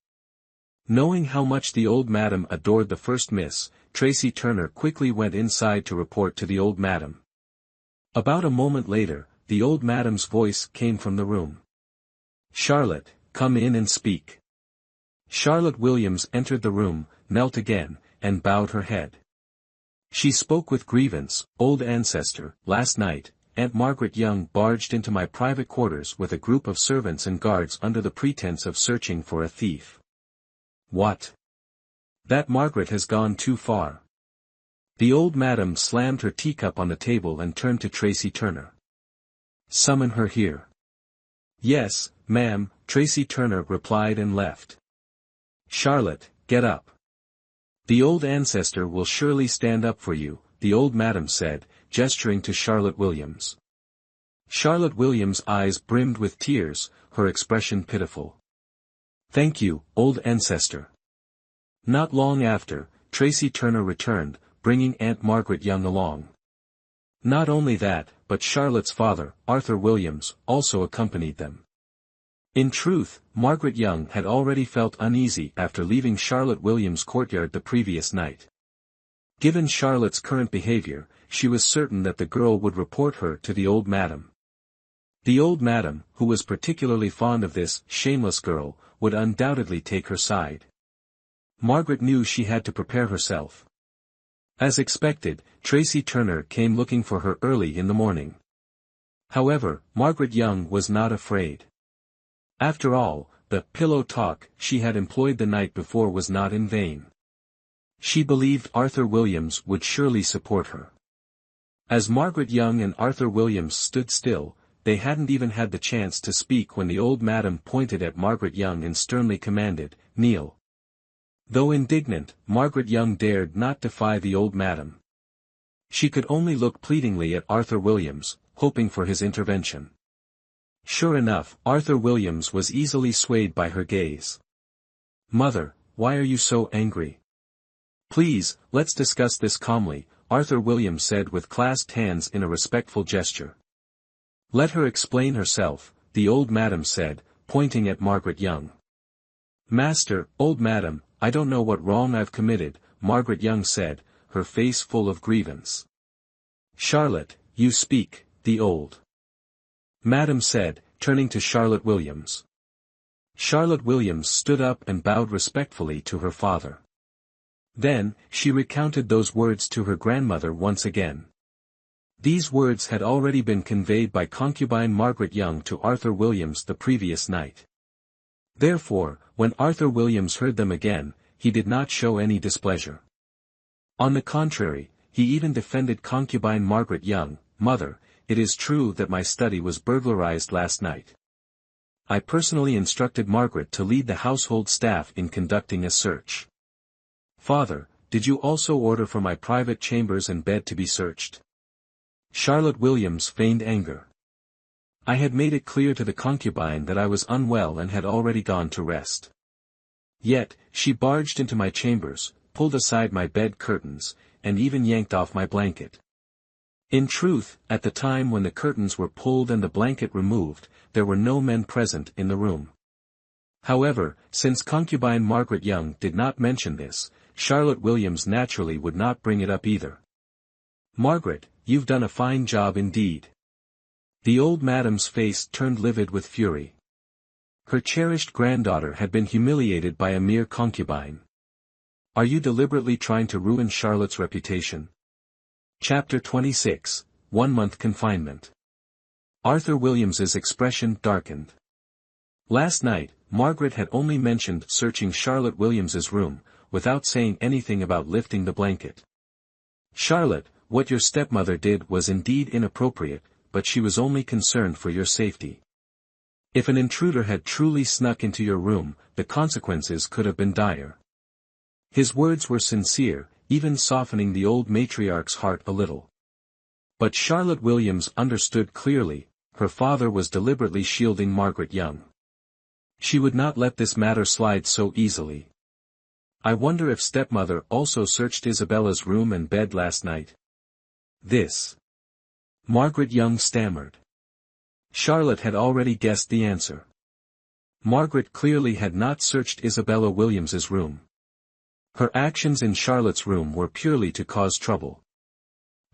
Knowing how much the old madam adored the First Miss, Tracy Turner quickly went inside to report to the old madam. About a moment later, the old madam's voice came from the room. Charlotte, come in and speak. Charlotte Williams entered the room, knelt again, and bowed her head. She spoke with grievance, old ancestor, last night, Aunt Margaret Young barged into my private quarters with a group of servants and guards under the pretense of searching for a thief. What? That Margaret has gone too far. The old madam slammed her teacup on the table and turned to Tracy Turner. Summon her here. Yes, ma'am, Tracy Turner replied and left. Charlotte, get up. The old ancestor will surely stand up for you, the old madam said, gesturing to Charlotte Williams. Charlotte Williams' eyes brimmed with tears, her expression pitiful. Thank you, old ancestor. Not long after, Tracy Turner returned, bringing Aunt Margaret Young along. Not only that, but Charlotte's father, Arthur Williams, also accompanied them. In truth, Margaret Young had already felt uneasy after leaving Charlotte Williams' courtyard the previous night. Given Charlotte's current behavior, she was certain that the girl would report her to the old madam. The old madam, who was particularly fond of this shameless girl, would undoubtedly take her side. Margaret knew she had to prepare herself. As expected, Tracy Turner came looking for her early in the morning. However, Margaret Young was not afraid. After all, the pillow talk she had employed the night before was not in vain. She believed Arthur Williams would surely support her. As Margaret Young and Arthur Williams stood still, they hadn't even had the chance to speak when the old madam pointed at Margaret Young and sternly commanded, "Kneel." Though indignant, Margaret Young dared not defy the old madam. She could only look pleadingly at Arthur Williams, hoping for his intervention. Sure enough, Arthur Williams was easily swayed by her gaze. Mother, why are you so angry? Please, let's discuss this calmly, Arthur Williams said with clasped hands in a respectful gesture. Let her explain herself, the old madam said, pointing at Margaret Young. Master, old madam, I don't know what wrong I've committed, Margaret Young said, her face full of grievance. Charlotte, you speak, the old madam said, turning to Charlotte Williams. Charlotte Williams stood up and bowed respectfully to her father. Then, she recounted those words to her grandmother once again. These words had already been conveyed by concubine Margaret Young to Arthur Williams the previous night. Therefore, when Arthur Williams heard them again, he did not show any displeasure. On the contrary, he even defended concubine Margaret Young. Mother, it is true that my study was burglarized last night. I personally instructed Margaret to lead the household staff in conducting a search. Father, did you also order for my private chambers and bed to be searched? Charlotte Williams feigned anger. I had made it clear to the concubine that I was unwell and had already gone to rest. Yet, she barged into my chambers, pulled aside my bed curtains, and even yanked off my blanket. In truth, at the time when the curtains were pulled and the blanket removed, there were no men present in the room. However, since concubine Margaret Young did not mention this, Charlotte Williams naturally would not bring it up either. Margaret, you've done a fine job indeed. The old madam's face turned livid with fury. Her cherished granddaughter had been humiliated by a mere concubine. Are you deliberately trying to ruin Charlotte's reputation? Chapter 26, 1 month confinement. Arthur Williams's expression darkened. Last night, Margaret had only mentioned searching Charlotte Williams's room, without saying anything about lifting the blanket. Charlotte, what your stepmother did was indeed inappropriate, but she was only concerned for your safety. If an intruder had truly snuck into your room, the consequences could have been dire. His words were sincere, even softening the old matriarch's heart a little. But Charlotte Williams understood clearly, her father was deliberately shielding Margaret Young. She would not let this matter slide so easily. I wonder if stepmother also searched Isabella's room and bed last night. This. Margaret Young stammered. Charlotte had already guessed the answer. Margaret clearly had not searched Isabella Williams's room. Her actions in Charlotte's room were purely to cause trouble.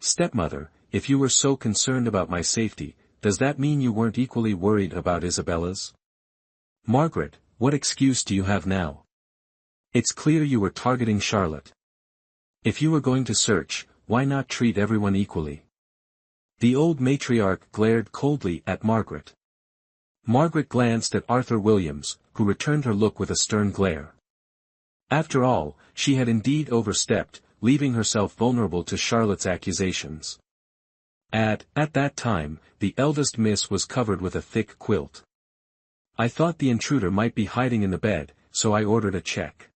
Stepmother, if you were so concerned about my safety, does that mean you weren't equally worried about Isabella's? Margaret, what excuse do you have now? It's clear you were targeting Charlotte. If you were going to search, why not treat everyone equally? The old matriarch glared coldly at Margaret. Margaret glanced at Arthur Williams, who returned her look with a stern glare. After all, she had indeed overstepped, leaving herself vulnerable to Charlotte's accusations. At that time, the eldest miss was covered with a thick quilt. I thought the intruder might be hiding in the bed, so I ordered a check.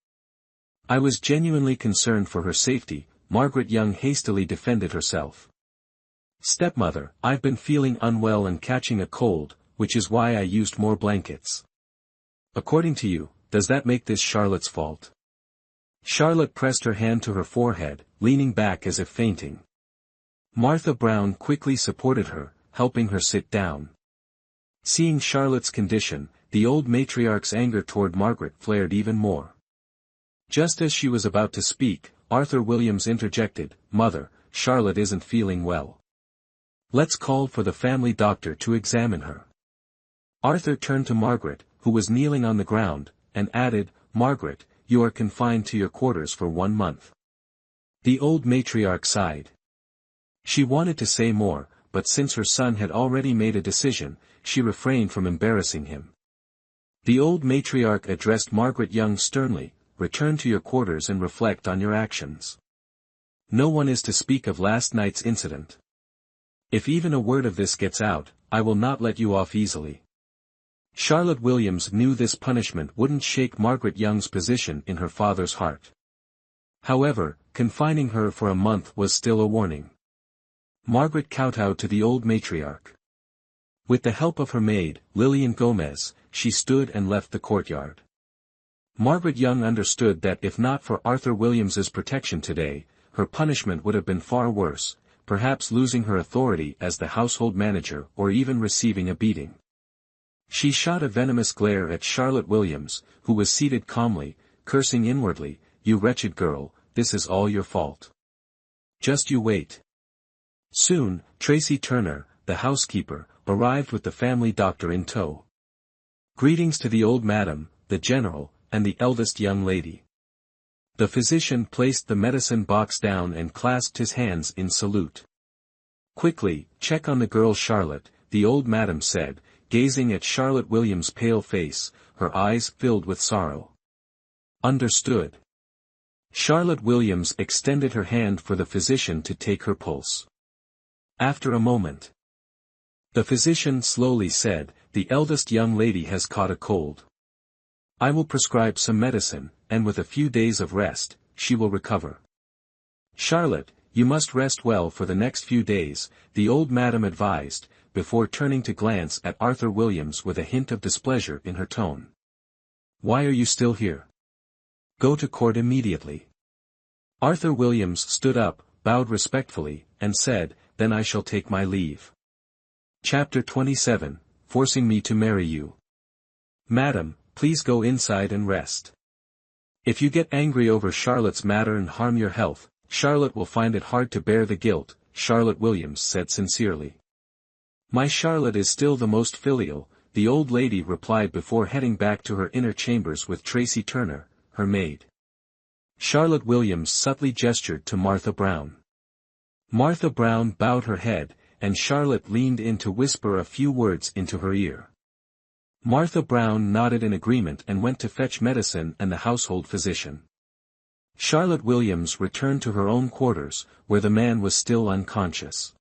I was genuinely concerned for her safety, Margaret Young hastily defended herself. Stepmother, I've been feeling unwell and catching a cold, which is why I used more blankets. According to you, does that make this Charlotte's fault? Charlotte pressed her hand to her forehead, leaning back as if fainting. Martha Brown quickly supported her, helping her sit down. Seeing Charlotte's condition, the old matriarch's anger toward Margaret flared even more. Just as she was about to speak, Arthur Williams interjected, Mother, Charlotte isn't feeling well. Let's call for the family doctor to examine her. Arthur turned to Margaret, who was kneeling on the ground, and added, Margaret, you are confined to your quarters for 1 month. The old matriarch sighed. She wanted to say more, but since her son had already made a decision, she refrained from embarrassing him. The old matriarch addressed Margaret Young sternly, return to your quarters and reflect on your actions. No one is to speak of last night's incident. If even a word of this gets out, I will not let you off easily. Charlotte Williams knew this punishment wouldn't shake Margaret Young's position in her father's heart. However, confining her for a month was still a warning. Margaret kowtowed to the old matriarch. With the help of her maid, Lillian Gomez, she stood and left the courtyard. Margaret Young understood that if not for Arthur Williams's protection today, her punishment would have been far worse, perhaps losing her authority as the household manager or even receiving a beating. She shot a venomous glare at Charlotte Williams, who was seated calmly, cursing inwardly, you wretched girl, this is all your fault. Just you wait. Soon, Tracy Turner, the housekeeper, arrived with the family doctor in tow. Greetings to the old madam, the general, and the eldest young lady. The physician placed the medicine box down and clasped his hands in salute. Quickly, check on the girl Charlotte, the old madam said, gazing at Charlotte Williams' pale face, her eyes filled with sorrow. Understood. Charlotte Williams extended her hand for the physician to take her pulse. After a moment, the physician slowly said, the eldest young lady has caught a cold. I will prescribe some medicine, and with a few days of rest, she will recover. Charlotte, you must rest well for the next few days, the old madam advised, before turning to glance at Arthur Williams with a hint of displeasure in her tone. Why are you still here? Go to court immediately. Arthur Williams stood up, bowed respectfully, and said, then I shall take my leave. Chapter 27, Forcing me to marry you. Madam, please go inside and rest. If you get angry over Charlotte's matter and harm your health, Charlotte will find it hard to bear the guilt, Charlotte Williams said sincerely. My Charlotte is still the most filial, the old lady replied before heading back to her inner chambers with Tracy Turner, her maid. Charlotte Williams subtly gestured to Martha Brown. Martha Brown bowed her head, and Charlotte leaned in to whisper a few words into her ear. Martha Brown nodded in agreement and went to fetch medicine and the household physician. Charlotte Williams returned to her own quarters, where the man was still unconscious.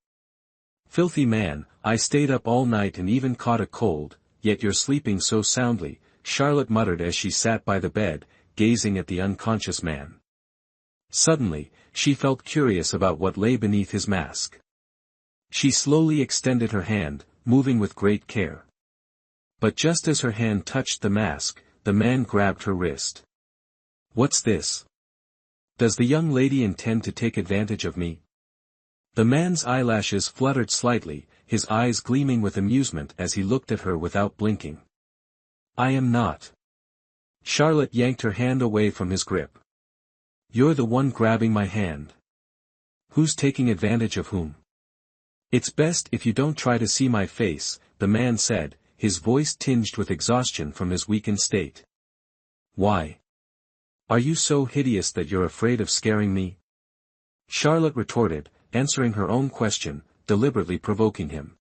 "Filthy man, I stayed up all night and even caught a cold, yet you're sleeping so soundly," Charlotte muttered as she sat by the bed, gazing at the unconscious man. Suddenly, she felt curious about what lay beneath his mask. She slowly extended her hand, moving with great care. But just as her hand touched the mask, the man grabbed her wrist. "What's this? Does the young lady intend to take advantage of me?" The man's eyelashes fluttered slightly, his eyes gleaming with amusement as he looked at her without blinking. "I am not." Charlotte yanked her hand away from his grip. "You're the one grabbing my hand. Who's taking advantage of whom?" "It's best if you don't try to see my face," the man said, his voice tinged with exhaustion from his weakened state. "Why? Are you so hideous that you're afraid of scaring me?" Charlotte retorted, answering her own question, deliberately provoking him.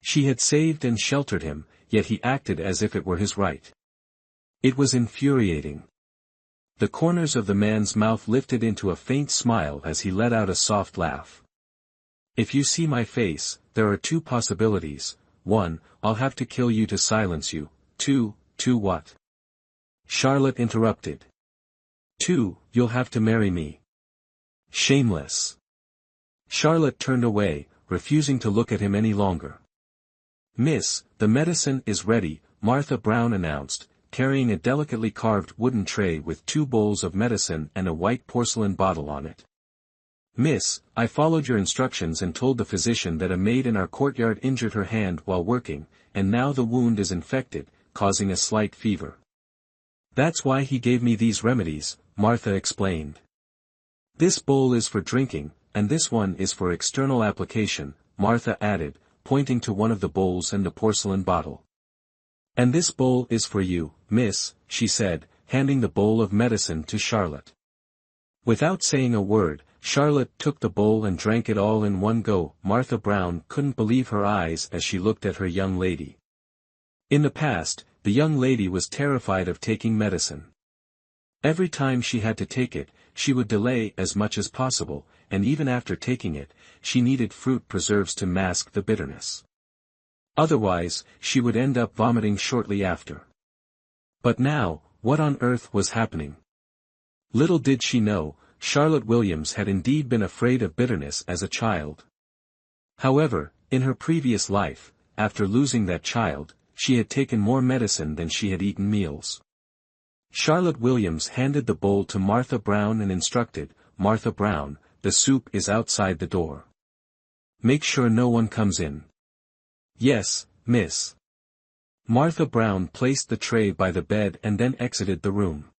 She had saved and sheltered him, yet he acted as if it were his right. It was infuriating. The corners of the man's mouth lifted into a faint smile as he let out a soft laugh. "If you see my face, there are two possibilities. 1, I'll have to kill you to silence you. 2, what?" Charlotte interrupted. 2, you'll have to marry me." "Shameless." Charlotte turned away, refusing to look at him any longer. "Miss, the medicine is ready," Martha Brown announced, carrying a delicately carved wooden tray with 2 bowls of medicine and a white porcelain bottle on it. "Miss, I followed your instructions and told the physician that a maid in our courtyard injured her hand while working, and now the wound is infected, causing a slight fever. That's why he gave me these remedies," Martha explained. "This bowl is for drinking, and this one is for external application," Martha added, pointing to one of the bowls and the porcelain bottle. "And this bowl is for you, miss," she said, handing the bowl of medicine to Charlotte. Without saying a word, Charlotte took the bowl and drank it all in one go. Martha Brown couldn't believe her eyes as she looked at her young lady. In the past, the young lady was terrified of taking medicine. Every time she had to take it, she would delay as much as possible, and even after taking it, she needed fruit preserves to mask the bitterness. Otherwise, she would end up vomiting shortly after. But now, what on earth was happening? Little did she know, Charlotte Williams had indeed been afraid of bitterness as a child. However, in her previous life, after losing that child, she had taken more medicine than she had eaten meals. Charlotte Williams handed the bowl to Martha Brown and instructed, "Martha Brown, the soup is outside the door. Make sure no one comes in." "Yes, miss." Martha Brown placed the tray by the bed and then exited the room.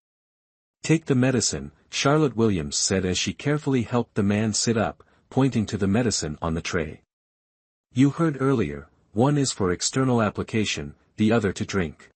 "Take the medicine," Charlotte Williams said as she carefully helped the man sit up, pointing to the medicine on the tray. "You heard earlier, one is for external application, the other to drink.